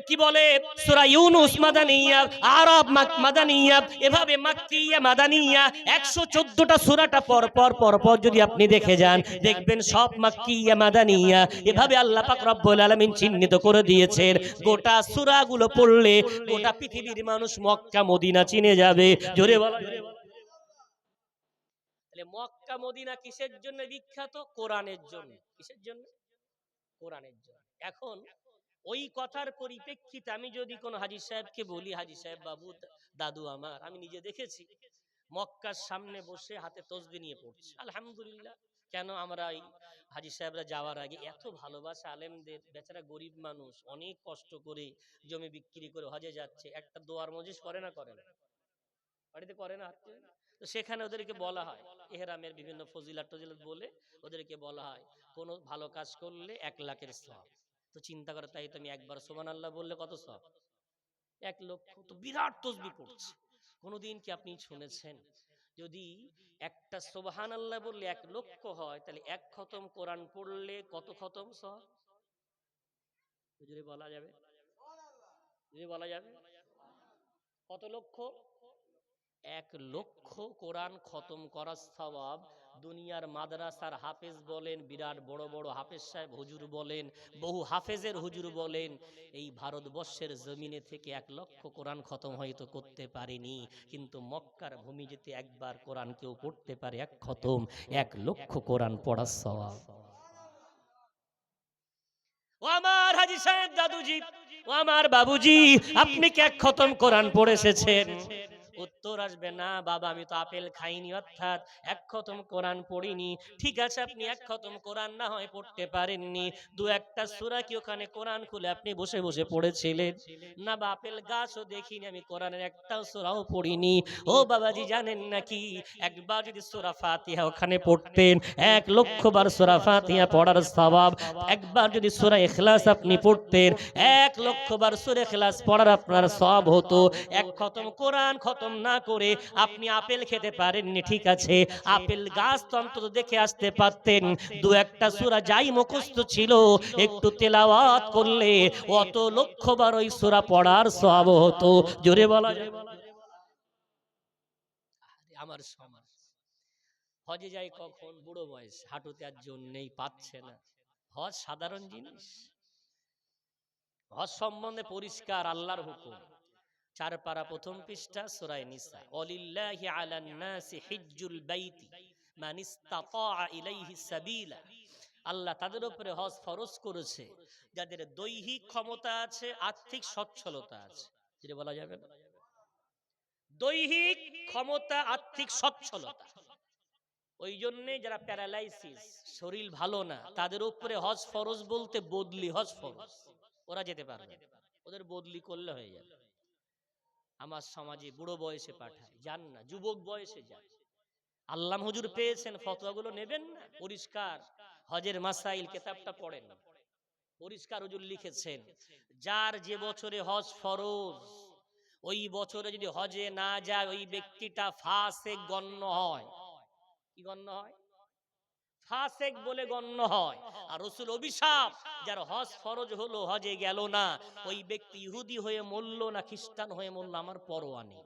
কি বলে সূরা ইউনূস মাদানিয়া, আরাব মাদানিয়া, এভাবে মাক্কিয়া মাদানিয়া 114টা সূরাটা পর যদি আপনি দেখে যান দেখবেন সব মাক্কিয়া মাদানিয়া। এভাবে আল্লাহ পাক রব্বুল আলামিন চিহ্নিত করে দিয়েছেন। গোটা সূরাগুলো পড়লে গোটা পৃথিবীর মানুষ মক্কা মদিনা চিনে যাবে। জোরে বলা। তাহলে মক্কা মদিনা কিসের জন্য বিখ্যাত? কোরআনের জন্য। কিসের জন্য? কোরআনের জন্য। এখন ওই কথার পরিপ্রেক্ষিতে আমি যদি কোন হাজী সাহেবকে বলি, হাজী সাহেব বাবু দাদু আমার, আমি নিজে দেখেছি মক্কার সামনে বসে হাতে তসবিহ নিয়ে পড়ছে, আলহামদুলিল্লাহ। কেন? আমরা এই হাজী সাহেবরা যাওয়ার আগে এত ভালোবাসা আলেমদের, বেচারা গরিব মানুষ অনেক কষ্ট করে জমি বিক্রি করে হজে যাচ্ছে, একটা দোয়ার মজলিস করে না? করে না? বাড়িতে করে না? তো সেখানে ওদেরকে বলা হয় ইহরামের বিভিন্ন ফজিলাত টজিলাত বলে ওদেরকে বলা হয় কোন ভালো কাজ করলে 1 লাখের সওয়াব। তো চিন্তা করে, তাই তুমি একবার সুবহানাল্লাহ বললে কত সওয়াব? 1 লক্ষ। তো বিরাট তসবিহ পড়ছে। কোনদিন কি আপনি শুনেছেন যদি একটা সুবহানাল্লাহ বললে 1 লক্ষ হয়, তাহলে 1 খতম কোরআন পড়লে কত খতম সওয়াব? যদি বলা যাবে, যদি বলা যাবে কত লক্ষ? 1 লক্ষ কোরআন খতম করার সওয়াব দুনিয়ার মাদ্রাসার হাফেজ বলেন, বিরাট বড় বড় হাফেজ সাহেব হুজুর বলেন, বহু হাফেজের হুজুর বলেন, এই ভারতবর্ষের জমিনে থেকে 1 লক্ষ কোরআন খতম হয়তো করতে পারেনি, কিন্তু মক্কার ভূমি যেতে একবার কোরআন কেউ পড়তে পারে 1 খতম, 1 লক্ষ কোরআন পড়ার সওয়াব। ও আমার হাজী সাহেব দাদুজি, ও আমার বাবুজি, আপনি কি 1 খতম কোরআন পড়ে এসেছেন? উত্তর আসবে না বাবা, আমি তো আপেল খাইনি, অর্থাৎ 1 খতম কোরআন পড়িনি। ঠিক আছে, আপনি 1 খতম কোরআন না হয় পড়তে পারেননি, 2-1টা সূরা কি ওখানে কোরআন খুলে আপনি বসে বসে পড়েছিলেন? না বা আপেল গাছও দেখিনি, আমি কোরআনের একটাও সূরাও পড়িনি। ও বাবাজি, জানেন নাকি একবার যদি সূরা ফাতিহা ওখানে পড়তেন 1 লক্ষ বার সূরা ফাতিহা পড়ার সওয়াব। একবার যদি সূরা ইখলাস আপনি পড়তেন 1 লক্ষ বার সূরা ইখলাস পড়ার আপনার সওয়াব হতো। 1 খতম কোরআন খতম না করে আপনি আপেল খেতে পারেননি, ঠিক আছে, আপেল গাছ তো অন্তত দেখে আসতে পারতেন। 2-1টা সূরা যাই মুখস্থ ছিল একটু তেলাওয়াত করলে অত লক্ষ বার ওই সূরা পড়ার সওয়াব হতো। জোরে বলা যায়। আমার সমাজ হজে যায় কখন? বুড়ো বয়স, হাঁটুতে আর জোর নেই, পাচ্ছে না। হজ সাধারণ জিনিস। হজ সম্বন্ধে পরিষ্কার আল্লাহর হুকুম। 4 পারা 1ম পৃষ্ঠা সূরা নিসা, ওয়ালিল্লাহি আলান নাসি হিজ্জুল বাইতি মান ইসতাতা ইলাইহি সাবিলা। আল্লাহ তাদের উপরে হজ ফরজ করেছে যাদের দৈহিক ক্ষমতা আছে, আর্থিক সচ্ছলতা আছে। যেটা বলা যাবে না, দৈহিক ক্ষমতা, আর্থিক সচ্ছলতা। ওই জন্যে যারা প্যারালাইসিস, শরীর ভালো না, তাদের উপরে হজ ফরজ বলতে বদলি হজ ফরজ। ওরা যেতে পারবে, ওদের বদলি করলে হয়ে যাবে। আমার সমাজে বুড়ো বয়সে পাঠায়, যান না, যুবক বয়সে যান। আল্লাহ হুজুর পেয়েছেন, ফতোয়াগুলো নেবেন না, পরিষ্কার হজের মাসাইল কিতাবটা পড়েন, পরিষ্কার হুজুর লিখেছেন যার যে বছরে হজ ফরজ ওই বছরে যদি হজে না যায় ওই ব্যক্তিটা ফাসেক গণ্য হয়। কি গণ্য হয়? ফাসেক বলে গণ্য হয়। আর রাসূল অভিশাপ, যার হজ ফরজ হলো হজে গেল না, ওই ব্যক্তি ইহুদি হয়ে মরল না খ্রিস্টান হয়ে মরল, আমার পরোয়া নেই।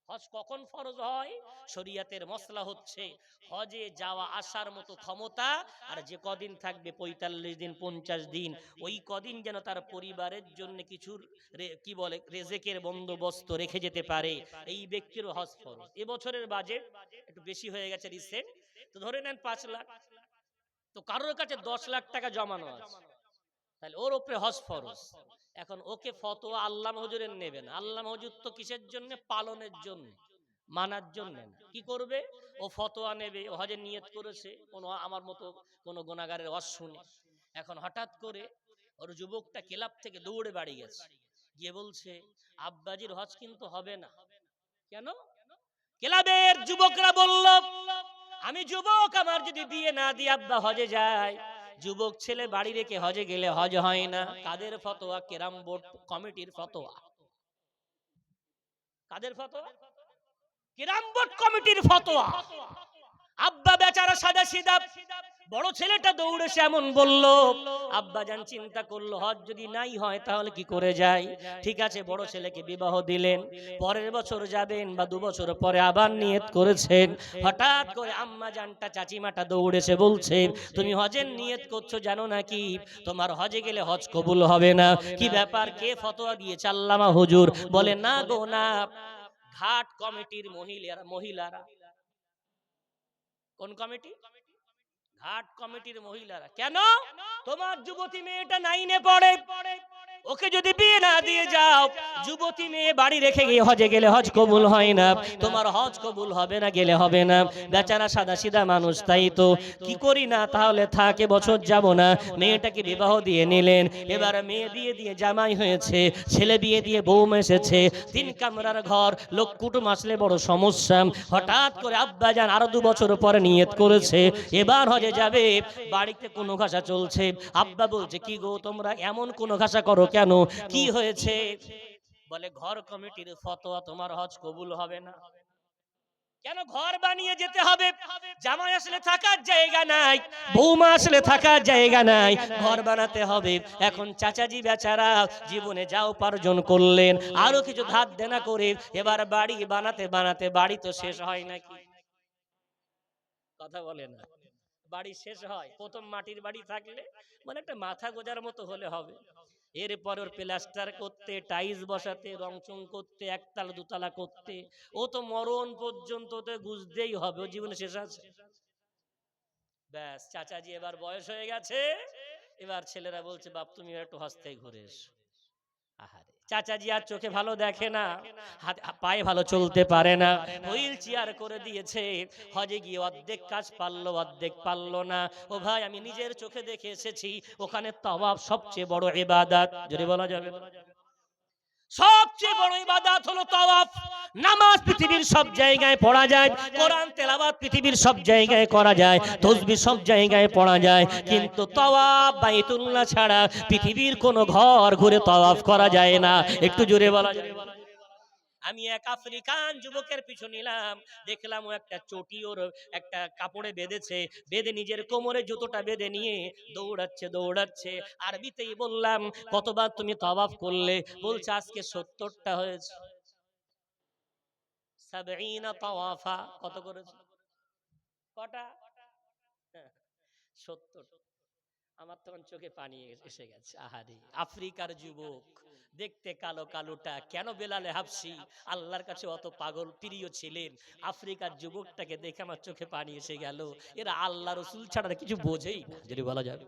হজ কখন ফরজ হয়? শরীয়তের মসলা হচ্ছে হজে যাওয়া আসার মতো ক্ষমতা, আর যে কদিন থাকবে 45 দিন 50 দিন, ওই কদিন যেন তার পরিবারের জন্য কিছু কি বলে রেজেকের বন্দোবস্ত রেখে যেতে পারে, এই ব্যক্তির হজ ফরজ। এবছরের বাজেট একটু বেশি হয়ে গেছে রিসেন্ট, তো ধরে নেন 5 লাখ, তো কারোর কাছে 10 লাখ টাকা জমানো আছে, তাহলে ওর উপরে হজ ফরজ। এখন ওকে ফতোয়া আল্লাহ হুজুরের নেবেন। আল্লাহ হুজুর তো কিসের জন্য? পালনের জন্য, মানার জন্য না। কি করবে? ও ফতোয়া নেবে, ও হজের নিয়ত করেছে, কোন আমার মতো কোন গুনাহগারের ওয়াজ শুনে। এখন হঠাৎ করে ওর যুবকটা ক্লাব থেকে দৌড়ে বাড়ি গেছে, গিয়ে বলছে আব্বাজির হজ কিন্তু হবে না। কেন? ক্লাবের যুবকরা বলল আমি যুবক, আমার যদি বিয়ে না দিয়ে আব্বা হজে যায়, যুবক ছেলে বাড়ি রেখে হজে গেলে হজ হয় না। কাদের ফতোয়া? কেরাম বোর্ড কমিটির ফতোয়া। কাদের ফতোয়া? কেরাম বোর্ড কমিটির ফতোয়া। আব্বা বেচারা সাদা সিধা, বড় ছেলেটা দৌড়েছে এমন বলল। আব্বাজান চিন্তা করলো হজ যদি নাই হয় তাহলে কি করে যায়। ঠিক আছে, বড় ছেলেকে বিবাহ দিলেন। পরের বছর যাবেন বা 2 বছর পরে আবার নিয়ত করেছেন। হঠাৎ করে আম্মা জানটা চাচিমাটা দৌড়েছে, বলছে তুমি হজের নিয়ত করছো জানো নাকি তোমার হজে গেলে হজ কবুল হবে না। কি ব্যাপার, কে ফতোয়া দিয়েছে? আল্লামা হুজুর। বলে না গো না, ঘাট কমিটির মহিলারা। কোন কমিটি? ঘাট কমিটির মহিলারা। কেন? তোমার যুবতী মেয়েটা 9 এ পড়ে, ওকে যদি বিয়ে না দিয়ে যাও, যুবতী মেয়ে বাড়ি রেখে গিয়ে হজে গেলে হজ কবুল হয় না, তোমার হজ কবুল হবে না, গেলে হবে না। বেচারা সাদা সিধা মানুষ, তাই তো কি করি না তাহলে থাকে বছর যাব না। মেয়েটাকে বিবাহ দিয়ে নিলেন। এবার মেয়ে বিয়ে দিয়ে জামাই হয়েছে, ছেলে বিয়ে দিয়ে বউ এসেছে, 3 কামরার ঘর, লোক কুটুম আসলে বড় সমস্যা। হঠাৎ করে আব্বাজান আরো 2 বছর পরে নিয়ত করেছে এবার হজে যাবে। বাড়িতে কোনো ঘাসা চলছে। আব্বা বলছে কি গো তোমরা এমন কোনো ঘাসা করো কেন, কি হয়েছে? বলে ঘর কমিটির ফতোয়া তোমার হজ কবুল হবে না। কেন? ঘর বানিয়ে যেতে হবে, জামাই আসলে থাকার জায়গা নাই, বৌমা আসলে থাকার জায়গা নাই, ঘর বানাতে হবে। এখন চাচাজি বেচারা জীবনে যা উপার্জন করলেন আরো কিছু ধার দেনা করে এবার বাড়ি বানাতে বানাতে বাড়ি তো শেষ হয় নাকি? কথা বলে না, বাড়ি শেষ হয়। প্রথম মাটির বাড়ি থাকলে মানে একটা মাথা গোজার মতো হলে হবে, এরপর ওর প্লাস্টার করতে, টাইলস বসাতে, রংচং করতে, একতলা দুতলা করতে, ও তো মরণ পর্যন্ত তো বুঝতেই হবে ও জীবনে শেষ আছে। ব্যাস, চাচাজি এবার বয়স হয়ে গেছে, এবার ছেলেরা বলছে বাপ তুমি একটু হস্তে ঘুরে এসো। আহারে, চাচাজি আর চোখে ভালো দেখে না, পায়ে ভালো চলতে পারে না, হুইল চেয়ার করে দিয়েছে। হজে গিয়ে অর্ধেক কাজ পারলো, অর্ধেক পারলো না। ও ভাই, আমি নিজের চোখে দেখে এসেছি, ওখানে তাওয়াফ সবচেয়ে বড় ইবাদত, যদি বলা যাবে সবচেয়ে বড় ইবাদত হলো তাওয়াফ। নামাজ পৃথিবীর সব জায়গায় পড়া যায়, কোরআন তেলাওয়াত পৃথিবীর সব জায়গায় করা যায়, তাসবিহ সব জায়গায় পড়া যায়, কিন্তু তাওয়াফ বাইতুল্লাহ ছাড়া পৃথিবীর কোনো ঘর ঘুরে তাওয়াফ করা যায় না। একটু জোরে বলা যায়। আমি এক আফ্রিকান যুবকের পিছু নিলাম, দেখলাম ও একটা চটি ওর একটা কাপড়ে বেঁধেছে, বেঁধে নিজের কোমরে জুতোটা বেঁধে নিয়ে দৌড়াচ্ছে দৌড়াচ্ছে। আরবিতেই বললাম কতবার তুমি তাওয়াফ করলে? বলছে আজকে 70টা হয়েছে। 70 তাওয়াফা। কত করেছে? কটা? 70। আমার তখন চোখে পানি এসে গেছে। আহারে, আফ্রিকার যুবক, দেখতে কালো কালোটা, কেন বেলালে হাবশি আল্লাহর কাছে অত পাগল প্রিয় ছিলেন, আফ্রিকার যুবকটাকে দেখে আমার চোখে পানি এসে গেল। এরা আল্লাহ রসুল ছাড়া কিছু বোঝেই না, যদি বলা যাবে।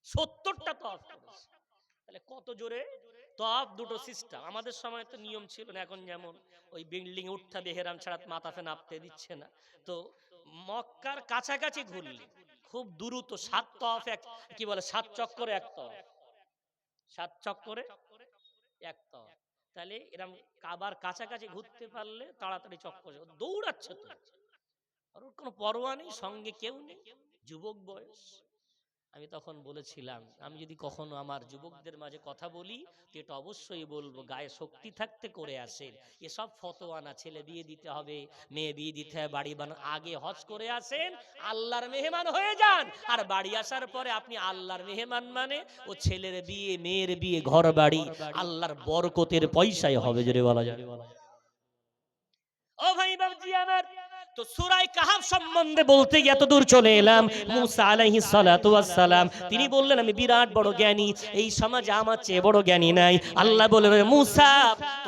70টা তওয়াফ করেছে। তাহলে কত জোরে তওয়াফ। দুটো সিস্টেম, আমাদের সময় তো নিয়ম ছিল না এখন যেমন ওই বিল্ডিং উঠতে বেহেরাম ছাড়া মাথাতে নাপতে দিচ্ছে না। তো মক্কার কাছাকাছি ঘুরলে খুব দ্রুত 7 তওয়াফ, কি বলে 7 চক্করে 1 তওয়াফ, 7 চক্করে 1 তওয়াফ। তাহলে এরকম কাবার কাছাকাছি ঘুরতে পারলে তাড়াতাড়ি চক্কর দৌড়াচ্ছে তো, আর ওর কোনো পরোয়া নেই, সঙ্গে কেউ নেই, যুবক বয়স। আমি তখন বলেছিলাম আমি যদি কখনো আমার যুবকদের মাঝে কথা বলি তো এটা অবশ্যই বলবো গায়ে শক্তি থাকতে করে আসেন। এসব ফতোয়া না, ছেলে বিয়ে দিতে হবে, মেয়ে বিয়ে দিতে হবে, বাড়ি বানান, আগে হজ করে আসেন, আল্লাহর মেহমান হয়ে যান। আর বাড়ি আসার পরে আপনি আল্লাহর মেহমান মানে ও ছেলের বিয়ে, মেয়ের বিয়ে, ঘর বাড়ি আল্লাহর বরকতের পয়সায় হবে, যদি বলা যায়। ও ভাই বাবজি আমার, তো সূরা কাহফ সম্বন্ধে বলতে গিয়ে এত দূর চলে এলাম। মুসা আলাইহিস সালাতু ওয়াস সালাম তিনি বললেন আমি বিরাট বড় জ্ঞানী, এই সমাজে আমার চেয়ে বড় জ্ঞানী নাই। আল্লাহ বললেন মুসা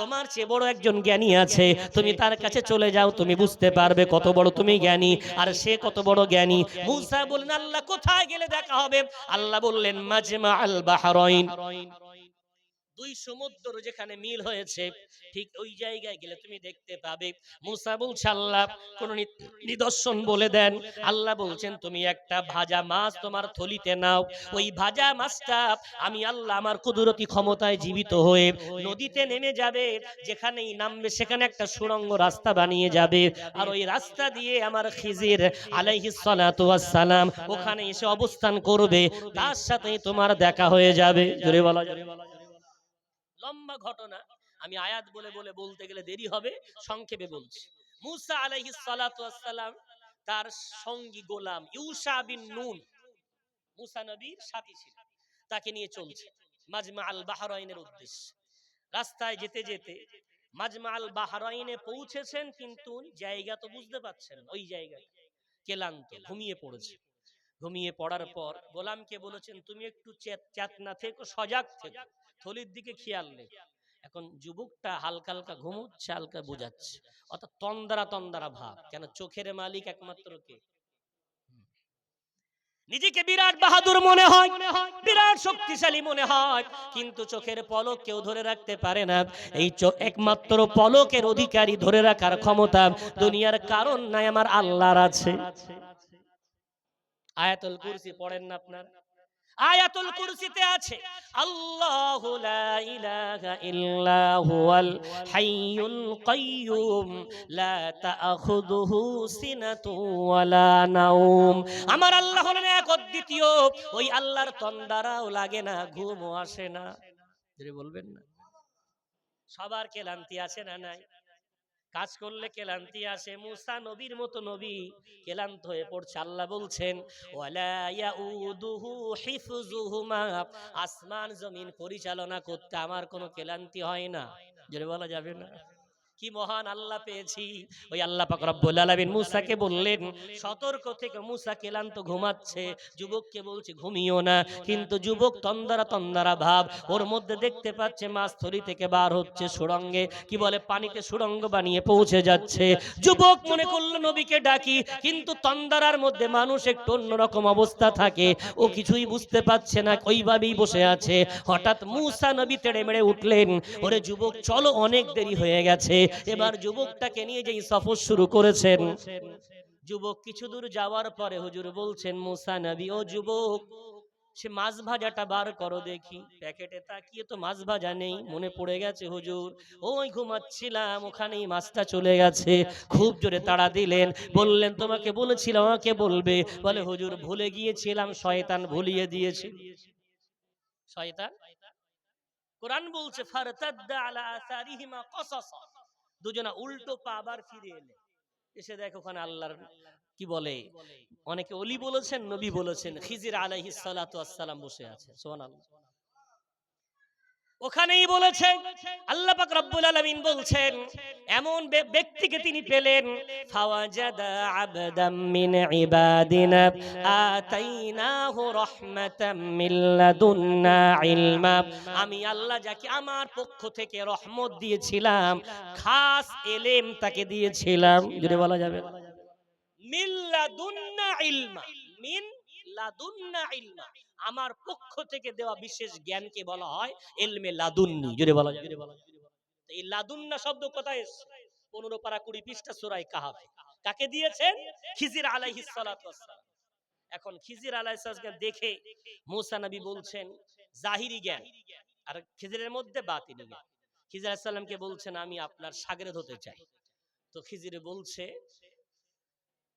তোমার চেয়ে বড় একজন জ্ঞানী আছে, তুমি তার কাছে চলে যাও, তুমি বুঝতে পারবে কত বড় তুমি জ্ঞানী আর সে কত বড় জ্ঞানী। মুসা বললেন আল্লাহ কোথায় গেলে দেখা হবে? আল্লাহ বললেন মাজমা আল বাহরাইন, 2 সমুদ্র যেখানে মিল হয়েছে ঠিক ওই জায়গায় গেলে তুমি দেখতে পাবে। মুসা বলছে আল্লাহ কোন নিদর্শন বলে দেন। আল্লাহ বলছেন তুমি একটা ভাজা মাছ তোমার থলিতে নাও, ওই ভাজা মাছটা আমি আল্লাহ আমার কুদরতি ক্ষমতায় জীবিত হয়ে নদীতে নেমে যাবে, যেখানেই নামবে সেখানে একটা সুড়ঙ্গ রাস্তা বানিয়ে যাবে, আর ওই রাস্তা দিয়ে আমার খিজির আলাইহিস সালাতু ওয়াস সালাম ওখানে এসে অবস্থান করবে, তার সাথেই তোমার দেখা হয়ে যাবে। জোরে বলা যাবে। লম্বা ঘটনা, আমি আয়াত বলে বলে বলতে গেলে দেরি হবে, সংক্ষেপে বলছি। মুসা আলাইহিস সালাতু ওয়াস সালাম তার সঙ্গী গোলাম ইউশা বিন নুন মুসা নবীর সাথী ছিল, তাকে নিয়ে চলছে মাজমা আল বাহরাইনের উদ্দেশ্যে। রাস্তায় যেতে যেতে মাজমা আল বাহরাইনে পৌঁছেছেন, কিন্তু জায়গা তো বুঝতে পারছেন, ওই জায়গায় ক্লান্ত ঘুমিয়ে পড়েছে। ঘুমিয়ে পড়ার পর গোলামকে বলেছেন, তুমি একটু চেতনা থেকো, সজাগ থেকো, থলির দিকে খেয়াল রেখো। এখন যুবকটা হালকা হালকা ঘুমোচ্ছে, হালকা বোঝাচ্ছে, অর্থাৎ তন্দারা তন্দারা ভাব। কেন? চোখের মালিক একমাত্র কে? নিজেকে বিরাট বাহাদুর মনে হয়, বিরাট শক্তিশালী মনে হয়, কিন্তু চোখের পলক কেউ ধরে রাখতে পারে না। এই একমাত্র পলকের অধিকারী ধরে রাখার ক্ষমতা দুনিয়ার কারণ নাই, আমার আল্লাহর আছে। আয়াতুল কুরসি পড়েন না আপনার? আয়াতুল কুরসিতে আছে আল্লাহু লা ইলাহা ইল্লা হুয়াল হাইয়ুল কাইয়্যুম লা তাআখুযুহু সিনাতুন ওয়ালা নাওম। আমার আল্লাহ হলেন এক অদ্বিতীয়, ওই আল্লাহর তন্দারাও লাগে না, ঘুমও আসে না। যদি বলবেন না, সবার ক্লান্তি আছে না নাই? কাজ করলে ক্লান্তি আসে, মুসা নবীর মতো নবী ক্লান্ত হয়ে পড়ছে। আল্লাহ বলছেন ওয়ালা ইয়াউদুহু হিফযুহুমা, আসমান জমিন পরিচালনা করতে আমার কোনো ক্লান্তি হয় না। যেটা বলা যাবে না। কি মহান আল্লাহ পেয়েছি। ওই আল্লাহ পাক রব্বুল আলামিন মুসাকে বললেন সতর্ক থেকে। মুসা ক্লান্ত ঘুমাচ্ছে, যুবককে বলছে ঘুমিও না, কিন্তু যুবক তন্দারা তন্দারা ভাব, ওর মধ্যে দেখতে পাচ্ছে মাছ থলি থেকে বার হচ্ছে সুড়ঙ্গে, কি বলে পানিতে সুড়ঙ্গ বানিয়ে পৌঁছে যাচ্ছে। যুবক মনে করলো নবীকে ডাকি, কিন্তু তন্দারার মধ্যে মানুষ একটু অন্যরকম অবস্থা থাকে, ও কিছুই বুঝতে পারছে না, ওইভাবেই বসে আছে। হঠাৎ মুসা নবী তেড়ে মেড়ে উঠলেন, ওরে যুবক চলো, অনেক দেরি হয়ে গেছে। এবার যুবকটাকে নিয়ে যেই সফর শুরু করেছেন, যুবক কিছু দূর যাওয়ার পরে হুজুর বলছেন মুসা নবী, ও যুবক সে মাছ ভাজাটা বার করো দেখি। প্যাকেটে তাকিয়ে তো মাছ ভাজা নেই। মনে পড়ে গেছে হুজুর, ওই ঘুমাচ্ছিলাম, ওখানেই মাছটা চলে গেছে। খুব জোরে তাড়া দিলেন, বললেন তোমাকে বলেছিলাম আমাকে বলবে। বলে হুজুর ভুলে গিয়েছিলাম, শয়তান ভুলিয়ে দিয়েছে। শয়তান, কোরআন বলছে ফারতাদ্দা আলা আসারিহিমা কসাসা, দুজনা উল্টো পা আবার ফিরে এলে। এসে দেখো ওখানে আল্লাহর কি বলে, অনেকে ওলি বলেছেন, নবী বলেছেন, খিজির আলাইহিস সালাতু ওয়াস সালাম বসে আছে। সুবহানাল্লাহ। ওখানেই বলেছে আল্লাহ পাক রব্বুল আলামিন বলছেন এমন ব্যক্তিকে তিনি পেলেন, ফাওয়াজাদা আবদাম মিন ইবাদিনা আতাইনাহু রাহমাতাম মিন লাদুন্না ইলমা। আমি আল্লাহ যাকে আমার পক্ষ থেকে রহমত দিয়েছিলাম, খাস ইলম তাকে দিয়েছিলাম। যদি বলা যাবে মিন লাদুন্না ইলমা, মিন লাদুন্না ইলমা, আমার পক্ষ থেকে দেওয়া বিশেষ জ্ঞানকে বলা হয় ইলমে লাদুন্নি। জোরে বলা যায়। এই লাদুন্না শব্দ কোথায় এসেছে? 15 পারা 20 পৃষ্ঠা সূরা কাহাফে। কাকে দিয়েছেন? খিজির আলাইহিস সালাতু ওয়াস সালাম। এখন খিজির আলাইহিস সালাম দেখে মুসা নবী বলছেন জাহিরি জ্ঞান, আর খিজিরের মধ্যে বাতিনি জ্ঞান। খিজির আলাইহিস সালামকে বলছেন আমি আপনার শাগিরদ হতে চাই। তো খিজির বলছে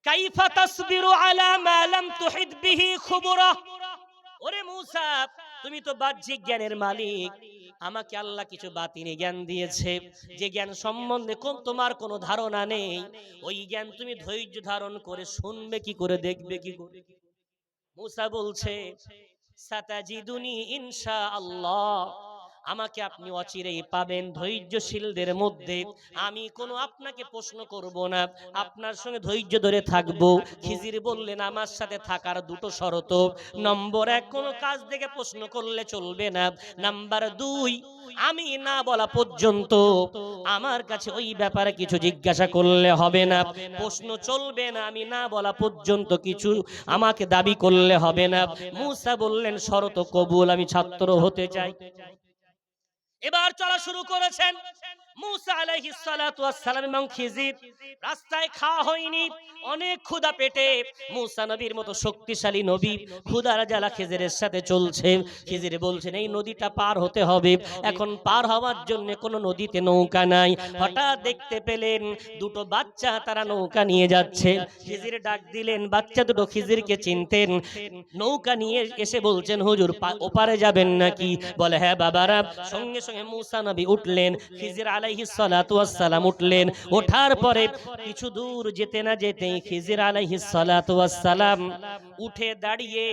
কাইফা তাসবিরু আলা মা লাম তুহিদ বিহি খুবরা। ওরে মুসা, তুমি তো বাহ্যিক জ্ঞানের মালিক, আমাকে আল্লাহ কিছু বাতিনি জ্ঞান দিয়েছে, যে জ্ঞান সম্বন্ধে তোমার কোনো ধারণা নেই। ওই জ্ঞান তুমি ধৈর্য ধারণ করে শুনবে কি করে, দেখবে কি করে? মুসা বলছে সাতাজিদুনি ইনশাআল্লাহ, আমাকে আপনি অচিরেই পাবেন ধৈর্যশীলদের মধ্যে। আমি কোনো আপনাকে প্রশ্ন করব না, আপনার সঙ্গে ধৈর্য ধরে থাকব। খিজির বললেন আমার সাথে থাকার দুটো শর্ত। নম্বর 1, কোনো কাজ থেকে প্রশ্ন করলে চলবে না। নাম্বার 2, আমি না বলা পর্যন্ত আমার কাছে ওই ব্যাপারে কিছু জিজ্ঞাসা করলে হবে না, প্রশ্ন চলবে না। আমি না বলা পর্যন্ত কিছু আমাকে দাবি করলে হবে না। মুসা বললেন শরত কবুল, আমি ছাত্র হতে চাই। এবার চলা শুরু করেছেন মুসা আলাইহিস সালাতু ওয়াস সালাম এবং খিজির। রাস্তায় খাওয়া হয়নি, অনেক ক্ষুধা পেটে। মুসা নবীর মতো শক্তিশালী নবী ক্ষুধার জ্বালা খিজিরের সাথে চলছে। খিজির বলছেন এই নদীটা পার হতে হবে। এখন পার হওয়ার জন্য কোনো নদীতে নৌকা নাই। হঠাৎ দেখতে পেলেন দুটো বাচ্চা, তারা নৌকা নিয়ে যাচ্ছে। খিজির ডাক দিলেন, বাচ্চা দুটো খিজিরকে চিনতেন। নৌকা নিয়ে এসে বলছেন হুজুর ওপারে যাবেন নাকি? বলে হ্যাঁ বাবারা। সঙ্গে সঙ্গে মুসা নবী উঠলেন, খিজির আলাইহিস সালাতু ওয়াস সালাম উঠলেন। ওঠার পরে কিছু দূর যেতে না যেতেই খিজির আলাইহিস সালাতু ওয়াস সালাম উঠে দাঁড়িয়ে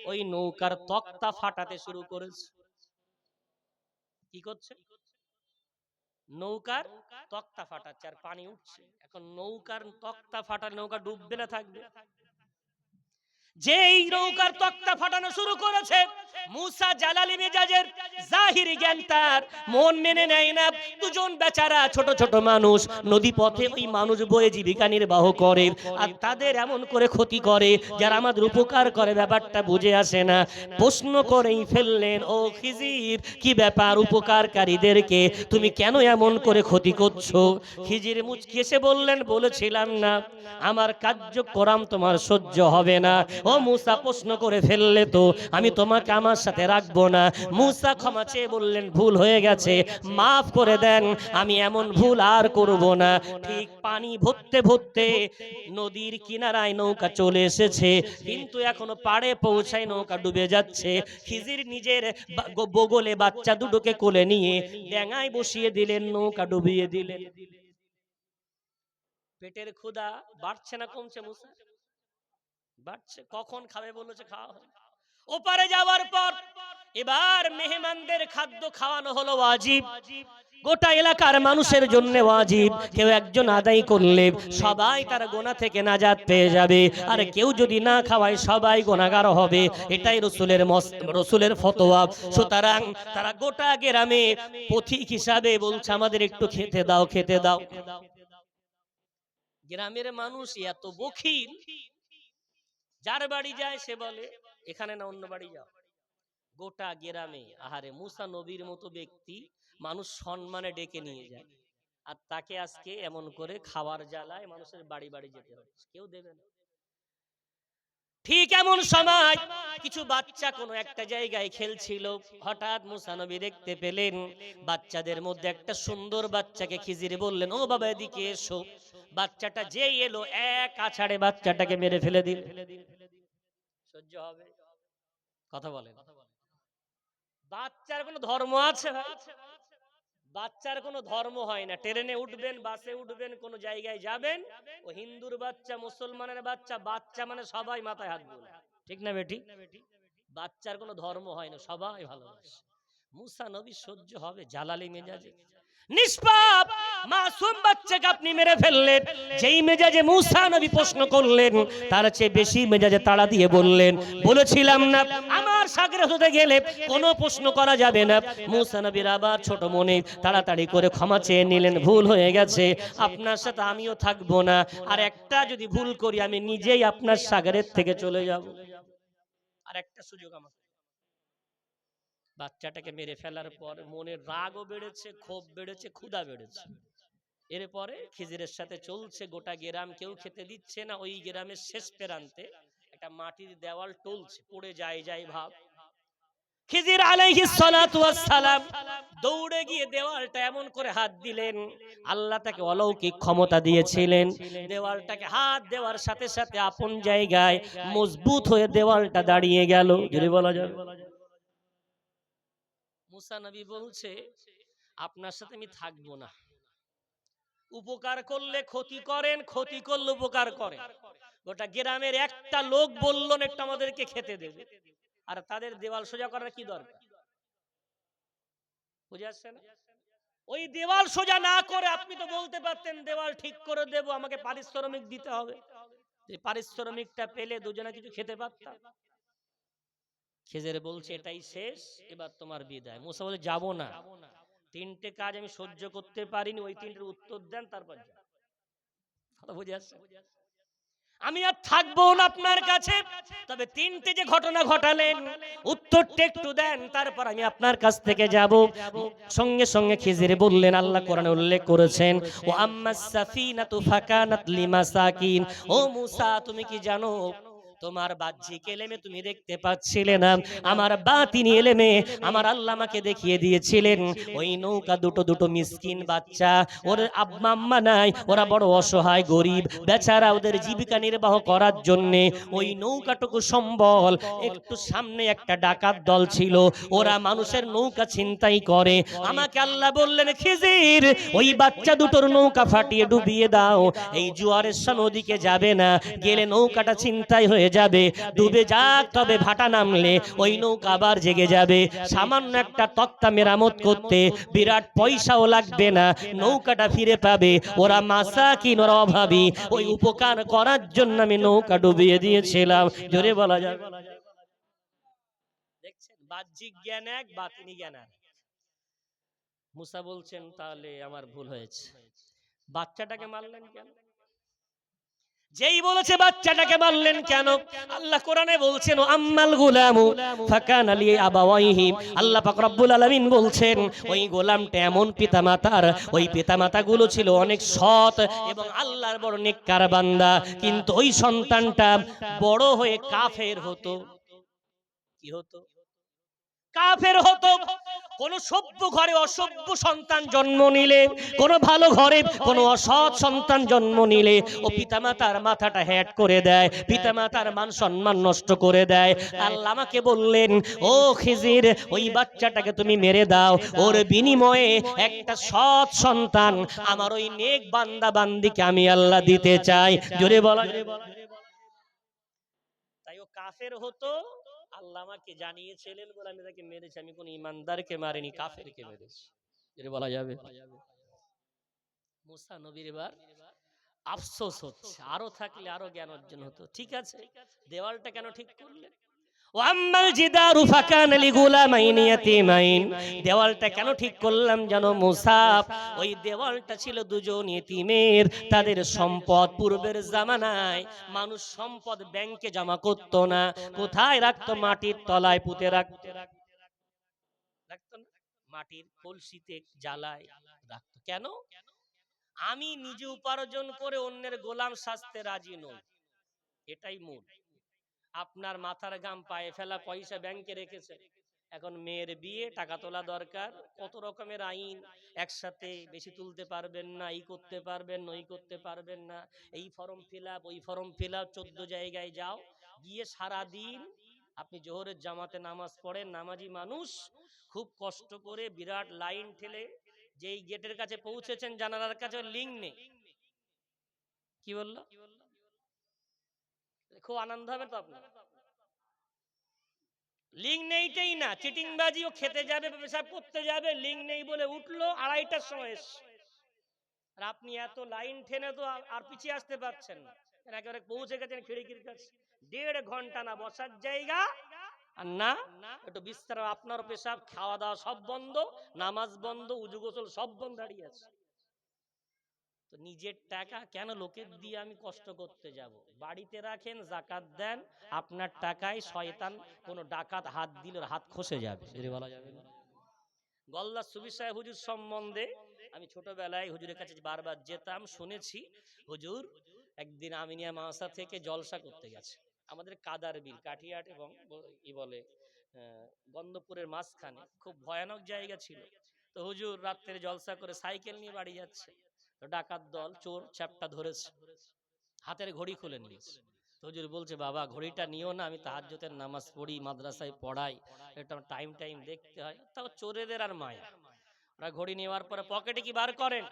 ওই নৌকার তক্তা ফাটাতে শুরু করেছে। কি করছে? নৌকার তক্তা ফাটাচ্ছে আর পানি উঠছে। এখন নৌকার তক্তা ফাটালে নৌকা ডুববে না থাকবে? যেই নৌকার তক্তা ফাটানো শুরু করেছে, মুসা জালালি মেজাজের, জাহিরি জ্ঞান তার, মন মেনে নেয় না। দুজন বেচারা ছোট ছোট মানুষ নদী পথে ওই মানুষ বয়ে জীবিকা নির্বাহ করে, আর তাদের এমন করে ক্ষতি করে যারা আমাদের উপকার করে, ব্যাপারটা বুঝে আসে না। প্রশ্ন করেই ফেললেন, ও খিজির, কি ব্যাপার, উপকারকারীদেরকে তুমি কেন এমন করে ক্ষতি করছো? খিজির মুচকি এসে বললেন, বলেছিলাম না আমার কার্যক্রম তোমার সহ্য হবে না। ও মুসা, প্রশ্ন করে ফেললে তো আমি তোমাকে আমার সাথে রাখবো না। মুসা ক্ষমা চেয়ে বললেন, ভুল হয়ে গেছে, মাফ করে দেন, আমি এমন ভুল আর করব না। ঠিক পানি ভরতে ভরতে নদীর কিনারায় নৌকা চলে এসেছে, কিন্তু এখনো পাড়ে পৌঁছায় নৌকা ডুবে যাচ্ছে। খিজির নিজের বগলে বাচ্চা দুটোকে কোলে নিয়ে ডেঙায় বসিয়ে দিলেন, নৌকা ডুবিয়ে দিলেন। পেটের ক্ষুধা বাড়ছে না কমছে? মুসা বাড়ছে। কখন খাবে বলেছে, খাওয়া হবে। ওপারে যাওয়ার পর এবার মেহমানদের খাদ্য খাওয়ানো হলো ওয়াজিব, গোটা এলাকার মানুষের জন্য ওয়াজিব। কেউ একজন আদায় করলে সবাই তার গোনা থেকে নাজাত পেয়ে যাবে, আর কেউ যদি না খাওয়ায় সবাই গোনাগার হবে। এটাই রসুলের ফতোয়া। সুতরাং তারা গোটা গ্রামে পথিক হিসাবে বলছে, আমাদের একটু খেতে দাও, খেতে দাও। গ্রামের মানুষ এত বখিল, যার বাড়ি যায় সে বলে এখানে না অন্য বাড়ি যাও। গোটা গ্রামে আহারে মুসা নবীর মতো ব্যক্তি মানুষ সম্মানে ডেকে নিয়ে যায়, আর তাকে আজকে এমন করে খাওয়ার জ্বালায় মানুষের বাড়ি বাড়ি যেতে হচ্ছে, কেউ দেবে না। ঠিক এমন সময় কিছু বাচ্চা কোনো একটা জায়গায় খেলছিল, হঠাৎ মুসা নবী দেখতে পেলেন বাচ্চাদের মধ্যে একটা সুন্দর বাচ্চাকে খিজির বললেন, ও বাবা এদিকে এসো। বাচ্চাটা যেই এলো এক আছাড়ে বাচ্চাটাকে মেরে ফেলে দিল। সহ্য হবে? কথা বলেন। বাচ্চার কোনো ধর্ম আছে? বাচ্চার কোনো ধর্ম হয় না। ট্রেনে উঠবেন, বাসে উঠবেন, কোন জায়গায় যাবেন, ও হিন্দুর বাচ্চা, মুসলমানের বাচ্চা, বাচ্চা মানে সবাই মাথায় হাত বুলায়, ঠিক না বেটি? বাচ্চার কোনো ধর্ম হয় না, সবাই ভালোবাসে। মুসা নবী সহ্য হবে? জালালি মেজাজে নিষ্পাপ মাসুম বাচ্চাকে আপনি মেরে ফেললেন। যেই মেজাজে মুসা নবী প্রশ্ন করলেন, তার চেয়ে বেশি মেজাজে তাড়া দিয়ে বললেন, বলেছিলাম না আমার শাগরেদ হতে গেলে কোনো প্রশ্ন করা যাবে না। মুসা নবীর আবার ছোট মনে তাড়াতাড়ি করে ক্ষমা চেয়ে নিলেন, ভুল হয়ে গেছে, আপনার সাথে আমিও থাকবো না, আর একটা যদি ভুল করি আমি নিজেই আপনার শাগরেদ থেকে চলে যাব। আর একটা সুযোগ আমার। বাচ্চাটাকে মেরে ফেলার পর মনের রাগও বেড়েছে, ক্ষোভ বেড়েছে, ক্ষুধা বেড়েছে। এরপরে খিজিরের সাথে চলছে, গোটা গ্রাম কেউ খেতে দিচ্ছে না। ওই গ্রামের শেষ প্রান্তে একটা মাটির দেওয়াল টলছে, পড়ে যায় যায় ভাব। খিজির আলাইহিস সালাতু ওয়াস সালাম দৌড়ে গিয়ে দেওয়ালটা এমন করে হাত দিলেন, আল্লাহ তাকে অলৌকিক ক্ষমতা দিয়েছিলেন। দেওয়ালটাকে হাত দেওয়ার সাথে সাথে আপন জায়গায় মজবুত হয়ে দেওয়ালটা দাঁড়িয়ে গেল। যদি বলা যাবে, মুসা নবী বলছে, আপনার সাথে আমি থাকবো না। উপকার করলে ক্ষতি করেন, ক্ষতি করলে উপকার করেন। গোটা গ্রামের একটা লোক বলল না একটু আমাদেরকে খেতে দেবে, আর তাদের দেওয়াল সোজা করার কি দরকার? বুঝে আসছে না? ওই দেওয়াল সোজা না করে আপনি তো বলতে পারতেন দেওয়াল ঠিক করে দেব, আমাকে পারিশ্রমিক দিতে হবে। এই পারিশ্রমিকটা পেলে দুজনে কিছু খেতে পারতাম। খিজির বলছে, এটাই শেষ, এবার তোমার বিদায়। মুসা বলে, যাবো না, তিনটে কাজ আমি সহ্য করতে পারিনি, ওই তিনটের উত্তর দেন তারপর যান। কথা বুঝে আসছে? আমি আর থাকবো না আপনার কাছে, তবে তিনটে যে ঘটনা ঘটালেন উত্তরটা একটু দেন, তারপর আমি আপনার কাছ থেকে যাব। সঙ্গে সঙ্গে খিজির বললেন, আল্লাহ কোরআনে উল্লেখ করেছেন, ও আম্মাস সাফিনাতু ফাকানাত লিমাসাকিন। ও মুসা, তুমি কি জানো তোমার বাহ্যিক এলেমে তুমি দেখতে পাচ্ছিলে না, আমার বাতিনি এলেমে আমার আল্লাহ আমাকে দেখিয়ে দিয়েছিলেন। ওই নৌকা দুটো দুটো মিসকিন বাচ্চা, ওর আব্বা আম্মা নাই, ওরা বড় অসহায় গরিব বেচারা, ওদের জীবিকা নির্বাহ করার জন্যে ওই নৌকাটুকু সম্বল। একটু সামনে একটা ডাকাত দল ছিল, ওরা মানুষের নৌকা ছিনতাই করে। আমাকে আল্লাহ বললেন, খিজির ওই বাচ্চা দুটোর নৌকা ফাটিয়ে ডুবিয়ে দাও, এই জোয়ারের সময় ওদিকে যাবে না, গেলে নৌকাটা ছিনতাই হয়ে যাবে, ডুবে যাক, তবে ভাটা নামলে ওই নৌকা আবার জেগে যাবে। সামান্য একটা তক্তা মেরামত করতে বিরাট পয়সাও লাগবে না, নৌকাটা ফিরে পাবে। ওরা মাসাকিন, ওরা অভাবী, ওই উপকার করার জন্য আমি নৌকা ডুবিয়ে দিয়েছিলাম। জোরে বলা যাবে। দেখছেন, বাহ্যিক জ্ঞান এক, বাতিনি জ্ঞান এক। মুসা বলছেন, তাহলে আমার ভুল হয়েছে, বাচ্চাটাকে মারলেন কেন? যেই বলেছে বাচ্চাটাকে মারলেন কেন, আল্লাহ কোরআনে বলছেন, আম্মাল গুলামু ফাকানা লি আবাওয়াইহি, আল্লাহ পাক রব্বুল আলামিন বলছেন, ওই গোলামটা এমন পিতামাতার, ওই পিতামাতাগুলো ছিল অনেক সৎ এবং আল্লাহর বড় নেককার বান্দা, কিন্তু ওই সন্তানটা বড় হয়ে কাফের হতো। কি হতো? কাফের হতো। কোন সভ্য ঘরে অসভ্য সন্তান জন্ম নিলে, কোন ভালো ঘরে কোন অসৎ সন্তান জন্ম নিলে, ও পিতামাতার মাথাটা হ্যাট করে দেয়, পিতামাতার মান সম্মান নষ্ট করে দেয়। আল্লাহ আমাকে বললেন, ও খিজির ওই বাচ্চাটাকে তুমি মেরে দাও, ওর বিনিময়ে একটা সৎ সন্তান আমার ওই নেক বান্দা বান্দিকে আমি আল্লাহ দিতে চাই। জোরে বলা। তাই ও কাফের হতো, আল্লাহ আমাকে জানিয়েছিলেন বলে আমি তাকে মেরেছি। আমি কোন ইমানদারকে মারিনি, কাফেরকে মেরেছি। এটা বলা যাবে। মুসা নবীর এবার আফসোস হচ্ছে, আরো থাকলে আরো জ্ঞান অর্জন হতো। ঠিক আছে, দেওয়ালটা কেন ঠিক করলেন? ওয়াম্মাল জিদারু ফাকানা লিগুলামাইনি ইয়াতীমাইন, দেওয়ালটা কেন ঠিক করলাম জানো মুসা? ওই দেওয়ালটা ছিল দুজন ইতিমের, তাদের সম্পদ। পূর্বের জামানায় মানুষ সম্পদ ব্যাংকে জমা করত না, কোথায় রাখতো? মাটির তলায় পুঁতে রাখতো। রাখতো না? মাটির কলসিতে জ্বালায় রাখতো। কেন? আমি নিজে উপার্জন করে অন্যের গোলাম সাজতে রাজি নই, এটাই মূল। আপনার মাথার গাম পায়ে ফেলা পয়সা ব্যাংকে রেখেছে, এখন মেয়ের বিয়ে, টাকা তোলা দরকার, কত রকমের আইন, একসাথে বেশি তুলতে পারবেন না, এই করতে পারবেন না, ওই করতে পারবেন না, এই ফর্ম ফিল আপ, ওই ফর্ম ফিল আপ, 14 জায়গায় যাও, গিয়ে সারা দিন আপনি জোহরের জামাতে নামাজ পড়েন, নামাজি মানুষ, খুব কষ্ট করে বিরাট লাইন ঠেলে যেই গেটের কাছে পৌঁছেছেন, জানালার কাছে লিঙ্ক নেই। কি বললো? খুব আনন্দ হবে তো আপনার। লিঙ্ক নেইটাই না, চিটিংবাজি, ও খেতে যাবে, পেশাব করতে যাবে, লিঙ্ক নেই বলে উঠলো, 2:30টার সময় এসছে। আর আপনি এত লাইন ঠেনে তো আর পিছিয়ে আসতে পারছেন না, একেবারে পৌঁছে গেছেন খিড়কির কাছে। 1.5 ঘন্টা না বসার জায়গা আর না একটু বিশ্রাম, আপনার পেশাব, খাওয়া দাওয়া সব বন্ধ, নামাজ বন্ধ, উজু গোসল সব বন্ধ, দাঁড়িয়ে আছে। তো নিজের টাকা কেন লোকের দিয়ে আমি কষ্ট করতে যাব? বাড়িতে রাখেন, যাকাত দেন, আপনার টাকায় শয়তান কোন ডাকাত হাত দিলে হাত খসে যাবে। বলা যাবে না। গল্লা সুবি সাহেব হুজুর সম্বন্ধে আমি ছোটবেলায় হুজুরের কাছে বারবার যেতাম, শুনেছি হুজুর একদিন আমিনিয়া মাদ্রাসা থেকে জলসা করতে গেছে আমাদের কাদার বিল, কাঠিয়াট এবং কি বলে গন্ধপুরের মাঝখানে, খুব ভয়ানক জায়গা ছিল। তো হুজুর রাত্রে জলসা করে সাইকেল নিয়ে বাড়ি যাচ্ছে, তো ডাকাত দল চোর চ্যাপটা ধরেছে, হাতের ঘড়ি খুলে নিয়েছে। হুজুর বলছে, বাবা ঘড়িটা নিও না, আমি তাহাজ্জুদের নামাজ পড়ি, মাদ্রাসায় পড়াই, এটা টাইম টাইম দেখতে হয়। তাও চোরেদের আর মায়া, ওরা ঘড়ি নেওয়ার পরে পকেটে কি বার করেন,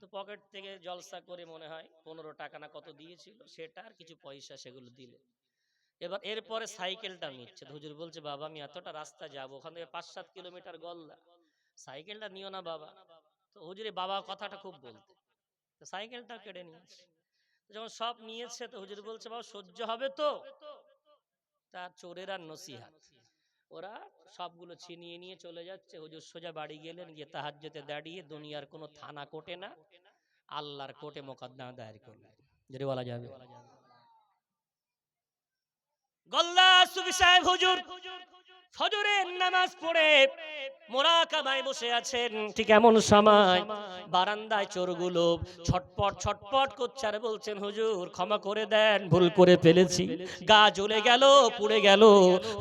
তো পকেট থেকে জলসা করে মনে হয় 15 টাকা না কত দিয়েছিল, সেটা আর কিছু পয়সা, সেগুলো দিলে। এবার এরপরে সাইকেলটা নিচ্ছে। হুজুর বলছে, বাবা আমি এতটা রাস্তা যাবো, ওখান থেকে 5-7 কিলোমিটার গল্লা, সাইকেলটা নিও না বাবা। তো হুজুরে বাবা কথাটা খুব বলতে, তো সাইকেলটা কেড়ে নিয়েছে। যখন সব নিয়েছে তো হুজুর বলছে, বাবা সহ্য হবে তো? তার চোরের আর নসিহাত, ওরা সবগুলো ছিনিয়ে নিয়ে চলে যাচ্ছে। হুজুর সোজা বাড়ি গেলেন, গিয়ে তাহাজ্জুদে দাঁড়িয়ে দুনিয়ার কোনো থানা কোর্টে না, আল্লাহর কোর্টে মোকদ্দমা দায়ের করলেন। যদি বলা যাবে। গল্লা সুবি সাহেব হুজুর ফজরের নামাজ পড়ে মোরা কামায় বসে আছেন, ঠিক এমন সময় বারান্দায় চোরগুলো ছটপট ছটপট করছে আর বলছেন, হুজুর ক্ষমা করে দেন, ভুল করে ফেলেছি, গা জ্বলে গেল, পুড়ে গেল,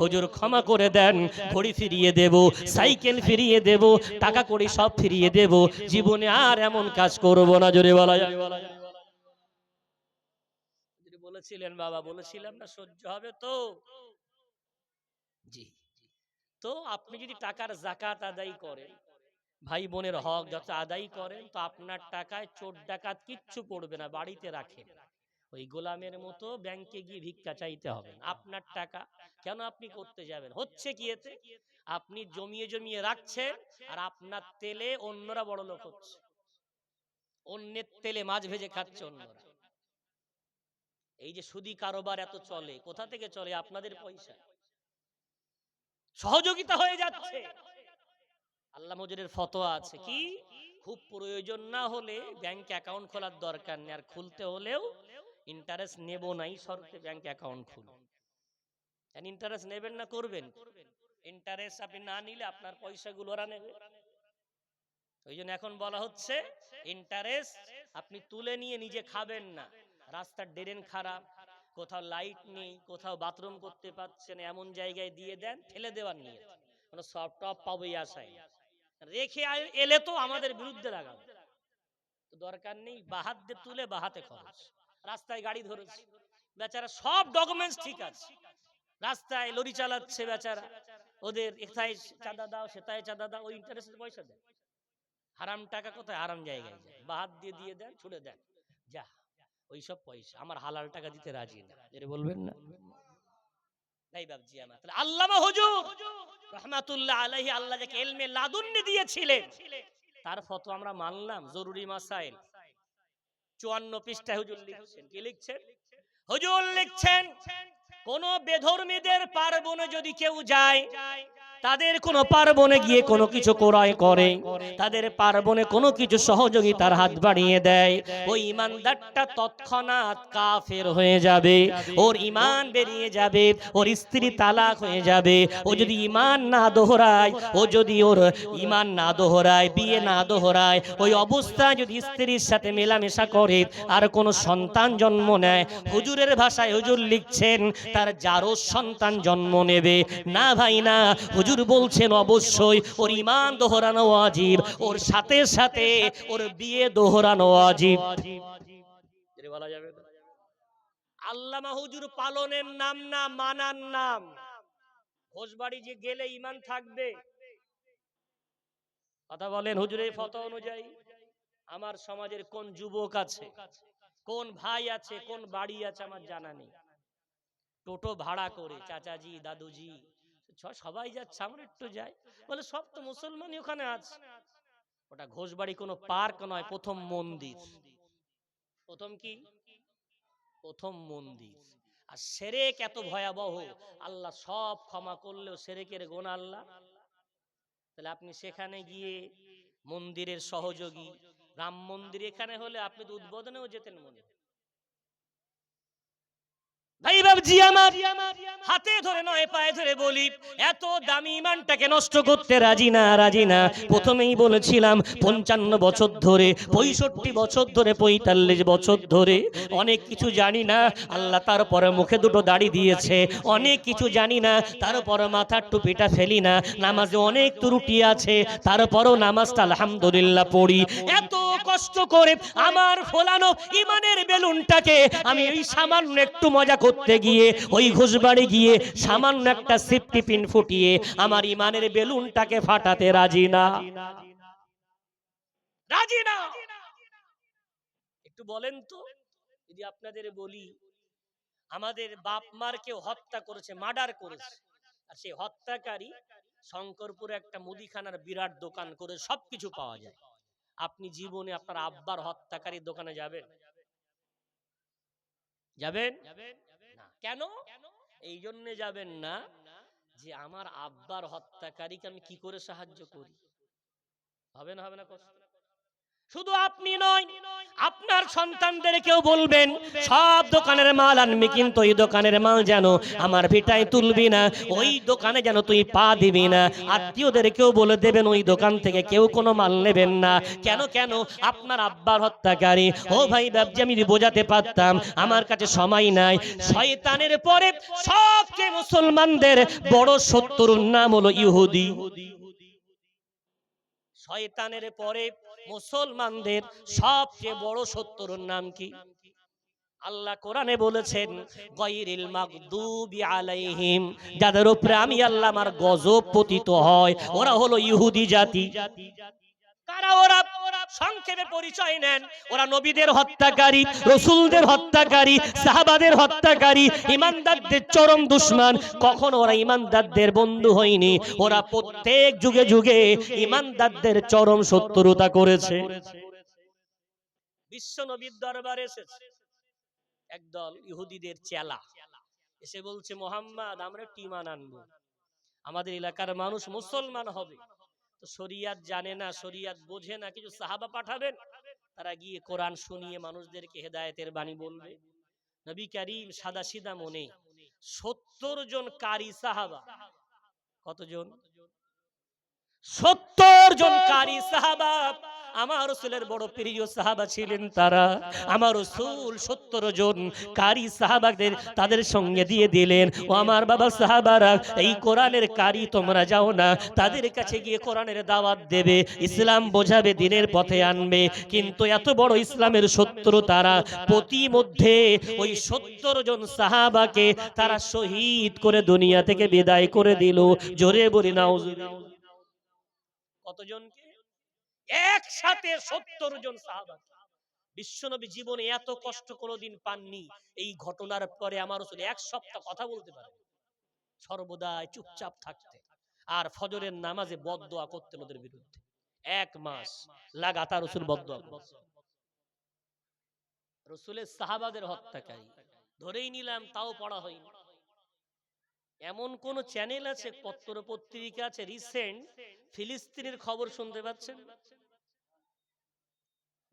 হুজুর ক্ষমা করে দেন, ঘড়ি ফিরিয়ে দেব, সাইকেল ফিরিয়ে দেব, টাকা কড়ি সব ফিরিয়ে দেব, জীবনে আর এমন কাজ করব না। জোরে বলা যায়। বলেছিলেন বাবা, বলেছিলাম না সহ্য হবে তো? জি। তো আপনি যদি টাকার যাকাত আদায় করেন, ভাই বোনের হক যত আদায় করেন, তো আপনার টাকায় চোর ডাকাত কিচ্ছু পড়বে না, বাড়িতে রাখেন। ওই গোলামের মতো ব্যাংকে গিয়ে ভিক্ষা চাইতে হবে না। আপনার টাকা কেন আপনি করতে যাবেন? হচ্ছে কি এতে? আপনি জমিয়ে জমিয়ে রাখছেন, আর আপনার তেলে অন্যরা বড় লোক হচ্ছে, অন্যের তেলে মাছ ভেজে খাচ্ছে অন্যরা। এই যে সুদি কারবার এত চলে, কোথা থেকে চলে? আপনাদের পয়সা, সহযোগিতা হয়ে যাচ্ছে। আল্লাহ মজুরের ফতোয়া আছে কি, খুব প্রয়োজন না হলে ব্যাংক অ্যাকাউন্ট খোলার দরকার নেই, আর খুলতে হলেও ইন্টারেস্ট নেব নাই শর্তে ব্যাংক অ্যাকাউন্ট খুলুন। ইন্টারেস্ট নেবেন না করবেন? ইন্টারেস্ট আপনি না নিলে আপনার পয়সাগুলো ওরা নেবে। ওই জন্য এখন বলা হচ্ছে ইন্টারেস্ট আপনি তুলে নিয়ে নিজে খাবেন না। রাস্তার ড্রেন খারাপ, কোথাও লাইট নেই, কোথাও বাথরুম করতে পারছেন, এমন জায়গায় দিয়ে দেন, ফেলে দেওয়ার নিয়ে কোনো সব টপ পাবে আশায় রেখে এলে তো আমাদের বিরুদ্ধে লাগাবে। তো দরকার নেই, বাহাত দিয়ে তুলে বাহাতে খরচ। রাস্তায় গাড়ি ধরেছে বেচারা, সব ডকুমেন্টস ঠিক আছে, রাস্তায় লরি চালাচ্ছে বেচারা, ওদের এথায় চাঁদা দাও সেটাই চাঁদা দাও, ওই ইন্টারেস্টের পয়সা দেয়। হারাম টাকা কোথায়? হারাম জায়গায় যায়, বাহাত দিয়ে দিয়ে দেন, ছুড়ে দেন, যা ওইসব পয়সা আমার হালাল টাকা দিতে রাজি না। এটা বলবেন না? তাই বাবজি আমার, তাহলে আল্লামা হুজুর রাহমাতুল্লাহ আলাইহি, আল্লাহ যাকে ইলমে লাদুন্নি দিয়েছিলেন, তার ফতোয়া আমরা মানলাম। জরুরি মাসাইল 54 পৃষ্ঠায় হুজুর লিখছেন, কি লিখছেন? হুজুর লিখছেন, কোন বেধর্মীদের পার্বণে যদি কেউ যায়, তাদের কোনো পার্বণে গিয়ে কোনো কিছু ক্রয় করে, তাদের পার্বণে কোনো কিছু সহযোগিতার হাত বাড়িয়ে দেয়, ওই ইমানদারটা তৎক্ষণাৎ কাফের হয়ে যাবে, ওর ইমান বেরিয়ে যাবে, ওর স্ত্রী তালাক হয়ে যাবে। ও যদি ইমান না দোহরায়, ও যদি ওর ইমান না দোহরায়, বিয়ে না দোহরায়, ওই অবস্থায় যদি স্ত্রীর সাথে মেলামেশা করে আর কোনো সন্তান জন্ম নেয়, হুজুরের ভাষায় হুজুর লিখছেন তার জারজ সন্তান জন্ম নেবে না। ভাই না, হুজুর বলছেন অবশ্যই ওর ইমান দোহরানো ওয়াজিব, ওর সাথে সাথে ওর বিয়ে দোহরানো ওয়াজিব। বলা যাবে না। আল্লামা হুজুর পালনের নাম না, মানার নাম। ঘোষবাড়ি যে গেলে ইমান থাকবে, কথা বলেন। হুজুরের ফতোয়া অনুযায়ী আমার সমাজের কোন যুবক আছে, কোন ভাই আছে, কোন বাড়ি আছে আমার জানা নেই, টোটো ভাড়া করে চাচাজি দাদুজি সবাই যাচ্ছে, আমরা একটু যাই, বলে সব তো মুসলমানই ওখানে আছে। ওটা ঘোষবাড়ি কোনো পার্ক নয়, প্রথম মন্দির। প্রথম কি? প্রথম মন্দির। আর শিরক এত ভয়াবহ, আল্লাহ সব ক্ষমা করলেও শিরকের গুনাহ আল্লাহ। তাহলে আপনি সেখানে গিয়ে মন্দিরের সহযোগী, রাম মন্দির এখানে হলে আপনি তো উদ্বোধনেও যেতেন মনে। ভাই বাবজি আমার, হাতে ধরে নয় পায়ে ধরে বলি, এত দামি ইমানটাকে নষ্ট করতে রাজি না, রাজি না। প্রথমেই বলেছিলাম 55 বছর ধরে, 65 বছর ধরে, 45 বছর ধরে অনেক কিছু জানি না, আল্লাহ তারপরে মুখে দুটো দাড়ি দিয়েছে। অনেক কিছু জানি না, তারপরে মাথার টুপিটা ফেলি না, নামাজে অনেক ত্রুটি আছে, তারপরও নামাজটা আলহামদুলিল্লাহ পড়ি। এত কষ্ট করে আমার ফোলানো ইমানের বেলুনটাকে আমি ওই সামান্য একটু মজা করতে গিয়ে, ওই ঘোষবাড়ি গিয়ে সামান্য একটা সেফটি পিন ফুটিয়ে আমার ইমানের বেলুনটাকে ফাটাতে রাজি না, রাজি না। একটু বলেন তো, যদি আপনাদের বলি আমাদের বাপ মার কেউ হত্যা করেছে, মার্ডার করেছে, আর সেই হত্যাকারী শঙ্করপুরে একটা মুদিখানার বিরাট দোকান করে সবকিছু পাওয়া যায়, আপনি জীবনে আপনার আব্বার হত্যাকারীর দোকানে যাবেন? যাবেন না। কেন? এই জন্য যাবেন না যে আমার আব্বার হত্যাকারীকে আমি কি করে সাহায্য করি। হবে না, হবে না কষ্ট? শুধু আপনি নয়, আপনার সন্তানদেরকেও বলবেন সব দোকানের মাল আনবি, কিন্তু ওই দোকানের মাল যেন আমার ভিটায় তুলবি না, ওই দোকানে যেন তুই পা দিবি না। আত্মীয়দেরকেও বলে দেবেন ওই দোকান থেকে কেউ কোনো মাল নেবেন না। কেন কেন? আপনার আব্বার হত্যাকারী। ও ভাই বাবজি, আমি বোঝাতে পারতাম, আমার কাছে সময় নাই। শয়তানের পরে সবচেয়ে মুসলমানদের বড় শত্রুর নাম হলো ইহুদি। শয়তানের পরে মুসলমানদের সবচেয়ে বড় শত্রুর নাম কি? আল্লাহ কোরআনে বলেছেন, গায়রিল মাগদুবি আলাইহিম, যাদের উপরে আমি আল্লাহ আমার গজব পতিত হয়, ওরা হলো ইহুদি জাতি। কারা ওরা? সংক্ষেপে পরিচয় নেন। ওরা নবীদের হত্যাকারী, রাসূলদের হত্যাকারী, সাহাবাদের হত্যাকারী, ঈমানদারদের চরম দুশমন। কখনো ওরা ঈমানদারদের বন্ধু হয়নি, ওরা প্রত্যেক যুগে যুগে ঈমানদারদের চরম শত্রুতা করেছে। বিশ্ব নবীর দরবারে এসেছে একদল ইহুদিদের চেলা, এসে বলছে, মুহাম্মদ, আমরা টিমান আনবো, আমাদের এলাকার মানুষ মুসলমান হবে। তো শরিয়াত জানে না, শরিয়াত বোঝে না, কিছু সাহাবা পাঠাবেন, তারা গিয়ে কোরআন শুনিয়ে মানুষদেরকে হেদায়েতের বাণী বলবে। নবী করিম সাদা সিধা মনে 70 জন কারি সাহাবা। কতজন? 70 জন কারি সাহাবা। আমার রাসূলের বড় প্রিয় সাহাবা ছিলেন তারা। আমার রাসূল 70 জন কারি সাহাবাদের তাদের সঙ্গে দিয়ে দিলেন। ও আমার বাবা সাহাবারা, এই কোরআনের কারি তোমরা যাও না, তাদের কাছে গিয়ে কোরআনের দাওয়াত দেবে, ইসলাম বোঝাবে, দিনের পথে আনবে। কিন্তু এত বড় ইসলামের শত্রু তারা, প্রতিমধ্যে ওই 70 জন সাহাবাকে তারা শহীদ করে দুনিয়া থেকে বিদায় করে দিল। জোরে বলি নাউজুবিল্লাহ। কতজনকে? একসাথে 70 জন সাহাবা। বিশ্বনবী জীবনে এত কষ্ট কোনোদিন পাননি। এই ঘটনার পরে আমার রাসূল এক সপ্তাহ কথা বলতে পারে, সর্বদাই চুপচাপ থাকতে, আর ফজরের নামাজে বদদোয়া করতেন ওদের বিরুদ্ধে। 1 মাস লাগাতার রাসূল বদদোয়া করতেন। রাসূলের সাহাবাদের হত্যাকারী ধরেই নিলাম, তাও পড়া হয়নি। এমন কোন চ্যানেল আছে, পত্র পত্রিকা আছে, রিসেন্ট ফিলিস্তিনের খবর শুনতে পাচ্ছেন?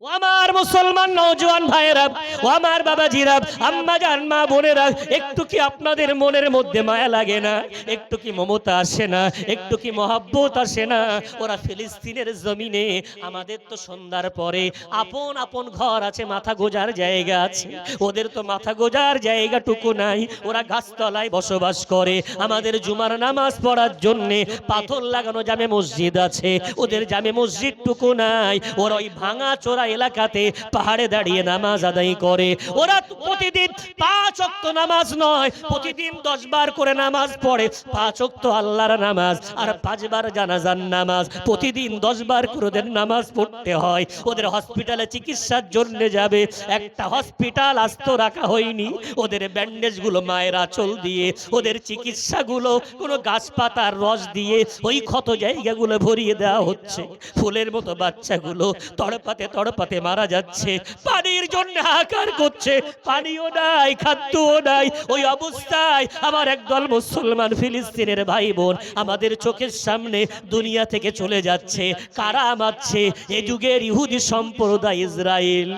ও আমার মুসলমান নওজোয়ান ভাইয়েরা, ও আমার বাবাজিরা, আম্মা জান, মা বোনেরা, একটু কি আপনাদের মনের মধ্যে মায়া লাগে না? একটু কি মমতা আসে না? একটু কি মহব্বত আসে না? ওরা ফিলিস্তিনের জমিনে, আমাদের তো সন্ধ্যার পরে আপন আপন ঘর আছে, মাথা গোজার জায়গা আছে, ওদের তো মাথা গোজার জায়গাটুকু নাই। ওরা গাছতলায় বসবাস করে। আমাদের জুমার নামাজ পড়ার জন্যে পাথর লাগানো জামে মসজিদ আছে, ওদের জামে মসজিদটুকু নাই। ওরা ওই ভাঙা চোরা এলাকাতে পাহাড়ে দাঁড়িয়ে নামাজ আদায় করে। ওরা প্রতিদিন 5 ওয়াক্ত নামাজ নয়, প্রতিদিন 10 বার করে নামাজ পড়ে। 5 ওয়াক্ত আল্লাহর নামাজ আর 5 বার জানাজার নামাজ, প্রতিদিন 10 বার করে ওদের নামাজ পড়তে হয়। ওদের হসপিটালে চিকিৎসার জন্য যাবে, একটা হসপিটাল আস্ত রাখা হয়নি। ওদের ব্যান্ডেজ গুলো মায়ের আঁচল দিয়ে, ওদের চিকিৎসাগুলো কোনো গাছপাতার রস দিয়ে ওই ক্ষত জায়গাগুলো ভরিয়ে দেওয়া হচ্ছে। ফুলের মতো বাচ্চাগুলো তড়পাতে তড়পাতে মারা যাচ্ছে, পানির জন্য হাহাকার করছে, পানিও নাই, খাদ্যও নাই। ওই অবস্থায় আমার একদল মুসলমান ফিলিস্তিনের ভাই বোন আমাদের চোখের সামনে দুনিয়া থেকে চলে যাচ্ছে। কারা মারছে? এ যুগের ইহুদি সম্প্রদায় ইসরায়েল।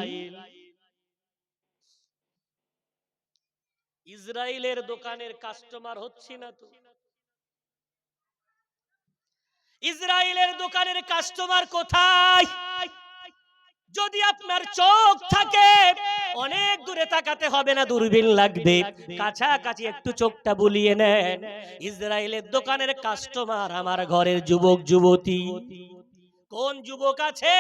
ইসরায়েলের দোকানের কাস্টমার হচ্ছে না তো? ইসরায়েলের দোকানের কাস্টমার কোথায়? যদি আপনার চোখ থাকে, অনেক দূরে তাকাতে হবে না, দূরবীন লাগবে, কাছাকাছি একটু চোখটা বুলিয়ে নেন। ইসরায়েলের দোকানের কাস্টমার আমার ঘরের যুবক যুবতী। কোন যুবক আছে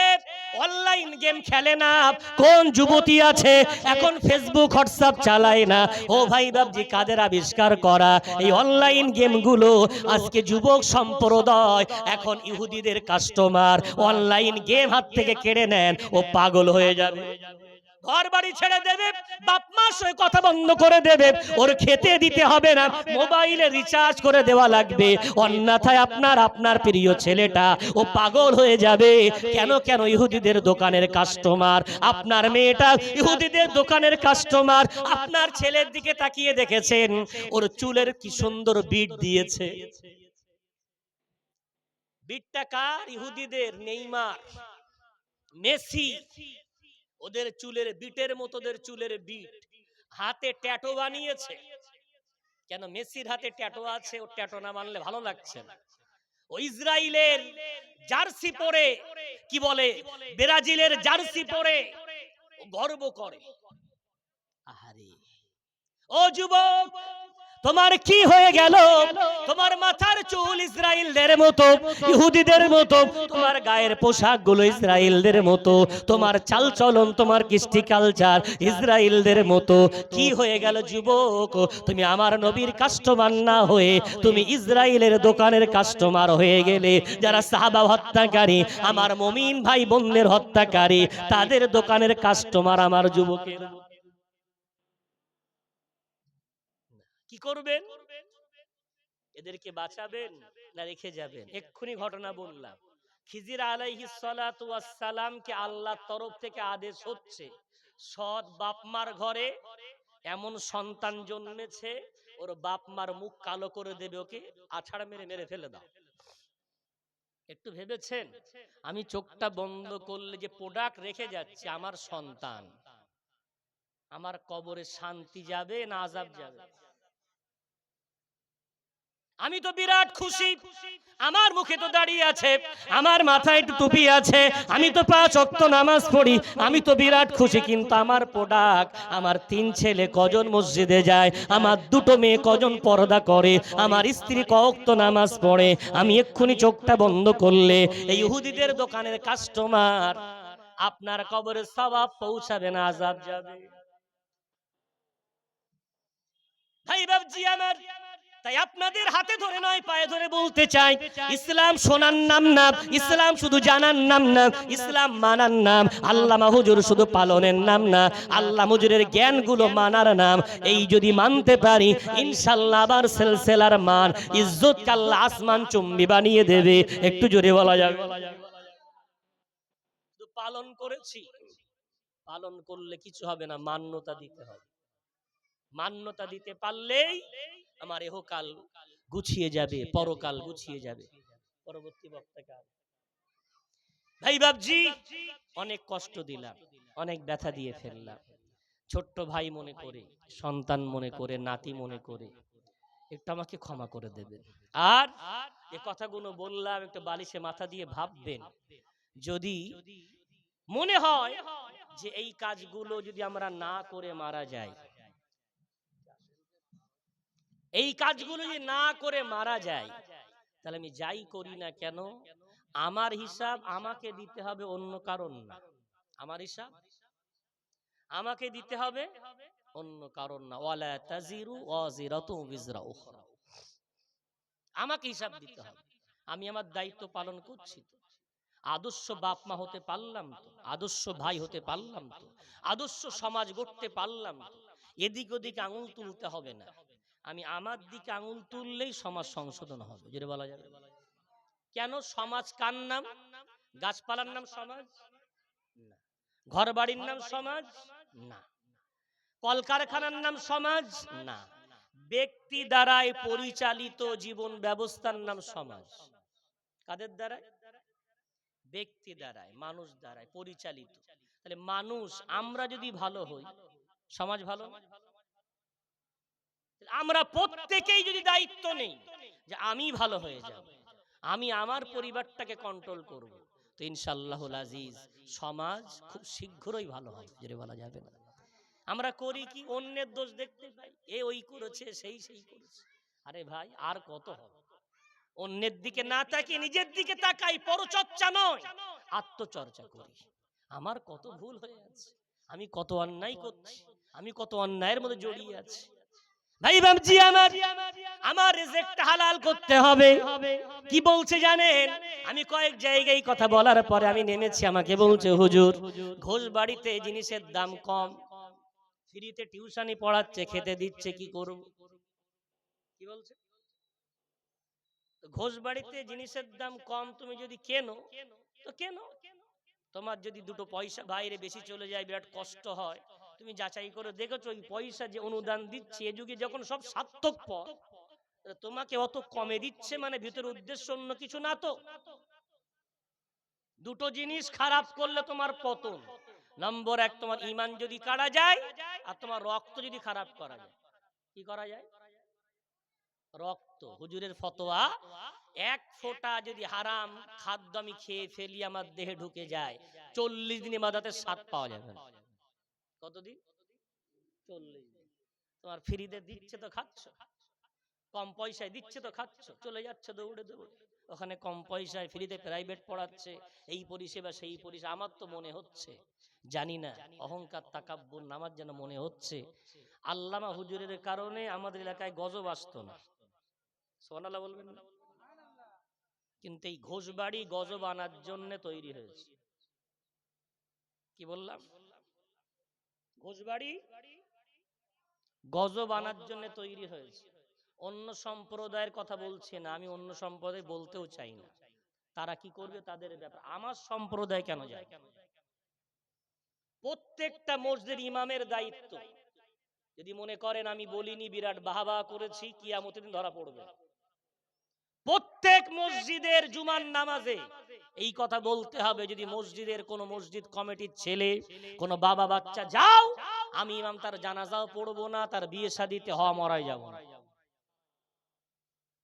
অনলাইন গেম খেলে না? কোন যুবতী আছে এখন ফেসবুক হোয়াটসঅ্যাপ চালায় না? ও ভাই বাবজি, কাদের আবিষ্কার করা এই অনলাইন গেমগুলো? আজকে যুবক সম্প্রদায় এখন ইহুদিদের কাস্টমার। অনলাইন গেম হাত থেকে কেড়ে নেন, ও পাগল হয়ে যাবে, ঘর বাড়ি ছেড়ে দেবে, বাপ মার সঙ্গে কথা বন্ধ করে দেবে, ওর খেতে দিতে হবে না, মোবাইলে রিচার্জ করে দেওয়া লাগবে, অন্যথায় আপনার প্রিয় ছেলেটা ও পাগল হয়ে যাবে। কেন কেন? ইহুদিদের দোকানের কাস্টমার। আপনার মেয়েটা ইহুদিদের দোকানের কাস্টমার। আপনার ছেলের দিকে তাকিয়ে দেখেছেন ওর চুলের কি সুন্দর বিট দিয়েছে? বিটটা কার? ইহুদিদের। নেইমার, মেসি, ওদের চুলের বিটের মতো, ওদের চুলের বিট, হাতে ট্যাটু বানিয়েছে। কেন? মেসির হাতে ট্যাটু আছে, ও ট্যাটু না মানলে ভালো লাগছে না। ও ইসরায়েলের জার্সি পরে, কি বলে, ব্রাজিলের জার্সি পরে গর্ব করে। আহারে ও যুবক, তোমার কি হয়ে গেল? তোমার মাথার চুল ইসরায়েলদের মতো, ইহুদিদের মতো, তোমার গায়ের পোশাকগুলো ইসরায়েলদের মতো, তোমার চালচলন, তোমার কৃষ্টি কালচার ইসরায়েলদের মতো। কি হয়ে গেল যুবক? তুমি আমার নবীর কাস্টমার না হয়ে তুমি ইসরায়েলের দোকানের কাস্টমার হয়ে গেলে। যারা সাহাবা হত্যাকারী, আমার মুমিন ভাই বোনদের হত্যাকারী, তাদের দোকানের কাস্টমার আমার যুবকের। কি করবেন? এদেরকে বাঁচাবেন না রেখে যাবেন? এক্ষুনি ঘটনা বললাম, খিজির আলাইহিস সালাতু ওয়াস সালামকে আল্লাহর তরফ থেকে আদেশ হচ্ছে, সৎ বাপমার ঘরে এমন সন্তান জন্মেছে, ওর বাপমার মুখ কালো করে দেবে, ওকে আছাড় মেরে মেরে ফেলে দাও। একটু ভেবেছেন? আমি চোখটা বন্ধ করলে যে প্রোডাক্ট রেখে যাচ্ছে আমার সন্তান, আমার কবরে শান্তি যাবে না আযাব যাবে? আমি তো বিরাট খুশি, আমার মুখে তো দাঁড়িয়ে আছে, আমার মাথায় একটু টুপি আছে, আমি তো 5 ওয়াক্ত নামাজ পড়ি, আমি তো বিরাট খুশি। কিন্তু আমার প্রোডাক্ট, আমার 3 ছেলে কজন মসজিদে যায়, আমার 2টো মেয়ে কজন পর্দা করে, আমার স্ত্রী ক ওয়াক্ত নামাজ পড়ে, আমি এক্ষুনি চোখটা বন্ধ করলে এই ইহুদিদের দোকানের কাস্টমার, আপনার কবরে সওয়াব পৌঁছাবে না আযাব যাবে? ভাই বাবজি আমার, তাই আপনাদের হাতে ধরে নয় পায়ে ধরে বলতে চাই, ইসলাম শোনার নাম না, ইসলাম শুধু জানার নাম না, ইসলাম মানার নাম। আল্লামা হুজুর শুধু পালনের নাম না, আল্লাহ হুজুরের জ্ঞানগুলো মানার নাম। এই যদি মানতে পারি, ইনশাআল্লাহ আবার সিলসিলার মান ইজ্জত আল্লাহ আসমান চুম্বি বানিয়ে দেবে। একটু জোরে বলা যাবে? শুধু পালন করেছি, পালন করলে কিছু হবে না, মান্যতা দিতে হবে। মান্যতা দিতে পারলেই আমার ইহকাল গুছিয়ে যাবে, পরকাল গুছিয়ে যাবে। পরবর্তী বক্তাকে ভাই বাবজি অনেক কষ্ট দিলাম, অনেক ব্যথা দিয়ে ফেললাম, ছোট্ট ভাই মনে করে, সন্তান মনে করে, নাতি মনে করে একটু আমাকে ক্ষমা করে দেবেন। আর এই কথাগুলো বললাম, একটু বালিশে মাথা দিয়ে ভাববেন, যদি মনে হয় যে এই কাজগুলো যদি আমরা না করে মারা যাই, এই কাজগুলো যদি না করে মারা যায়, তাহলে আমি যাই করি না কেন আমার হিসাব আমাকে দিতে হবে, অন্য কারণ না। আমার হিসাব আমাকে দিতে হবে, অন্য কারণ না। ওয়ালা তাজিরু ওয়াজিরাতুন বিজরা উখরা, আমাকে হিসাব দিতে হবে। আমি আমার দায়িত্ব পালন করছি তো, আদর্শ বাপ মা হতে পারলাম তো, আদর্শ ভাই হতে পারলাম তো, আদর্শ সমাজ গড়তে পারলাম তো। এদিক ওদিকে আঙুল তুলতে হবে না, আমি আমার দিকে আঙুল তুললেই সমাজ সংশোধন হবে। যেটা বলা যাবে? কেন? সমাজ কার নাম? গাছপালার নাম সমাজ না, ঘর বাড়ির নাম সমাজ না, কলকারখানার নাম সমাজ না, ব্যক্তি দ্বারাই পরিচালিত জীবন ব্যবস্থার নাম সমাজ। কাদের দ্বারা? ব্যক্তি দ্বারাই, মানুষ দ্বারাই পরিচালিত। তাহলে মানুষ, আমরা যদি ভালো হই, সমাজ ভালো না? আমরা প্রত্যেকেই যদি দায়িত্ব নেই যে আমি ভালো হয়ে যাব, আমি আমার পরিবারটাকে কন্ট্রোল করব, তো ইনশাআল্লাহুল আজিজ সমাজ খুব শীঘ্রই ভালো হবে। যেটা বলা যাবে না। আমরা করি কি? অন্যের দোষ দেখতে পাই, এ ওই করেছে, সেই সেই করেছে। আরে ভাই, আর কত হবে? অন্যের দিকে না তাকিয়ে নিজের দিকে তাকাই, পরচর্চা নয়, আত্মচর্চা করি। আমার কত ভুল হয়ে আছে, আমি কত অন্যায় করছি, আমি কত অন্যায়ের মধ্যে জড়িয়ে আছি। ভাই বাবজি আমার, আমার রিজিকটা হালাল করতে হবে। কি বলছে জানেন? আমি কয়েক জায়গায় কথা বলার পরে আমি নেমেছি, আমাকে বলছে হুজুর ঘোষ বাড়িতে জিনিসের দাম কম, ফ্রিতে টিউশনি পড়াচ্ছে, খেতে দিচ্ছে, কি করব? কি বলছে? ঘোষ বাড়িতে জিনিসের দাম কম, তুমি যদি কেনো তো কেনো, তোমার যদি 2টো পয়সা বাইরে বেশি চলে যায় বিরাট কষ্ট হয়, তুমি যাচাই করে দেখেছো ওই পয়সা যে অনুদান দিচ্ছে, এ যুগে যখন সব স্বার্থপর, তোমাকে অত কমে দিচ্ছে মানে ভিতরে উদ্দেশ্য অন্য কিছু না তো? দুটো জিনিস খারাপ করলে তোমার পতন। নম্বর এক, তোমার ঈমান যদি কাটা যায়, আর তোমার রক্ত যদি খারাপ করা যায়। কি করা যায়? রক্ত। হুজুরের ফতোয়া, এক ফোঁটা যদি হারাম খাদ্য আমি খেয়ে ফেলি, আমার দেহে ঢুকে যায়, 40 দিনে মাদাতে স্বাদ পাওয়া যাবে না। কতদিন? 40 দিন। তোমার ফ্রিতে দিচ্ছে তো খাচ্ছ, কম পয়সায় দিচ্ছে তো খাচ্ছ, চলে যাচ্ছে দৌড়ে দৌড়ে। ওখানে কম পয়সায় ফ্রিতে প্রাইভেট পড়াচ্ছে, এই পরিষেবা সেই পরিষেবা। আমার তো মনে হচ্ছে, জানি না, অহংকার তাকাব্বুর নামাজ যেন মনে হচ্ছে আল্লামা হুজুরের কারণে আমাদের এলাকায় গজব আসতো না। সুবহানাল্লাহ বলবেন না? কিন্তু এই ঘোষবাড়ি গজব আনার জন্য তৈরি হয়েছে। কি বললাম? ঘোষবাড়ি গজব আনার জন্য তৈরি হয়েছে। অন্য সম্প্রদায়ের কথা বলছে না, আমি অন্য সম্প্রদায় বলতেও চাই না, তারা কি করবে তাদের ব্যাপার। আমার সম্প্রদায় কেন যায়? প্রত্যেকটা মসজিদের ইমামের দায়িত্ব। যদি মনে করেন আমি বলিনি, বিরাট বাহাবা করেছি, কিয়ামতের দিন ধরা পড়বে। প্রত্যেক মসজিদের জুমার নামাজে এই কথা বলতে হবে, যদি মসজিদের কোন মসজিদ কমিটির ছেলে, কোন বাবা বাচ্চা যাও, আমি ইমাম তার জানাজাও পড়বো না, তার বিয়ে শাদীতে হওয়া মরাই যাব না।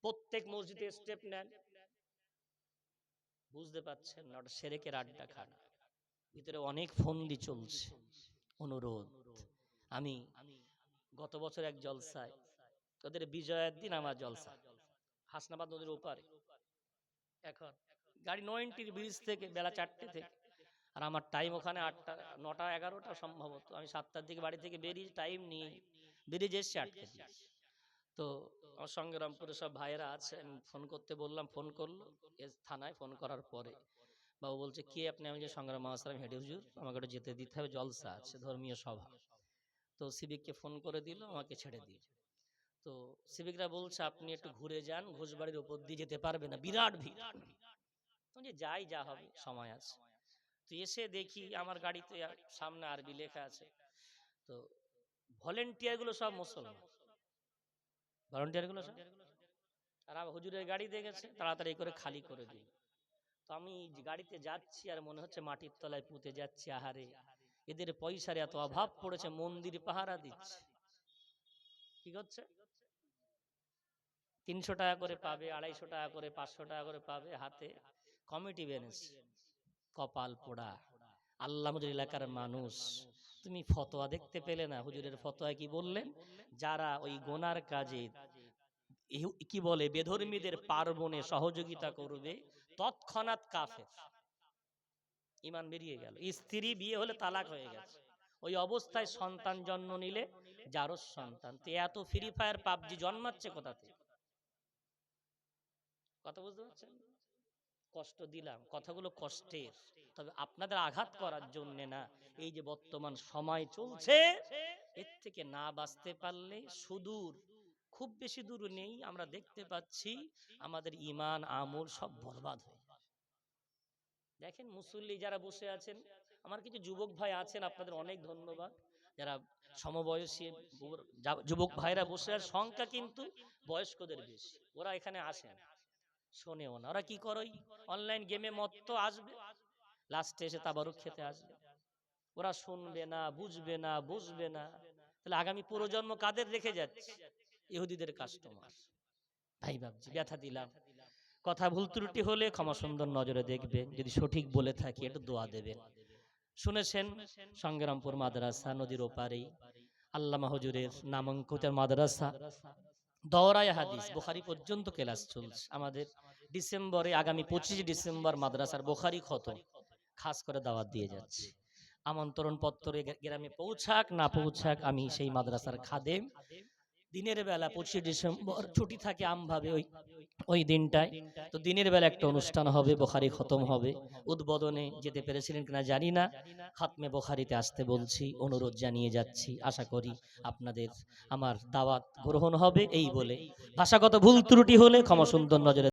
প্রত্যেক মসজিদে স্টেপ নেন। বুঝতে পাচ্ছেন না? ওটা শিরকের আড্ডা খানা, ভিতরে অনেক ফন্দি চলছে। অনুরোধ, আমি গত বছর এক জলসায়, ওদের বিজয়ের দিন আমার জলসা, হাসনাবাদ নদীর ওপারে। এখন গাড়ি 90 ব্রিজ থেকে বেলা 4টে থেকে, আর আমার টাইম ওখানে 8টা 9টা 11টা সম্ভবত। আমি 7টার দিকে বাড়ি থেকে বেরিয়ে টাইম নিয়ে ব্রিজ এসছি 8টে দিকে। তো আমার সঙ্গে রংপুরে সব ভাইয়েরা আছে, আমি ফোন করতে বললাম, ফোন করলো থানায়। ফোন করার পরে বাবু বলছে, কে আপনি? আমি যে সংগ্রাম মহাসালাম হেঁটে, হুজুর আমাকে ওটা যেতে দিতে হবে, জলসা আছে, ধর্মীয় সভা। তো সিভিককে ফোন করে দিল, আমাকে ছেড়ে দিল। তো সিভিকরা বলছে আপনি একটু ঘুরে যান, ঘোষবাড়ির উপর দিয়ে যেতে পারবে না, বিরাট ভিড়। যাই, যা হবে, সময় আছে। তো এসে দেখি আমার গাড়িতে সামনে আরবি লেখা আছে। তো ভলেন্টিয়ার গুলো সব মুসলমান, ভলেন্টিয়ার গুলো সব, আর হুজুরের গাড়ি দেখেছে, তাড়াতাড়ি করে খালি করে দিই। তো আমি গাড়িতে যাচ্ছি আর মনে হচ্ছে মাটির তলায় পুঁতে যাচ্ছি। আহারে, এদের পয়সার এত অভাব পড়েছে, মন্দির পাহারা দিচ্ছে। কি করছে? 300 টাকা করে পাবে, 250 টাকা করে, 500 টাকা করে পাবে, হাতে কমিটি বেনেছে। কপাল পোড়া। আল্লাহ হুজুর এলাকার মানুষ, তুমি ফতোয়া দেখতে পেলে না? হুজুরের ফতোয়া কি বললেন? যারা ওই গোনার কাজে কি বলে বেধর্মীদের পার্বণে সহযোগিতা করবে, তৎক্ষণাৎ কাফের, ঈমান বেরিয়ে গেল। স্ত্রী বিয়ে হলে তালাক হয়ে গেছে, ওই অবস্থায় সন্তান জন্ম নিলে যারও সন্তান। তো এত ফ্রি ফায়ার পাবজি জন্মাচ্ছে কোথা থেকে? কথা বুঝতে পারছেন? কষ্ট দিলাম, কথাগুলো কষ্টের, তবে আপনাদের আঘাত করার জন্য না। এই যে বর্তমান সময় চলছে, এর থেকে না বাঁচতে পারলে সুদূর, খুব বেশি দূর নেই, আমরা দেখতে পাচ্ছি আমাদের ঈমান আমল সব বরবাদ হয়ে যাবে। দেখেন মুসল্লি যারা বসে আছেন, আমার কিছু যুবক ভাই আছেন, আপনাদের অনেক ধন্যবাদ। যারা সমবয়সী যুবক ভাইরা বসে আর সংখ্যা কিন্তু বয়স্কদের বেশি, ওরা এখানে আসেন, শোনেও না। ওরা কি করে? অনলাইন গেমে মত্ত আসবে, লাস্টে এসে তাবারুক খেতে আসবে। ওরা শুনবে না, বুঝবে না, বুঝবে না। তাহলে আগামী প্রজন্ম কাদের রেখে যাচ্ছে? ইহুদিদের কাস্টমার। ভাই ভাবছি, ব্যথা দিলাম। কথা ভুল ত্রুটি হলে ক্ষমা সুন্দর নজরে দেখবেন, যদি সঠিক বলে থাকি একটু দোয়া দেবেন। শুনেছেন সংগ্রামপুর মাদ্রাসা নদীর ওপারেই আল্লামা হুজুরের নামাঙ্কিত মাদ্রাসা, দওরায়ে হাদিস বুখারী পর্যন্ত ক্লাস চলছে আমাদের। ডিসেম্বরে, আগামী 25 ডিসেম্বর মাদ্রাসার বুখারী খতম, খাস করে দাওয়াত দিয়ে যাচ্ছে। আমন্ত্রণ পত্র গ্রামে পৌঁছাক না পৌঁছাক, আমি সেই মাদ্রাসার খাদেম। দিনের বেলা 25 ডিসেম্বর ছুটি থাকে আমভাবে ওই দিনটায়। তো দিনের বেলা একটা অনুষ্ঠান হবে, বুখারী খতম হবে। উদ্বোধনে যেতে পেরেছিলেন কিনা জানি না, খাতমে বুখারীতে আসতে বলছি, অনুরোধ জানিয়ে যাচ্ছি। আশা করি আপনাদের আমার দাওয়াত গ্রহণ হবে। এই বলে ভাষাগত ভুল ত্রুটি হলে ক্ষমা সুন্দর নজরে